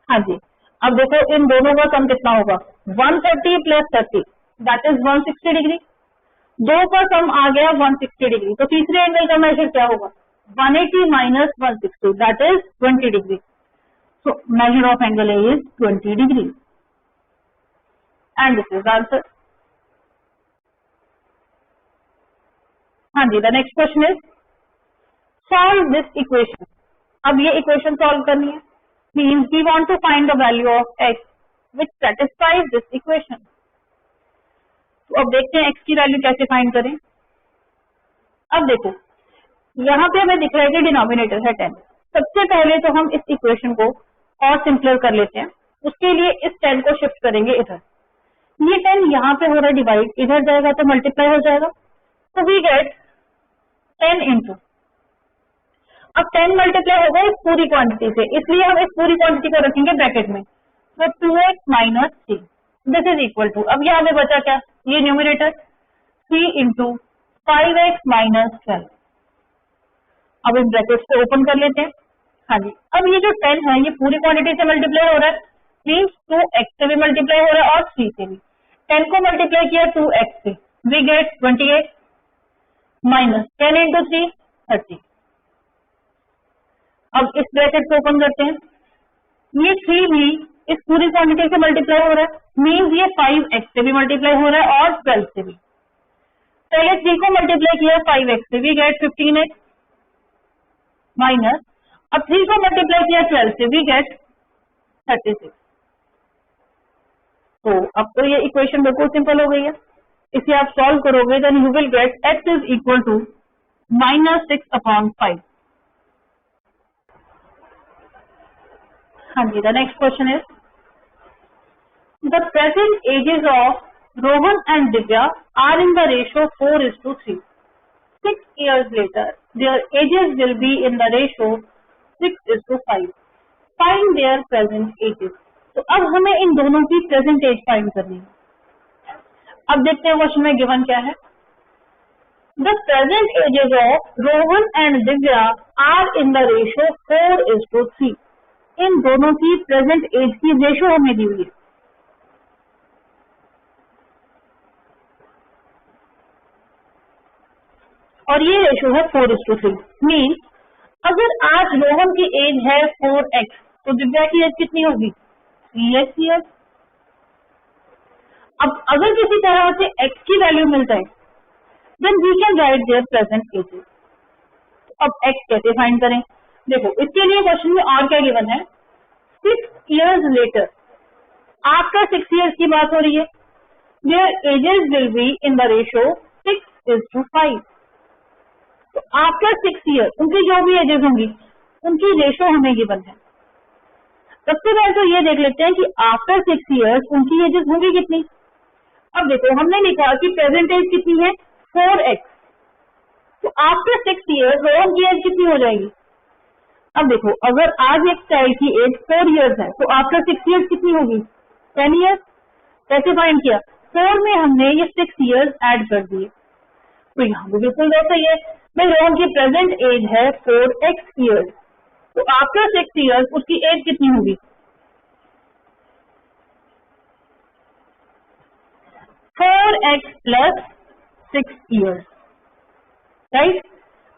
हाँ जी, अब देखो इन दोनों का सम कितना होगा 130 + 30 दैट इज 160 डिग्री. 2 का सम आ गया 160 डिग्री. तो तीसरे एंगल का मेजर क्या होगा 180 minus 160 that is 20 degree. So major of angle A is 20 degree. And this is the answer. हाँ जी, the next question is solve this equation. अब ये इक्वेशन सॉल्व करनी है. Means we want to find the value of x which satisfies this equation. तो अब देखते हैं x की वैल्यू कैसे फाइंड करें. अब देखो यहाँ पे हमें दिख रहा है कि डिनोमिनेटर है 10। सबसे पहले तो हम इस इक्वेशन को और सिंपलर कर लेते हैं। उसके लिए इस 10 को शिफ्ट करेंगे इधर। ये 10 यहाँ पे हो रहा है डिवाइड, इधर जाएगा तो मल्टीप्लाई हो जाएगा। तो वी गेट 10 इंटू, अब 10 मल्टीप्लाई होगा इस पूरी क्वांटिटी से, इसलिए हम इस पूरी क्वांटिटी को रखेंगे ब्रैकेट में। तो 2x minus 3 this is equal to, अब यहाँ पे बचा क्या, ये न्यूमरेटर 3 इंटू 5x माइनस 12। अब इस ब्रैकेट से ओपन कर लेते हैं। हाँ जी, अब ये जो 10 है ये पूरी क्वांटिटी से मल्टीप्लाई हो रहा है, मीन्स 2x से भी मल्टीप्लाई हो रहा है और 3 से भी। 10 को मल्टीप्लाई किया 2x से, वी गेट 28 माइनस 10 इंटू 3 30। अब इस ब्रैकेट को ओपन करते हैं, ये 3 भी इस पूरी क्वांटिटी से मल्टीप्लाई हो रहा है, मीन्स ये 5x से भी मल्टीप्लाई हो रहा है और 12 से भी। पहले 3 को मल्टीप्लाई किया 5x से, वी गेट 15x माइनस, अब 3 को मल्टीप्लाई किया 12 से, वी गेट 36। तो अब तो ये इक्वेशन बिल्कुल सिंपल हो गई है। इसे आप सॉल्व करोगे then you will get x is equal to -6/5। हाँ जी, the next question is the present ages of Rohan and Divya are in the ratio 4:3। 6 years later, their ages will be in the ratio 6:5. Find their present ages. तो अब हमें इन दोनों की present as find करनी है। अब देखते हैं क्वेश्चन में गिवन क्या है। The present ages of Rohan and Divya are in the ratio 4:3। इन दोनों की प्रेजेंट एज की रेशियो हमें दी हुई है। और ये रेशियो है 4:3। मीन्स अगर आज रोहन की एज है 4x तो दिव्या की एज कितनी होगी 3x ईयर्स। अब अगर किसी तरह से x की वैल्यू मिल जाए then we can write their present ages. अब x कैसे फाइंड करें, देखो इसके लिए क्वेश्चन में और क्या गिवन है, 6 years लेटर, आफ्टर 6 years की बात हो रही है। There edges will be in the ratio 6:5। तो आफ्टर 6 ईयर उनकी जो भी एजेस होंगी उनकी रेशो हमें गिवन है। सबसे पहले तो ये देख लेते हैं कि आफ्टर 6 ईयर्स उनकी एजेस होंगी कितनी। अब देखो हमने लिखा कि प्रेजेंट एज कितनी है 4x, तो आफ्टर 6 ईयर्स रोहन की एज कितनी हो जाएगी। अब देखो अगर आज एक चाइल्ड की एज 4 ईयर्स है तो आफ्टर 6 ईयर्स कितनी होगी 10 ईयर्स। कैसे फाइंड किया, 4 में हमने ये 6 ईयर्स ऐड कर दिए। तो यहाँ भी बिल्कुल वैसा ही है, भाई रोहन की प्रेजेंट एज है 4x ईयर्स, तो आफ्टर 6 ईयर्स उसकी एज कितनी होगी 4x plus 6 years, right.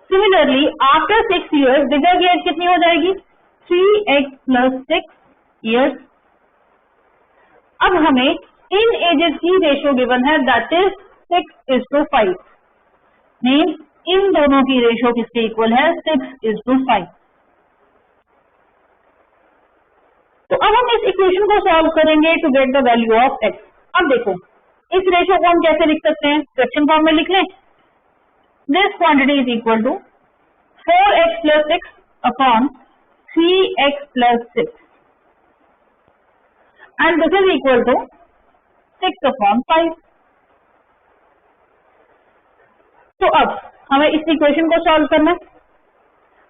Similarly after 6 years Divya की एज कितनी हो जाएगी 3x प्लस 6 ईयर्स। अब हमें इन एजेस की रेशियो गिवन है दैट इज 6:5। मीन्स इन दोनों की रेशियो किसके इक्वल है 6:5। तो अब हम इस इक्वेशन को सॉल्व करेंगे to get the value of x। अब देखो इस रेशियो को हम कैसे लिख सकते हैं, फ्रैक्शन फॉर्म में लिख लें। This quantity is equal to 4x plus 6 upon 3x plus 6 and this is equal to 6/5। तो अब हमें इस इक्वेशन को सॉल्व करना है।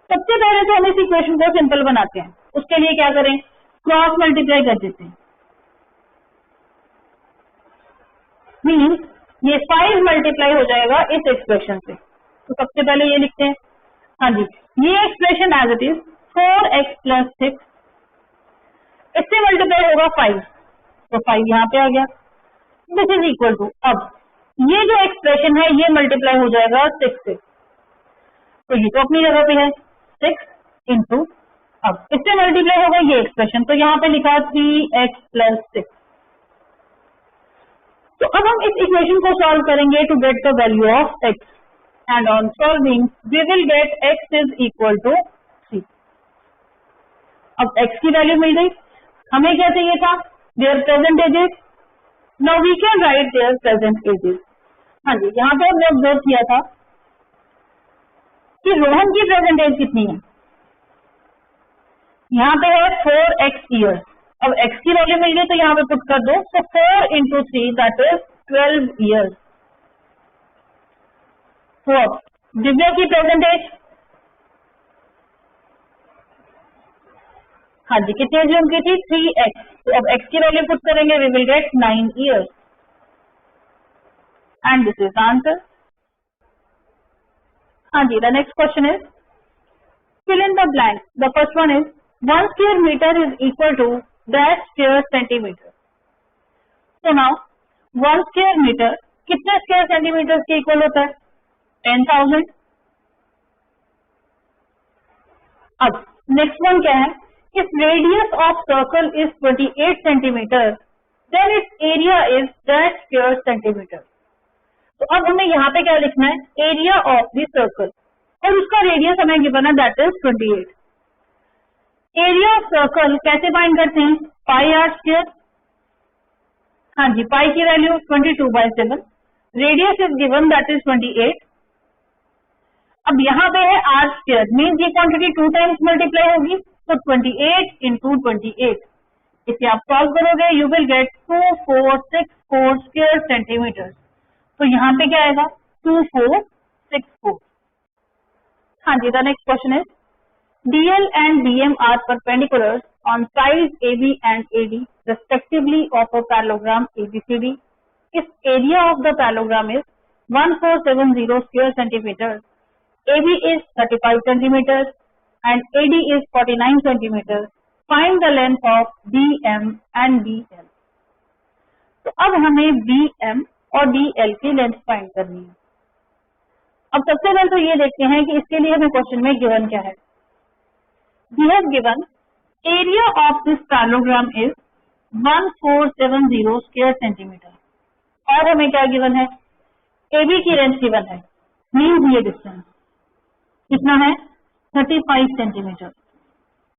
सबसे पहले तो हम इस इक्वेशन को सिंपल बनाते हैं। उसके लिए क्या करें, क्रॉस मल्टीप्लाई कर देते हैं। मीन्स ये 5 मल्टीप्लाई हो जाएगा इस एक्सप्रेशन से। तो सबसे पहले ये लिखते हैं, हाँ जी ये expression as it is 4x plus 6, इससे मल्टीप्लाई होगा 5, तो 5 यहाँ पे आ गया। दिस इज इक्वल टू, अब ये जो एक्सप्रेशन है ये मल्टीप्लाई हो जाएगा 6 से, तो ये तो अपनी जगह पे है 6 इंटू, अब इससे मल्टीप्लाई होगा ये एक्सप्रेशन, तो यहाँ पे लिखा 3x प्लस 6। तो अब हम इस इक्वेशन को सॉल्व करेंगे to get the value of x and on solving we will get x is equal to 3। अब x की वैल्यू मिल गई, हमें क्या चाहिए था their present ages. Now we can write their present ages. हाँ जी यहाँ पे हमने ऑब्जर्व किया था कि रोहन की प्रेजेंट एज कितनी है। यहाँ पे है 4x ईयर्स। अब x की वैल्यू मिल गई तो यहाँ पे पुट कर दो, तो 4 into 3 दैट इज 12 ईयर्स। तो अब दिव्या की प्रेजेंट एज, हाँ जी, कितनी एज उनकी थी 3x। तो अब x की वैल्यू पुट करेंगे, we will get 9 years and this is answer. हाँ जी, the next question is fill in the blank. The first one is 1 square meter is equal to dash square centimeter. So now 1 square meter कितने square centimetre के equal होता है? 10,000। अब next one क्या है? If radius of circle is 28 centimeter, then its area is dash square centimeter. तो अब हमें यहाँ पे क्या लिखना है? एरिया ऑफ द सर्कल, और उसका रेडियस हमें गिवन है that is 28। Area of circle कैसे फाइंड करते हैं? Pi r square. हाँ जी, पाई की value 22/7, radius is given that is 28। अब यहाँ पे है आर स्क्वायर, मीन्स ये क्वांटिटी 2 टाइम्स मल्टीप्लाई होगी, तो 28 into 28। इसे आप सॉल्व करोगे, you will get 2464 square centimetre. तो यहाँ पे क्या आएगा? 2464। हाँ जी, the next question is DL and DM are perpendicular on sides AB and AD respectively of a parallelogram ABCD. If area of the parallelogram is 1470 square centimeters, AB is 35 centimeters and AD is 49 centimeters, find the length of BM and DL. तो अब हमें BM और DL की length find करनी है। अब सबसे पहले तो ये देखते हैं कि इसके लिए हमें क्वेश्चन में गिवन क्या है। We have given area of this parallelogram is 1470 square centimeter, और हमें क्या गिवन है? AB की लेंथ गिवन है, मीन्स ये डिस्टेंस कितना है? 35 सेंटीमीटर,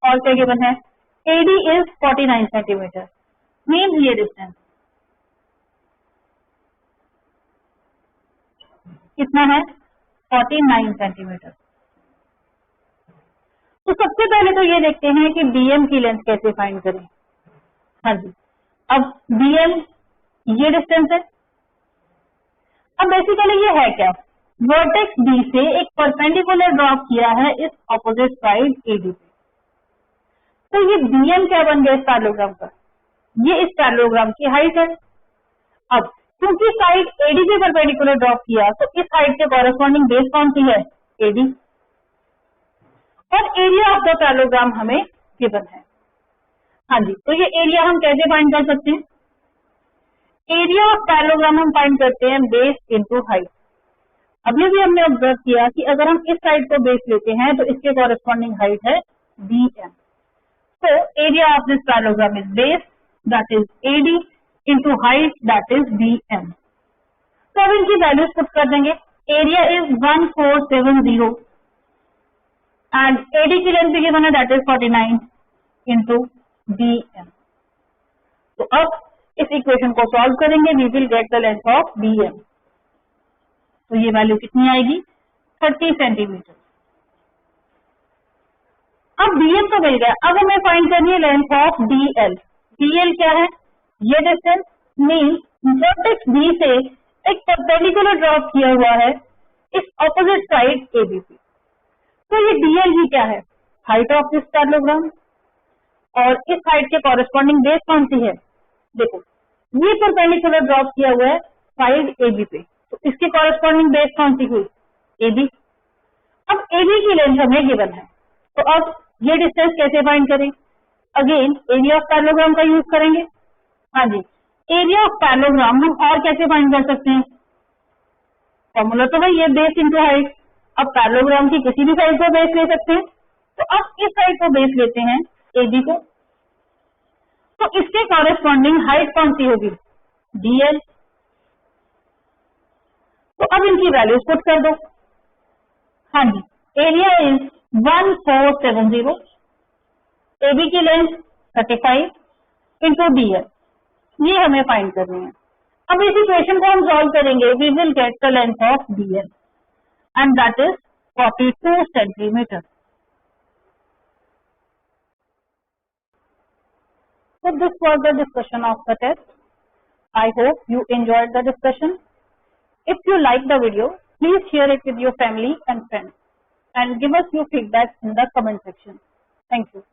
और क्या गिवन है? AD is 49 सेंटीमीटर, मीन्स ये डिस्टेंस कितना है? 49 सेंटीमीटर। तो सबसे पहले तो ये देखते हैं कि BM की लेंथ कैसे फाइंड करें। हाँ जी, अब BM ये डिस्टेंस है। अब बेसिकली ये है क्या? वर्टेक्स B से एक परपेंडिकुलर ड्रॉप किया है इस ऑपोजिट साइड AD पे। तो ये BM क्या बन गया इस पैरेललोग्राम का? ये इस पैरेललोग्राम की हाइट है। अब क्योंकि साइड AD पे परपेंडिकुलर ड्रॉप किया, तो इस हाइट के कॉरेस्पॉन्डिंग बेस कौन सी है? AD। और एरिया ऑफ द पैरेललोग्राम हमें गिवन है। हाँ जी, तो ये एरिया हम कैसे फाइंड कर सकते हैं? एरिया ऑफ पैरेललोग्राम हम फाइंड करते हैं बेस इनटू हाइट। अभी भी हमने ऑब्जर्व किया कि अगर हम इस साइड को बेस लेते हैं तो इसके कॉरेस्पॉन्डिंग हाइट है BM। तो area of this parallelogram is base that is AD into height that is BM। तो अब इनकी वैल्यूज पुट कर देंगे। एरिया इज 1470 and AD की लेंथ भी गिवन है दैट इज 49 into BM। तो अब इस इक्वेशन को सॉल्व करेंगे, we will get the length of BM। तो ये वैल्यू कितनी आएगी? 30 सेंटीमीटर। अब BM तो मिल गया, अब हमें फाइंड करनी है लेंथ ऑफ DL। DL क्या है? ये डिस्टेंस, मीन्स वर्टेक्स B से एक परपेंडिकुलर ड्रॉप किया हुआ है इस ऑपोजिट साइड AB पे। तो ये DL ही क्या है? हाइट ऑफ दिस पैरेललोग्राम, और इस हाइट के कॉरेस्पॉन्डिंग बेस कौन सी है? देखो, ये परपेंडिकुलर ड्रॉप किया हुआ है साइड AB पे, तो इसके कॉरेस्पॉन्डिंग बेस कौन सी हुई? AB। अब AB की लेंथ हमें गिवन है, तो अब ये डिस्टेंस कैसे फाइंड करें? अगेन एरिया ऑफ पैरेललोग्राम का यूज करेंगे। हाँ जी, एरिया ऑफ पैरेललोग्राम हम और कैसे फाइंड कर सकते हैं? फॉर्मूला तो भाई ये बेस इंटू हाइट। अब पैरेललोग्राम की किसी भी साइड को बेस ले सकते हैं, तो अब इस साइड को बेस लेते हैं AB को, तो इसके कॉरेस्पॉन्डिंग हाइट कौन सी होगी? DL। तो अब इनकी वैल्यूज पुट कर दो। हाँ जी, एरिया इज 1470, AB की लेंथ 35 इंटू DL, ये हमें फाइंड करनी है। अब इस इक्वेशन को हम सॉल्व करेंगे, we will get the length of DL and that is 42 centimeters. So this was the discussion of the test. I hope you enjoyed the discussion. If you like the video, please share it with your family and friends and give us your feedback in the comment section. Thank you.